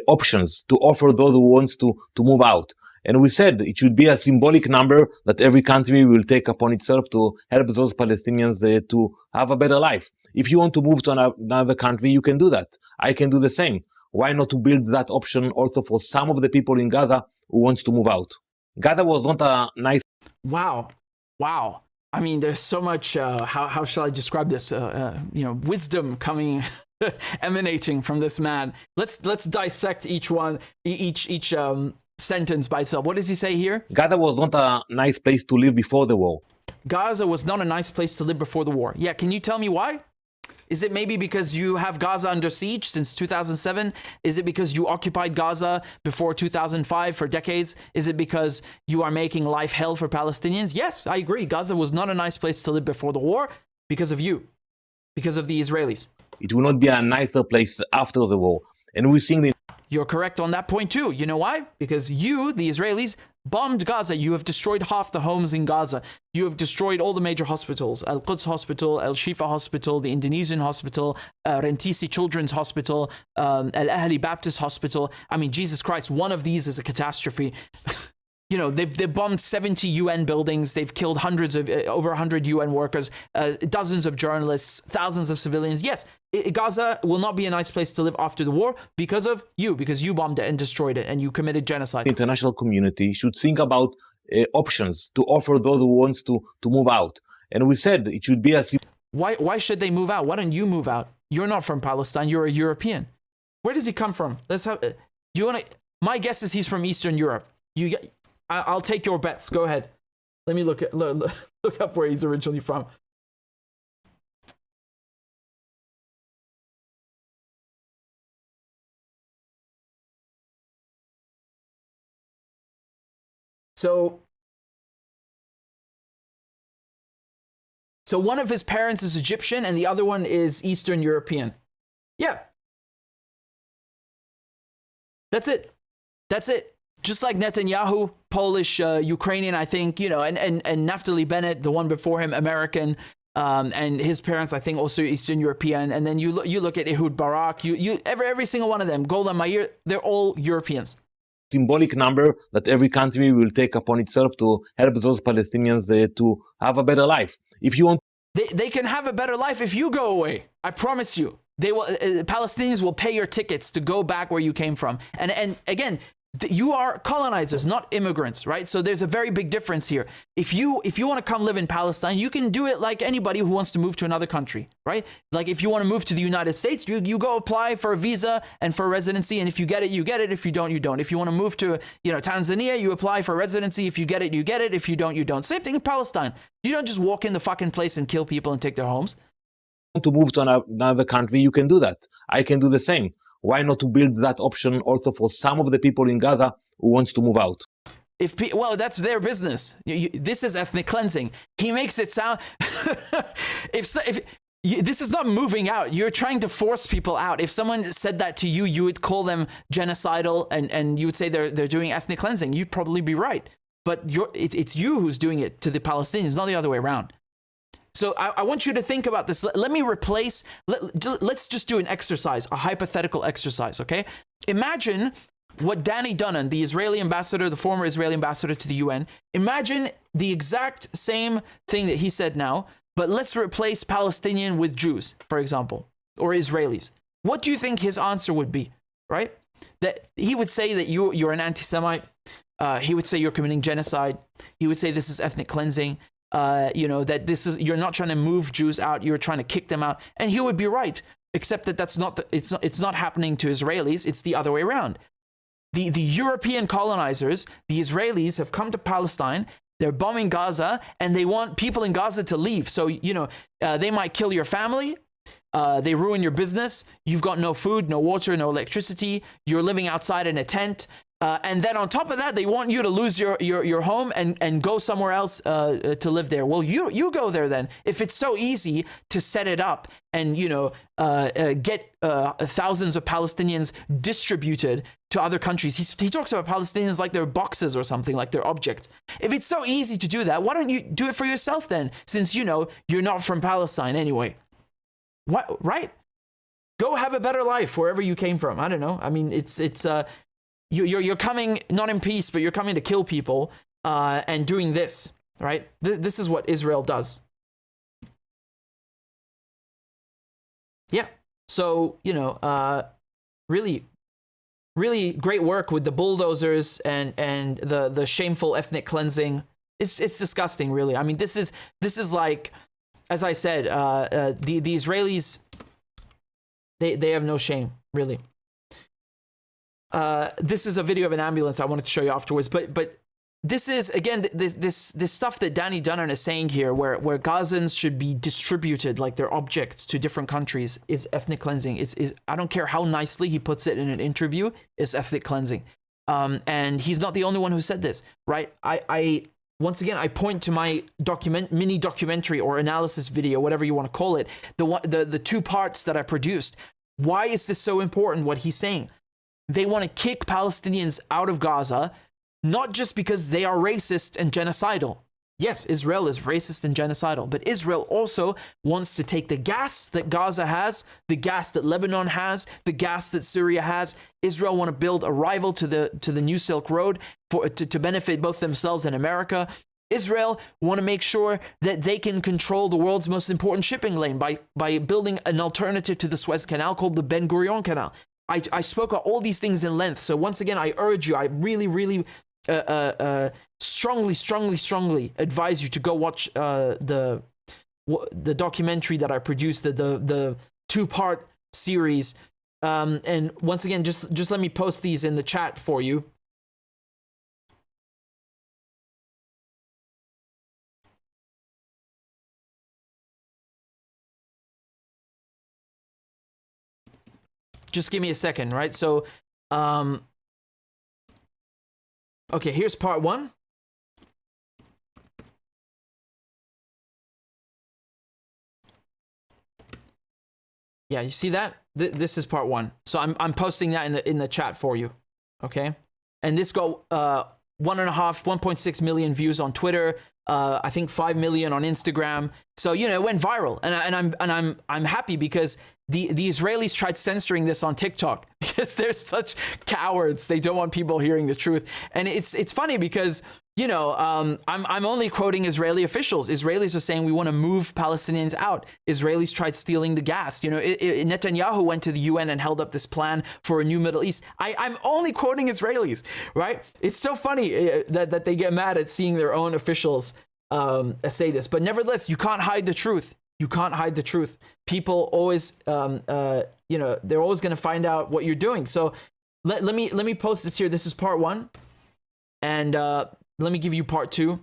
options to offer those who want to move out. And we said it should be a symbolic number that every country will take upon itself to help those Palestinians to have a better life. If you want to move to another country, you can do that. I can do the same. Why not to build that option also for some of the people in Gaza who wants to move out? Gaza was not a nice... Wow. I mean, there's so much, how shall I describe this? Wisdom coming, emanating from this man. Let's dissect each one, each sentence by itself. What does he say here? Gaza was not a nice place to live before the war. Gaza was not a nice place to live before the war. Yeah, can you tell me why? Is it maybe because you have Gaza under siege since 2007? Is it because you occupied Gaza before 2005 for decades? Is it because you are making life hell for Palestinians? Yes, I agree. Gaza was not a nice place to live before the war because of you, because of the Israelis. It will not be a nicer place after the war. And we think You're correct on that point too. You know why? Because you, the Israelis, bombed Gaza. You have destroyed half the homes in Gaza. You have destroyed all the major hospitals. Al-Quds Hospital, Al-Shifa Hospital, the Indonesian Hospital, Rentisi Children's Hospital, Al-Ahli Baptist Hospital. I mean, Jesus Christ, one of these is a catastrophe. You know, they've bombed 70 UN buildings. They've killed hundreds of, over 100 UN workers, dozens of journalists, thousands of civilians. Yes, Gaza will not be a nice place to live after the war because you bombed it and destroyed it and you committed genocide. The international community should think about options to offer those who want to move out. And we said it should be a... Why should they move out? Why don't you move out? You're not from Palestine. You're a European. Where does he come from? Let's have... You want to... My guess is he's from Eastern Europe. I'll take your bets. Go ahead. Let me look up where he's originally from. So one of his parents is Egyptian and the other one is Eastern European. Yeah. That's it. That's it. Just like Netanyahu, Polish, Ukrainian, I think, you know, and Naftali Bennett, the one before him, American, and his parents, I think, also Eastern European. And then you look at Ehud Barak, every single one of them, Golda Meir, they're all Europeans. Symbolic number that every country will take upon itself to help those Palestinians to have a better life. If you want, they can have a better life if you go away. I promise you. They will. Palestinians will pay your tickets to go back where you came from. And again, you are colonizers, not immigrants, right? So there's a very big difference here. If you want to come live in Palestine, you can do it like anybody who wants to move to another country, right? Like if you want to move to the United States, you go apply for a visa and for residency, and if you get it, you get it. If you don't, you don't. If you want to move to, you know, Tanzania, you apply for residency. If you get it, you get it. If you don't, you don't. Same thing in Palestine. You don't just walk in the fucking place and kill people and take their homes. to move to another country, you can do that. I can do the same. Why not to build that option also for some of the people in Gaza who wants to move out? Well, that's their business. This is ethnic cleansing. He makes it sound... this is not moving out. You're trying to force people out. If someone said that to you, you would call them genocidal and you would say they're doing ethnic cleansing. You'd probably be right. But it's you who's doing it to the Palestinians, not the other way around. So I want you to think about this. Let me replace... Let's just do an exercise, a hypothetical exercise, okay? Imagine what Danny Dunham, the Israeli ambassador, the former Israeli ambassador to the UN, imagine the exact same thing that he said now, but let's replace Palestinian with Jews, for example, or Israelis. What do you think his answer would be, right? That he would say that you're an anti-Semite. He would say you're committing genocide. He would say this is ethnic cleansing. That you're not trying to move Jews out. You're trying to kick them out. And he would be right, except that it's not happening to Israelis. It's the other way around. The European colonizers, the Israelis, have come to Palestine. They're bombing Gaza, and they want people in Gaza to leave. So, they might kill your family. They ruin your business. You've got no food, no water, no electricity. You're living outside in a tent. And then on top of that, they want you to lose your home and go somewhere else to live there. Well, you go there then. If it's so easy to set it up and, get thousands of Palestinians distributed to other countries. He talks about Palestinians like they're boxes or something, like they're objects. If it's so easy to do that, why don't you do it for yourself then? Since, you're not from Palestine anyway. What, right? Go have a better life wherever you came from. I don't know. I mean, you're coming not in peace, but you're coming to kill people and doing this, right? This is what Israel does. Yeah. So, really, really great work with the bulldozers and the shameful ethnic cleansing. It's disgusting, really. I mean, this is like, as I said, the Israelis, they have no shame, really. This is a video of an ambulance I wanted to show you afterwards, but this is, again, this stuff that Danny Dunham is saying here, where Gazans should be distributed like they're objects to different countries, is ethnic cleansing. I don't care how nicely he puts it in an interview, it's ethnic cleansing. And he's not the only one who said this, right? Once again, I point to my mini documentary or analysis video, whatever you want to call it, the two parts that I produced. Why is this so important, what he's saying? They want to kick Palestinians out of Gaza not just because they are racist and genocidal. Yes, Israel is racist and genocidal, but Israel also wants to take the gas that Gaza has, the gas that Lebanon has, the gas that Syria has. Israel want to build a rival to the New Silk Road to benefit both themselves and America. Israel want to make sure that they can control the world's most important shipping lane by building an alternative to the Suez Canal called the Ben Gurion Canal. I spoke about all these things in length. So once again, I urge you, I really strongly advise you to go watch the documentary that I produced, the 2-part series. And once again, just let me post these in the chat for you. Just give me a second, right? So, okay, here's part 1. Yeah, you see that? This is part 1. So I'm posting that in the chat for you. Okay, and this got 1.6 million views on Twitter. I think 5 million on Instagram. So it went viral, and I'm happy because the Israelis tried censoring this on TikTok because they're such cowards. They don't want people hearing the truth, and it's funny because I'm only quoting Israeli officials. Israelis are saying we want to move Palestinians out. Israelis tried stealing the gas. Netanyahu went to the UN and held up this plan for a new Middle East. I'm only quoting Israelis, right? It's so funny that they get mad at seeing their own officials say this, but nevertheless, you can't hide the truth. You can't hide the truth. People always, they're always going to find out what you're doing. So let me post this here. This is part 1, and let me give you part 2.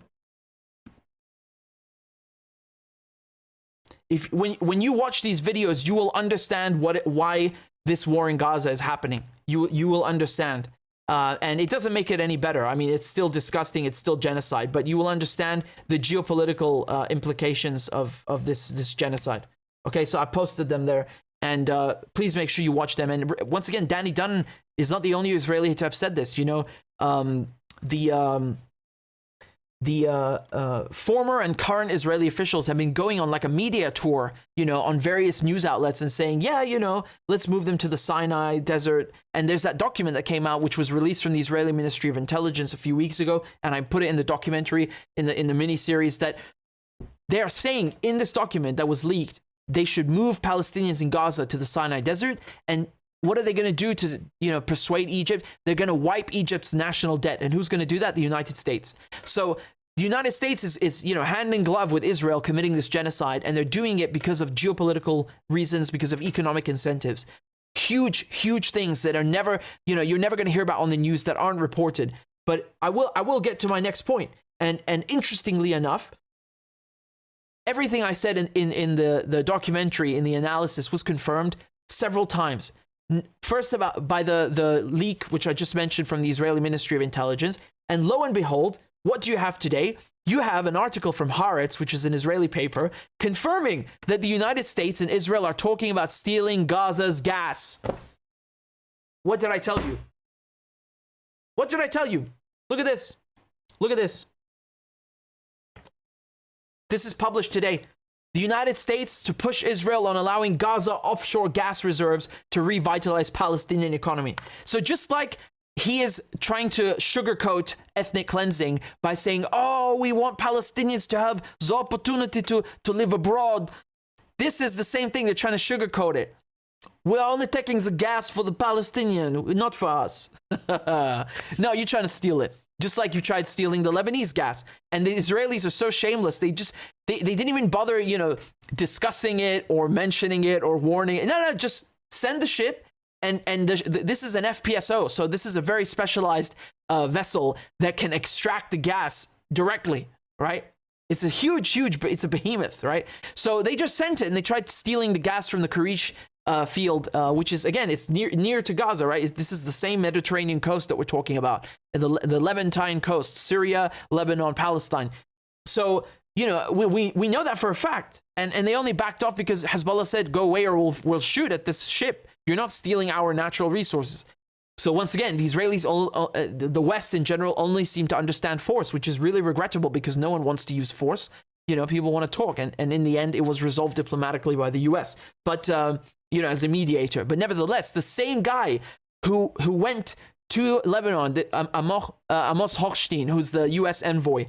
When you watch these videos, you will understand why this war in Gaza is happening. You will understand. And it doesn't make it any better. I mean, it's still disgusting. It's still genocide. But you will understand the geopolitical implications of this genocide. Okay, so I posted them there. And please make sure you watch them. And once again, Danny Dunn is not the only Israeli to have said this. The former and current Israeli officials have been going on like a media tour, on various news outlets and saying, let's move them to the Sinai desert. And there's that document that came out, which was released from the Israeli Ministry of Intelligence a few weeks ago. And I put it in the documentary, in the mini-series, that they are saying in this document that was leaked, they should move Palestinians in Gaza to the Sinai desert. And what are they going to do to, persuade Egypt? They're going to wipe Egypt's national debt. And who's going to do that? The United States. So the United States is hand in glove with Israel committing this genocide, and they're doing it because of geopolitical reasons, because of economic incentives. Huge things that are never, you're never going to hear about on the news, that aren't reported. But I will get to my next point. And interestingly enough, everything I said in the documentary, in the analysis, was confirmed several times. First by the leak, which I just mentioned, from the Israeli Ministry of Intelligence. And lo and behold, what do you have today? You have an article from Haaretz, which is an Israeli paper, confirming that the United States and Israel are talking about stealing Gaza's gas. What did I tell you? What did I tell you? Look at this. Look at this. This is published today. The United States to push Israel on allowing Gaza offshore gas reserves to revitalize Palestinian economy. So just like he is trying to sugarcoat ethnic cleansing by saying, oh, we want Palestinians to have the opportunity to live abroad. This is the same thing. They're trying to sugarcoat it. We're only taking the gas for the Palestinian, not for us. No, you're trying to steal it. Just like you tried stealing the Lebanese gas. And the Israelis are so shameless. They didn't even bother, discussing it or mentioning it or warning it. No, just send the ship. And this is an FPSO. So this is a very specialized vessel that can extract the gas directly, right? It's a huge, it's a behemoth, right? So they just sent it, and they tried stealing the gas from the Karish field, which is, again, it's near to Gaza, right? This is the same Mediterranean coast that we're talking about, the Levantine coast, Syria, Lebanon, Palestine. So, we know that for a fact, and they only backed off because Hezbollah said, go away or we'll shoot at this ship. You're not stealing our natural resources. So once again, the Israelis, the West in general, only seem to understand force, which is really regrettable because no one wants to use force. You know, people want to talk, and in the end, it was resolved diplomatically by the U.S. But you know, as a mediator. But nevertheless, the same guy who went to Lebanon, Amos Hochstein, who's the U.S. envoy,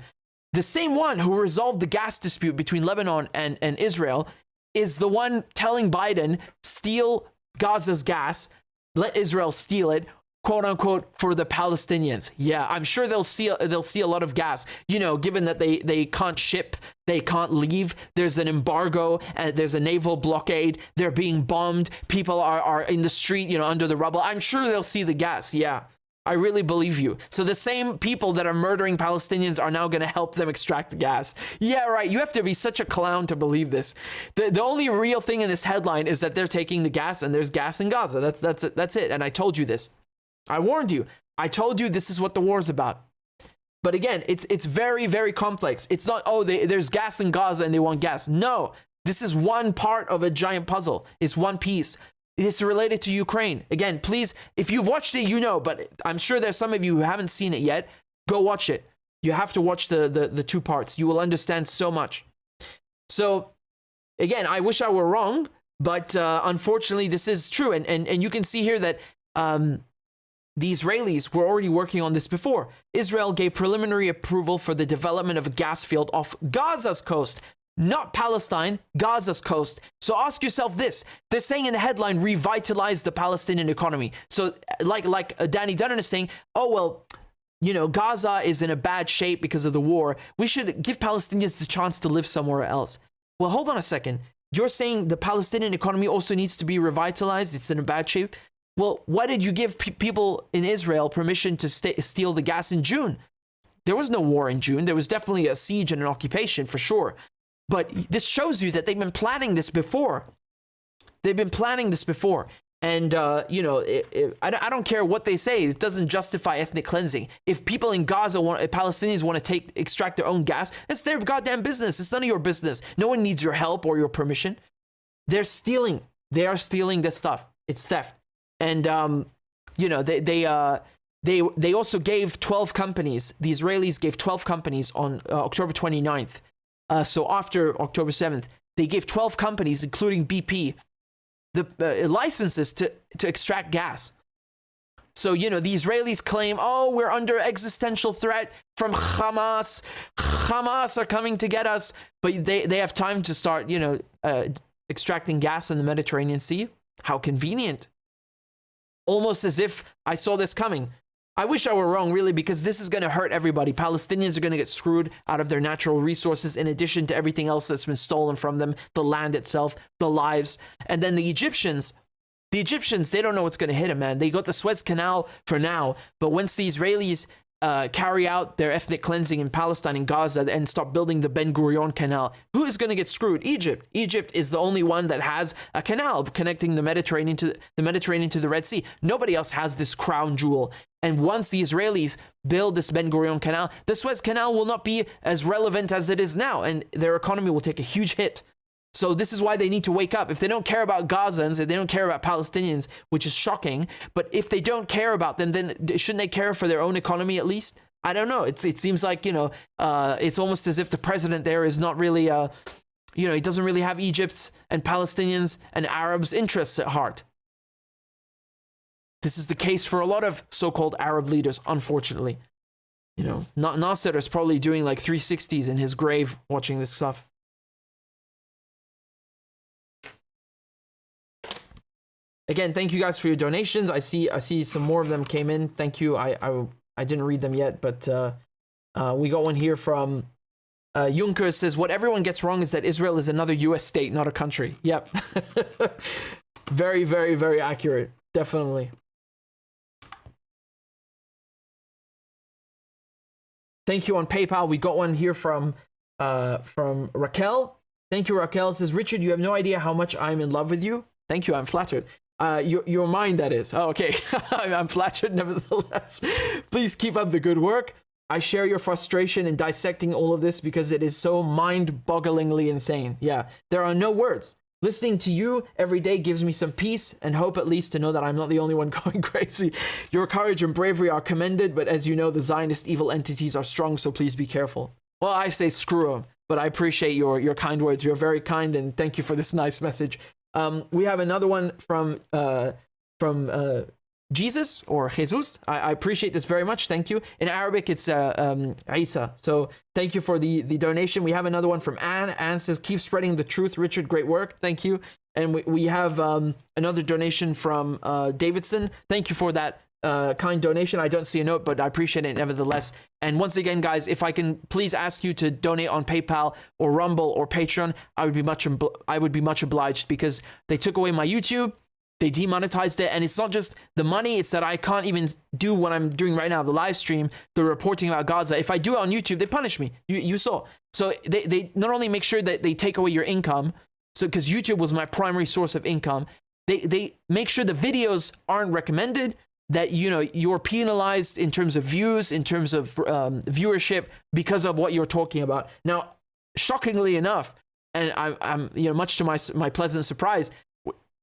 the same one who resolved the gas dispute between Lebanon and Israel, is the one telling Biden, steal Gaza's gas, let Israel steal it, quote unquote, for the Palestinians. Yeah, I'm sure they'll see a lot of gas, you know, given that they can't ship, they can't leave, there's an embargo, there's a naval blockade, they're being bombed, people are in the street, you know, under the rubble. I'm sure they'll see the gas. Yeah, I really believe you. So the same people that are murdering Palestinians are now going to help them extract the gas. Yeah, right. You have to be such a clown to believe this. The only real thing in this headline is that they're taking the gas and there's gas in Gaza. That's it. And I told you this. I warned you. I told you this is what the war is about. But again, it's very, very complex. It's not, oh, there's gas in Gaza and they want gas. No, this is one part of a giant puzzle. It's one piece. It's related to Ukraine. Again, please, if you've watched it, you know, but I'm sure there's some of you who haven't seen it yet. Go watch it. You have to watch the two parts. You will understand so much. So again, I wish I were wrong, but unfortunately this is true. And you can see here that the Israelis were already working on this before. Israel gave preliminary approval for the development of a gas field off Gaza's coast. Not Palestine, Gaza's coast. So ask yourself this. They're saying in the headline, revitalize the Palestinian economy. So like Danny Dunnan is saying, oh, well, you know, Gaza is in a bad shape because of the war. We should give Palestinians the chance to live somewhere else. Well, hold on a second. You're saying the Palestinian economy also needs to be revitalized. It's in a bad shape. Well, why did you give people in Israel permission to steal the gas in June? There was no war in June. There was definitely a siege and an occupation for sure. But this shows you that they've been planning this before. They've been planning this before. And, you know, I don't care what they say. It doesn't justify ethnic cleansing. If people in Gaza Palestinians want to extract their own gas, it's their goddamn business. It's none of your business. No one needs your help or your permission. They're stealing. They are stealing this stuff. It's theft. And, you know, they also gave 12 companies. The Israelis gave 12 companies on October 29th. So after October 7th, they gave 12 companies, including BP, the licenses to extract gas. So, you know, the Israelis claim, oh, we're under existential threat from Hamas. Hamas are coming to get us. But they have time to start, you know, extracting gas in the Mediterranean Sea. How convenient. Almost as if I saw this coming. I wish I were wrong, really, because this is going to hurt everybody. Palestinians are going to get screwed out of their natural resources in addition to everything else that's been stolen from them, the land itself, the lives. And then the Egyptians, they don't know what's going to hit them, man. They got the Suez Canal for now, but once the Israelis carry out their ethnic cleansing in Palestine and Gaza and start building the Ben Gurion Canal, who is going to get screwed? Egypt. Egypt is the only one that has a canal connecting the Mediterranean to the Red Sea. Nobody else has this crown jewel. And once the Israelis build this Ben Gurion Canal, the Suez Canal will not be as relevant as it is now, and their economy will take a huge hit. So this is why they need to wake up. If they don't care about Gazans, if they don't care about Palestinians, which is shocking, but if they don't care about them, then shouldn't they care for their own economy at least? I don't know. It seems like, you know, it's almost as if the president there is not really, you know, he doesn't really have Egypt's and Palestinians and Arabs' interests at heart. This is the case for a lot of so-called Arab leaders, unfortunately. You know, Nasser is probably doing like 360s in his grave watching this stuff. Again, thank you guys for your donations. I see some more of them came in. Thank you. I didn't read them yet, but we got one here from Juncker. Says, what everyone gets wrong is that Israel is another US state, not a country. Yep. Very, very, very accurate. Definitely. Thank you on PayPal. We got one here from Raquel. Thank you, Raquel. It says, Richard, you have no idea how much I'm in love with you. Thank you. I'm flattered. Your mind, that is. Oh, okay. I'm flattered nevertheless. Please keep up the good work. I share your frustration in dissecting all of this because it is so mind-bogglingly insane. Yeah, there are no words. Listening to you every day gives me some peace and hope, at least to know that I'm not the only one going crazy. Your courage and bravery are commended, but as you know, the Zionist evil entities are strong, so please be careful. Well, I say screw them, but I appreciate your kind words. You're very kind, and thank you for this nice message. We have another one from Jesus or Jesus. I appreciate this very much. Thank you. In Arabic, it's Isa. So thank you for the donation. We have another one from Anne. Anne says, keep spreading the truth, Richard. Great work. Thank you. And we have another donation from Davidson. Thank you for that kind donation. I don't see a note, but I appreciate it nevertheless. And once again, guys, if I can please ask you to donate on PayPal or Rumble or Patreon, I would be much obliged, because they took away my YouTube. They demonetized it, and it's not just the money, it's that I can't even do what I'm doing right now, the live stream, the reporting about Gaza. If I do it on YouTube, they punish me. You saw. So they not only make sure that they take away your income, so because YouTube was my primary source of income, they make sure the videos aren't recommended, that you're penalized in terms of views, in terms of viewership, because of what you're talking about. Now, shockingly enough, and I'm much to my pleasant surprise,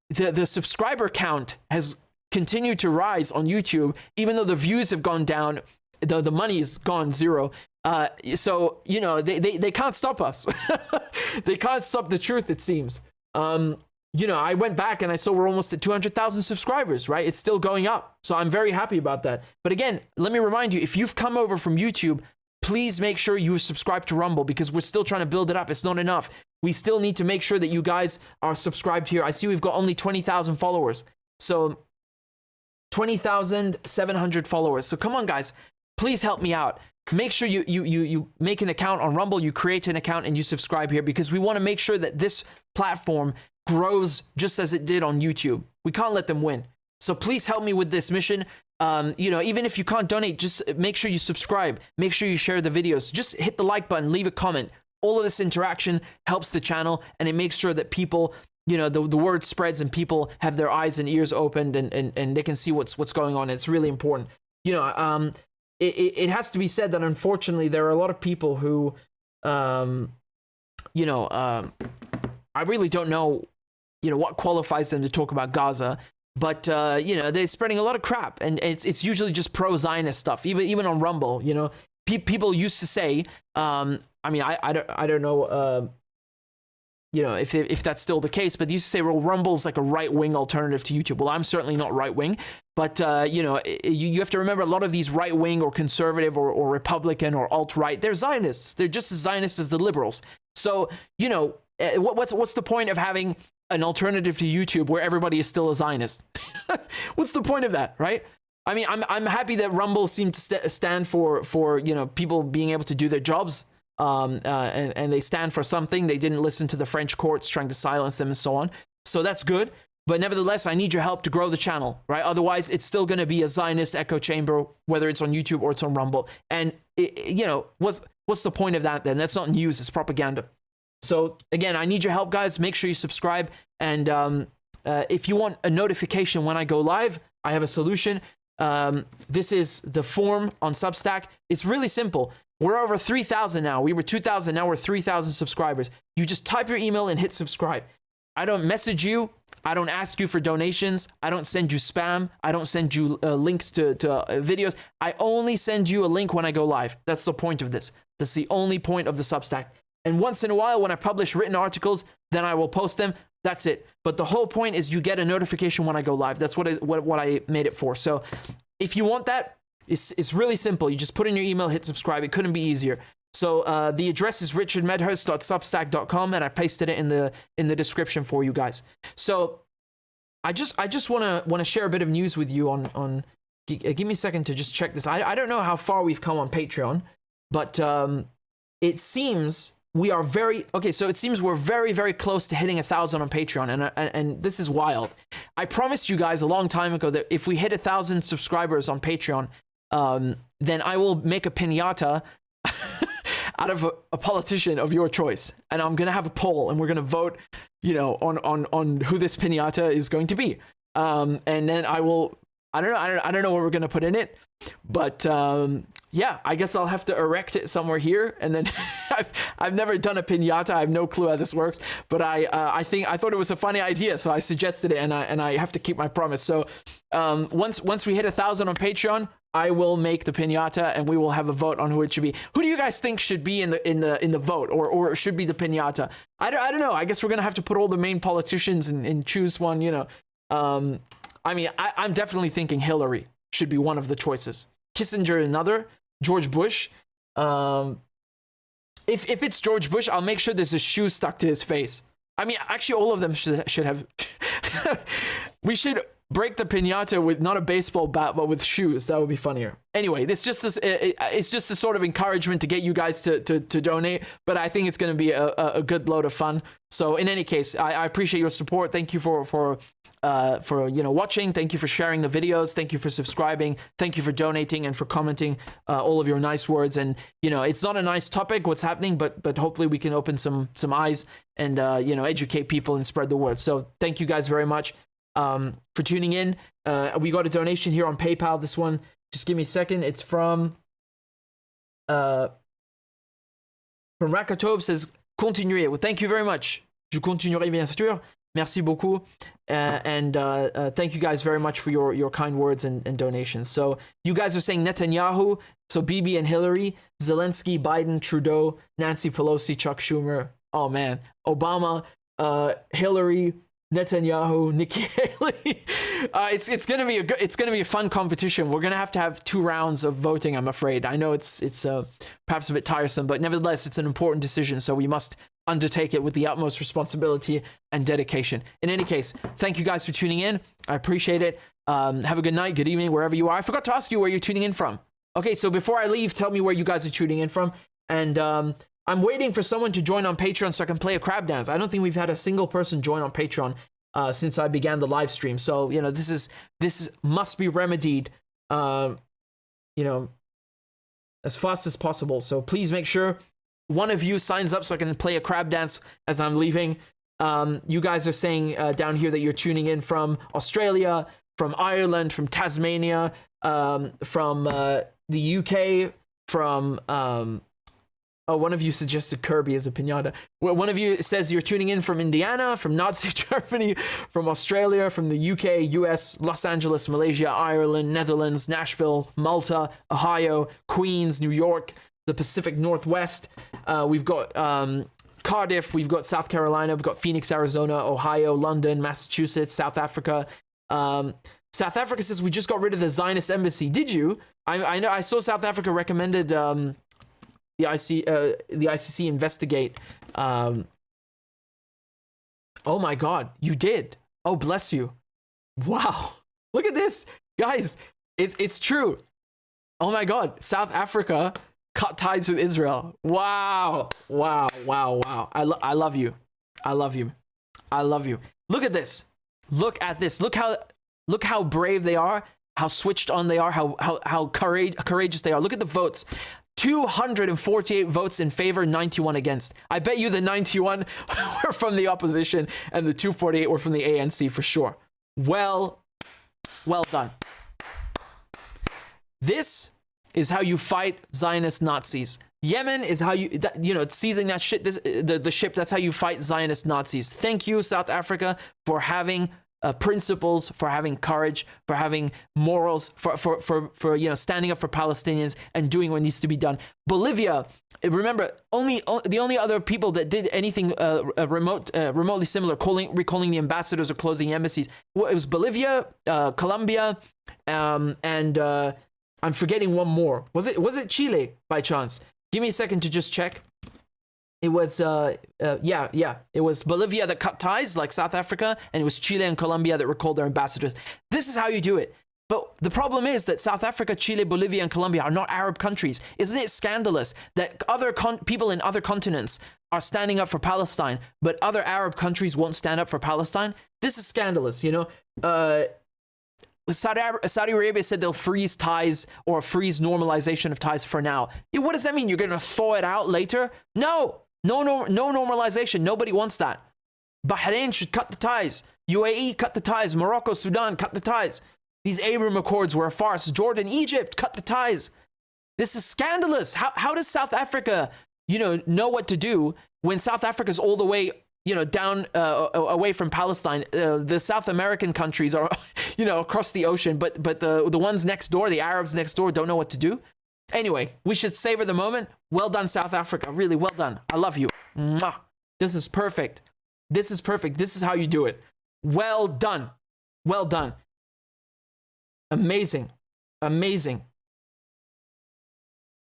the subscriber count has continued to rise on YouTube, even though the views have gone down, the money is gone zero. So they can't stop us. They can't stop the truth, it seems. I went back and I saw we're almost at 200,000 subscribers, right? It's still going up. So I'm very happy about that. But again, let me remind you, if you've come over from YouTube, please make sure you subscribe to Rumble, because we're still trying to build it up. It's not enough. We still need to make sure that you guys are subscribed here. I see we've got only 20,000 followers. So 20,700 followers. So come on, guys, please help me out. Make sure you make an account on Rumble, you create an account, and you subscribe here, because we want to make sure that this platform grows just as it did on YouTube. We can't let them win. So please help me with this mission. Even if you can't donate, just make sure you subscribe. Make sure you share the videos. Just hit the like button, leave a comment. All of this interaction helps the channel, and it makes sure that people, the word spreads and people have their eyes and ears opened, and they can see what's going on. It's really important. It has to be said that unfortunately there are a lot of people who, I really don't know, what qualifies them to talk about Gaza. But they're spreading a lot of crap, and it's usually just pro-Zionist stuff. Even on Rumble, people used to say, I don't know, if that's still the case, but they used to say, well, Rumble's like a right-wing alternative to YouTube. Well, I'm certainly not right-wing, but you have to remember, a lot of these right-wing or conservative or Republican or alt-right, they're Zionists. They're just as Zionist as the liberals. So what's the point of having an alternative to YouTube where everybody is still a Zionist? What's the point of that, right? I mean, I'm happy that Rumble seemed to stand for people being able to do their jobs, and they stand for something. They didn't listen to the French courts trying to silence them and so on. So that's good. But nevertheless, I need your help to grow the channel, right? Otherwise, it's still going to be a Zionist echo chamber, whether it's on YouTube or it's on Rumble. And what's the point of that then? That's not news, it's propaganda. So again, I need your help, guys. Make sure you subscribe. And if you want a notification when I go live, I have a solution. This is the form on Substack. It's really simple. We're over 3,000 now. We were 2,000, now we're 3,000 subscribers. You just type your email and hit subscribe. I don't message you. I don't ask you for donations. I don't send you spam. I don't send you links to videos. I only send you a link when I go live. That's the point of this. That's the only point of the Substack. And once in a while, when I publish written articles, then I will post them. That's it. But the whole point is you get a notification when I go live. That's what I made it for. So if you want that, it's really simple. You just put in your email, hit subscribe. It couldn't be easier. So the address is richardmedhurst.substack.com, and I pasted it in the description for you guys. So I just want to share a bit of news with you on give me a second to just check this. I don't know how far we've come on Patreon, but it seems we are it seems we're very, very close to hitting 1,000 on Patreon, and this is wild. I promised you guys a long time ago that if we hit 1,000 subscribers on Patreon, then I will make a piñata out of a politician of your choice, and I'm gonna have a poll, and we're gonna vote, on who this piñata is going to be, and then I don't know what we're gonna put in it, but yeah, I guess I'll have to erect it somewhere here, and then I've never done a piñata. I have no clue how this works, but I thought it was a funny idea, so I suggested it, and I have to keep my promise. So once we hit 1,000 on Patreon, I will make the piñata, and we will have a vote on who it should be. Who do you guys think should be in the vote, or should be the piñata? I don't know. I guess we're gonna have to put all the main politicians and choose one. You know, I mean, I'm definitely thinking Hillary should be one of the choices. Kissinger another. George Bush. If it's George Bush, I'll make sure there's a shoe stuck to his face. I mean, actually, all of them should have. We should break the piñata with not a baseball bat, but with shoes. That would be funnier. Anyway, it's just a sort of encouragement to get you guys to donate. But I think it's going to be a good load of fun. So in any case, I appreciate your support. Thank you for watching. Thank you for sharing the videos. Thank you for subscribing. Thank you for donating and for commenting all of your nice words. And it's not a nice topic what's happening, but hopefully we can open some eyes and educate people and spread the word. So thank you guys very much for tuning in. We got a donation here on PayPal. This one, just give me a second. It's from Rakatob, says continuez. Well, thank you very much. Je continuerai bien sûr. Merci beaucoup. And thank you guys very much for your kind words and donations. So you guys are saying Netanyahu, so Bibi and Hillary, Zelensky, Biden, Trudeau, Nancy Pelosi, Chuck Schumer. Oh man, Obama, Hillary, Netanyahu, Nikki Haley. It's gonna be a fun competition. We're gonna have 2 rounds of voting. I'm afraid. I know it's perhaps a bit tiresome, but nevertheless, it's an important decision. So we must undertake it with the utmost responsibility and dedication. In any case, thank you guys for tuning in. I appreciate it. Have a good night, good evening, wherever you are. I forgot to ask you where you're tuning in from. Okay, so before I leave, tell me where you guys are tuning in from. And I'm waiting for someone to join on Patreon so I can play a crab dance. I don't think we've had a single person join on Patreon since I began the live stream. So, this must be remedied, as fast as possible. So please make sure one of you signs up so I can play a crab dance as I'm leaving. You guys are saying down here that you're tuning in from Australia, from Ireland, from Tasmania, from the UK, from one of you suggested Kirby as a piñata. Well, one of you says you're tuning in from Indiana, from Nazi Germany, from Australia, from the UK, US, Los Angeles, Malaysia, Ireland, Netherlands, Nashville, Malta, Ohio, Queens, New York, the Pacific Northwest. We've got Cardiff, we've got South Carolina, we've got Phoenix, Arizona, Ohio, London, Massachusetts, South Africa. South Africa says we just got rid of the Zionist embassy. Did you? I know I saw South Africa recommended the ICC investigate. Oh my God, you did. Oh, bless you. Wow, look at this, guys. It's true. Oh my God, South Africa cut ties with Israel. Wow. I love you. I love you. Look at this. Look how brave they are, how switched on they are, how courageous they are. Look at the votes. 248 votes in favor, 91 against. I bet you the 91 were from the opposition and the 248 were from the ANC for sure. Well done. This is how you fight Zionist Nazis. Yemen is how seizing that shit, the ship, that's how you fight Zionist Nazis. Thank you, South Africa, for having principles, for having courage, for having morals, for standing up for Palestinians and doing what needs to be done. Bolivia, remember, the only other people that did anything remotely similar, recalling the ambassadors or closing embassies, it was Bolivia, Colombia, and I'm forgetting one more. Was it Chile by chance? Give me a second to just check. It was, it was Bolivia that cut ties, like South Africa, and it was Chile and Colombia that recalled their ambassadors. This is how you do it. But the problem is that South Africa, Chile, Bolivia, and Colombia are not Arab countries. Isn't it scandalous that other people in other continents are standing up for Palestine, but other Arab countries won't stand up for Palestine? This is scandalous, Saudi Arabia said they'll freeze ties or freeze normalization of ties for now. What does that mean? You're going to thaw it out later? No normalization. Nobody wants that. Bahrain should cut the ties. UAE, cut the ties. Morocco, Sudan, cut the ties. These Abraham Accords were a farce. Jordan, Egypt, cut the ties. This is scandalous. How does South Africa, know what to do when South Africa is all the way, down away from Palestine? The South American countries are, across the ocean, but the ones next door, the Arabs next door, don't know what to do. Anyway, we should savor the moment. Well done, South Africa. Really well done. I love you. Mwah. This is perfect. This is perfect. This is how you do it. Well done. Well done. Amazing. Amazing.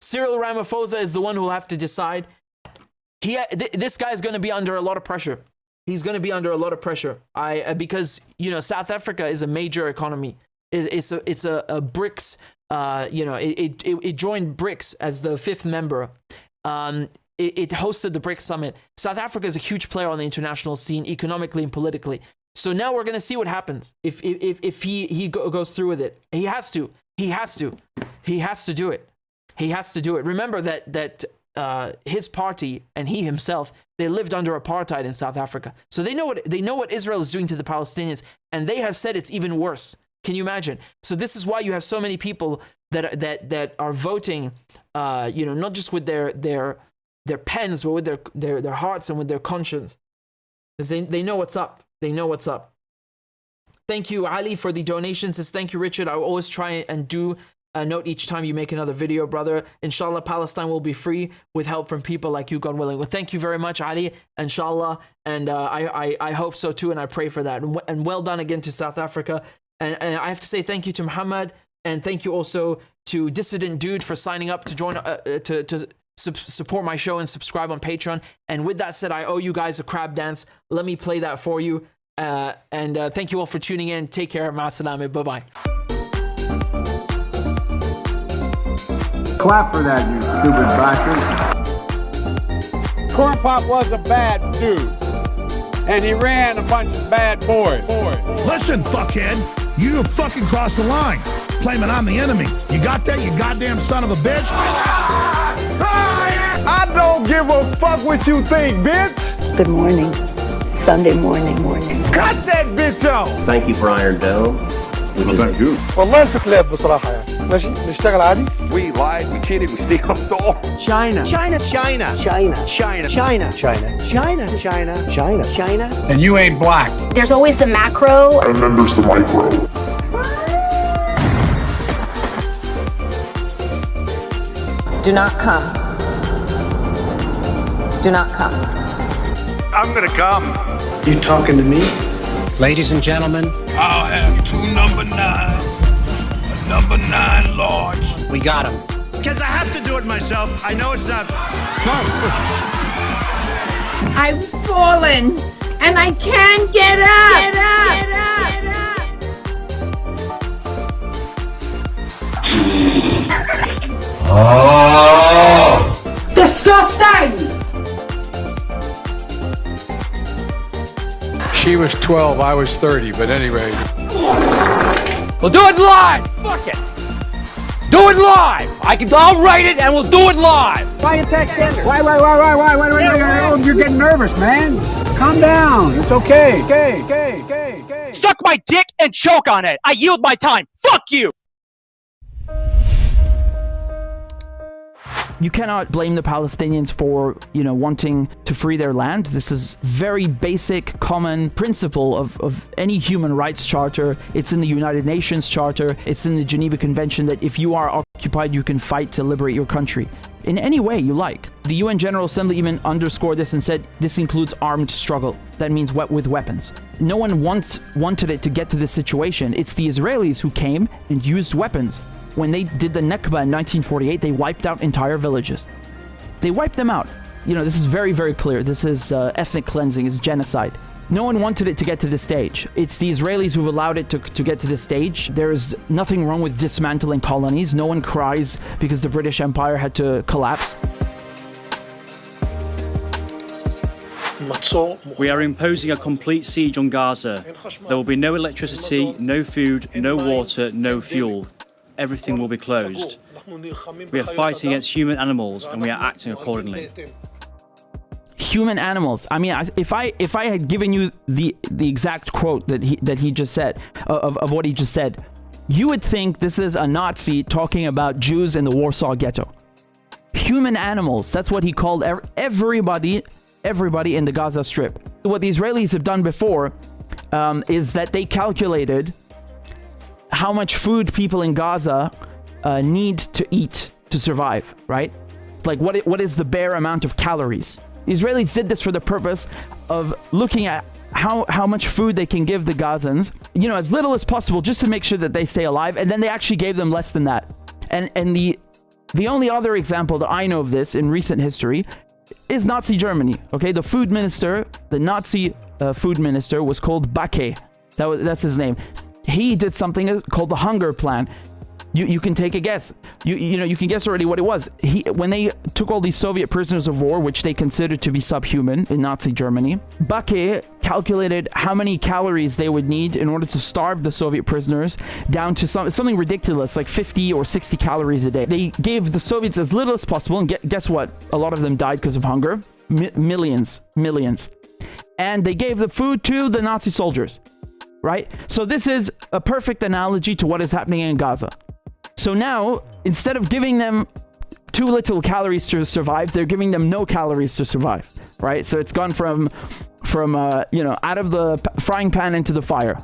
Cyril Ramaphosa is the one who will have to decide. This guy is going to be under a lot of pressure. He's going to be under a lot of pressure. Because South Africa is a major economy. It's a BRICS. It joined BRICS as the 5th member. It hosted the BRICS summit. South Africa is a huge player on the international scene, economically and politically. So now we're going to see what happens if he goes through with it. He has to. He has to do it. He has to do it. Remember that his party and he himself, they lived under apartheid in South Africa. So they know what Israel is doing to the Palestinians, and they have said it's even worse. Can you imagine? So this is why you have so many people that are voting, not just with their pens, but with their hearts and with their conscience. Because they know what's up. They know what's up. Thank you, Ali, for the donations. Says, thank you, Richard. I will always try and do a note each time you make another video, brother. Inshallah, Palestine will be free with help from people like you, God willing. Well, thank you very much, Ali. Inshallah. And I hope so too, and I pray for that. And well done again to South Africa. And I have to say thank you to Muhammad, and thank you also to Dissident Dude for signing up to join to support my show and subscribe on Patreon. And with that said, I owe you guys a crab dance. Let me play that for you. And thank you all for tuning in. Take care. Ma'asalama. Bye-bye. Clap for that, you stupid bastard. Corn Pop was a bad dude, and he ran a bunch of bad boys. Listen, fuckhead, you have fucking crossed the line, claiming I'm the enemy. You got that, you goddamn son of a bitch? I don't give a fuck what you think, bitch. Good morning. Sunday morning. Cut that bitch off. Thank you for Iron Dome. Thank you. والله انتوا كلاب بصراحة يعني. ماشي نشتغل عادي. We lied, we cheated, we stole. China. And you ain't black. There's always the macro. And then there's the micro. Do not come. Do not come. I'm gonna come. You talking to me? Ladies and gentlemen, I'll have 2 number 9s, a number 9 large. we got him. Because I have to do it myself. I know it's not. I've fallen and I can't get up. Disgusting! She was 12, I was 30, but anyway. We'll do it live! Fuck it! Do it live! I'll write it and we'll do it live! Why you text Sanders? Why? You're getting nervous, man. Calm down. It's okay. Okay. Suck my dick and choke on it! I yield my time! Fuck you! You cannot blame the Palestinians for, wanting to free their land. This is very basic, common principle of any human rights charter. It's in the United Nations Charter. It's in the Geneva Convention that if you are occupied, you can fight to liberate your country in any way you like. The UN General Assembly even underscored this and said this includes armed struggle. That means with weapons. No one wanted it to get to this situation. It's the Israelis who came and used weapons. When they did the Nakba in 1948, they wiped out entire villages. They wiped them out. This is very, very clear. This is ethnic cleansing, it's genocide. No one wanted it to get to this stage. It's the Israelis who've allowed it to get to this stage. There's nothing wrong with dismantling colonies. No one cries because the British Empire had to collapse. We are imposing a complete siege on Gaza. There will be no electricity, no food, no water, no fuel. Everything will be closed. We are fighting against human animals and we are acting accordingly. Human animals. I mean, if I had given you the exact quote that he just said of what he just said, You would think this is a Nazi talking about Jews in the Warsaw Ghetto. Human animals, that's what he called everybody in the Gaza Strip. What the Israelis have done before is that they calculated how much food people in Gaza need to eat to survive, right? Like what is the bare amount of calories? The Israelis did this for the purpose of looking at how much food they can give the Gazans, you know, as little as possible, just to make sure that they stay alive. And then they actually gave them less than that. And the only other example that I know of this in recent history is Nazi Germany. Okay, the food minister, the Nazi food minister was called Backe. That's his name. He did something called the hunger plan. You can take a guess. You can guess already what it was. When they took all these Soviet prisoners of war, which they considered to be subhuman in Nazi Germany, Backe calculated how many calories they would need in order to starve the Soviet prisoners down to something ridiculous, like 50 or 60 calories a day. They gave the Soviets as little as possible, and guess what? A lot of them died because of hunger. Millions. And they gave the food to the Nazi soldiers, right? So this is a perfect analogy to what is happening in Gaza. So now, instead of giving them too little calories to survive, they're giving them no calories to survive, right? So it's gone from out of the frying pan into the fire.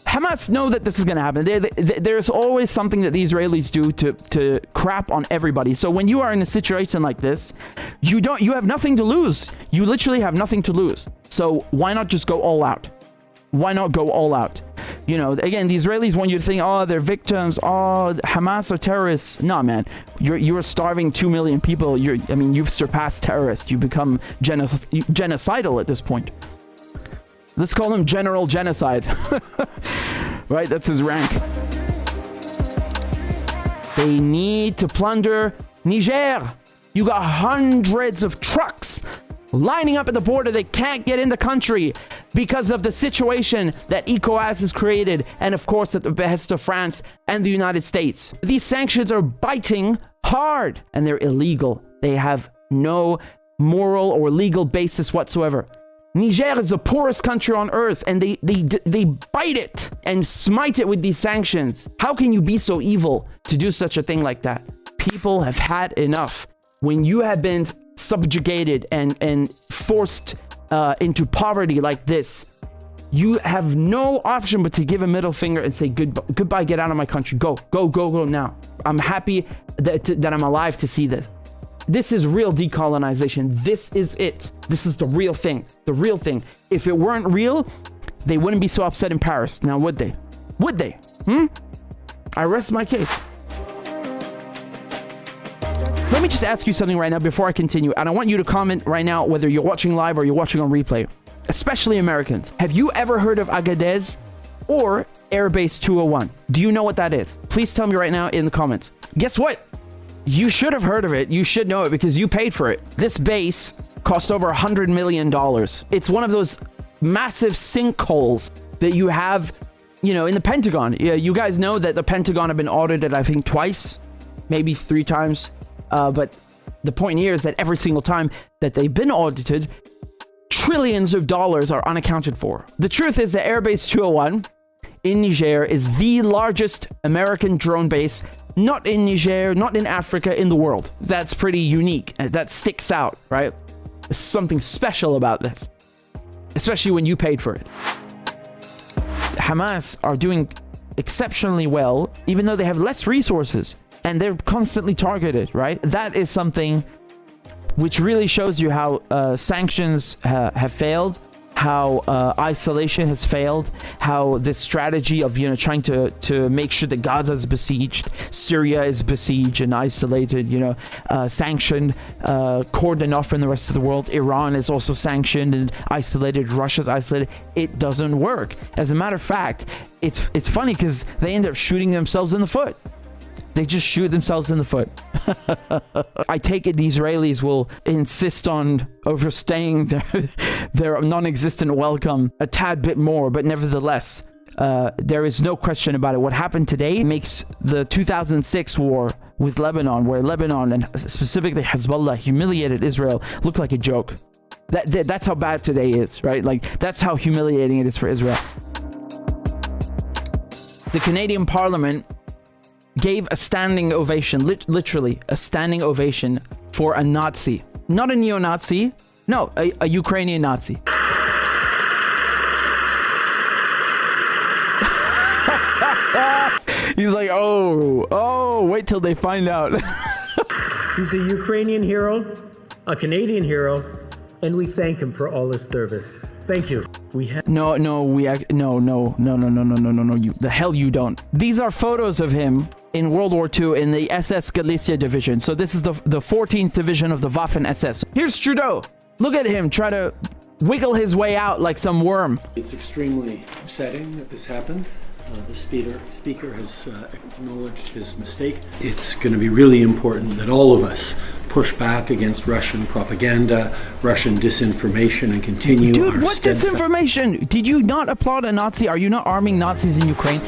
Hamas know that this is going to happen. There's always something that the Israelis do to crap on everybody. So when you are in a situation like this, you have nothing to lose. You literally have nothing to lose. So why not just go all out? Why not go all out? You know, again, the Israelis want you to think, oh, they're victims. Oh, Hamas are terrorists. No, man, you're starving 2 million people. You've surpassed terrorists. You become genocidal at this point. Let's call him General Genocide. Right? That's his rank. They need to plunder Niger. You got hundreds of trucks lining up at the border. They can't get in the country because of the situation that ECOWAS has created, and of course at the behest of France and the United States. These sanctions are biting hard, and they're illegal. They have no moral or legal basis whatsoever. Niger is the poorest country on earth, and they bite it and smite it with these sanctions. How can you be so evil to do such a thing like that? People have had enough. When you have been subjugated and forced into poverty like this, you have no option but to give a middle finger and say goodbye, get out of my country, go now. I'm happy that I'm alive to see this. This is real decolonization. This is it. This is the real thing. The real thing. If it weren't real, they wouldn't be so upset in Paris. Now, would they? Would they? I rest my case. Let me just ask you something right now before I continue, and I want you to comment right now whether you're watching live or you're watching on replay, especially Americans. Have you ever heard of Agadez or Air Base 201? Do you know what that is? Please tell me right now in the comments. Guess what? You should have heard of it. You should know it because you paid for it. This base cost over $100 million. It's one of those massive sinkholes that you have, in the Pentagon. Yeah, you guys know that the Pentagon have been audited, I think, twice, maybe 3 times. But the point here is that every single time that they've been audited, trillions of dollars are unaccounted for. The truth is that Airbase 201 in Niger is the largest American drone base, not in Niger, not in Africa, in the world. That's pretty unique. That sticks out, right? There's something special about this, especially when you paid for it. Hamas are doing exceptionally well, even though they have less resources. And they're constantly targeted, right? That is something which really shows you how sanctions have failed, how isolation has failed, how this strategy of trying to make sure that Gaza is besieged, Syria is besieged and isolated, sanctioned, cordoned off from the rest of the world. Iran is also sanctioned and isolated. Russia's isolated. It doesn't work. As a matter of fact, it's funny because they end up shooting themselves in the foot. They just shoot themselves in the foot. I take it the Israelis will insist on overstaying their non-existent welcome a tad bit more, but nevertheless, there is no question about it. What happened today makes the 2006 war with Lebanon, where Lebanon and specifically Hezbollah humiliated Israel, look like a joke. That's how bad today is, right? Like, that's how humiliating it is for Israel. the Canadian Parliament gave a standing ovation, literally a standing ovation for a Nazi. Not a neo-Nazi, no, a Ukrainian Nazi. He's like, oh, wait till they find out. He's a Ukrainian hero, a Canadian hero, and we thank him for all his service. Thank you. We have no, the hell you don't. These are photos of him in World War II in the SS Galicia division. So this is the 14th division of the Waffen SS. Here's Trudeau. Look at him try to wiggle his way out like some worm. It's extremely upsetting that this happened. The speaker has acknowledged his mistake. It's going to be really important that all of us push back against Russian propaganda, Russian disinformation, and continue Dude, our what disinformation? Did you not applaud a Nazi? Are you not arming Nazis in Ukraine?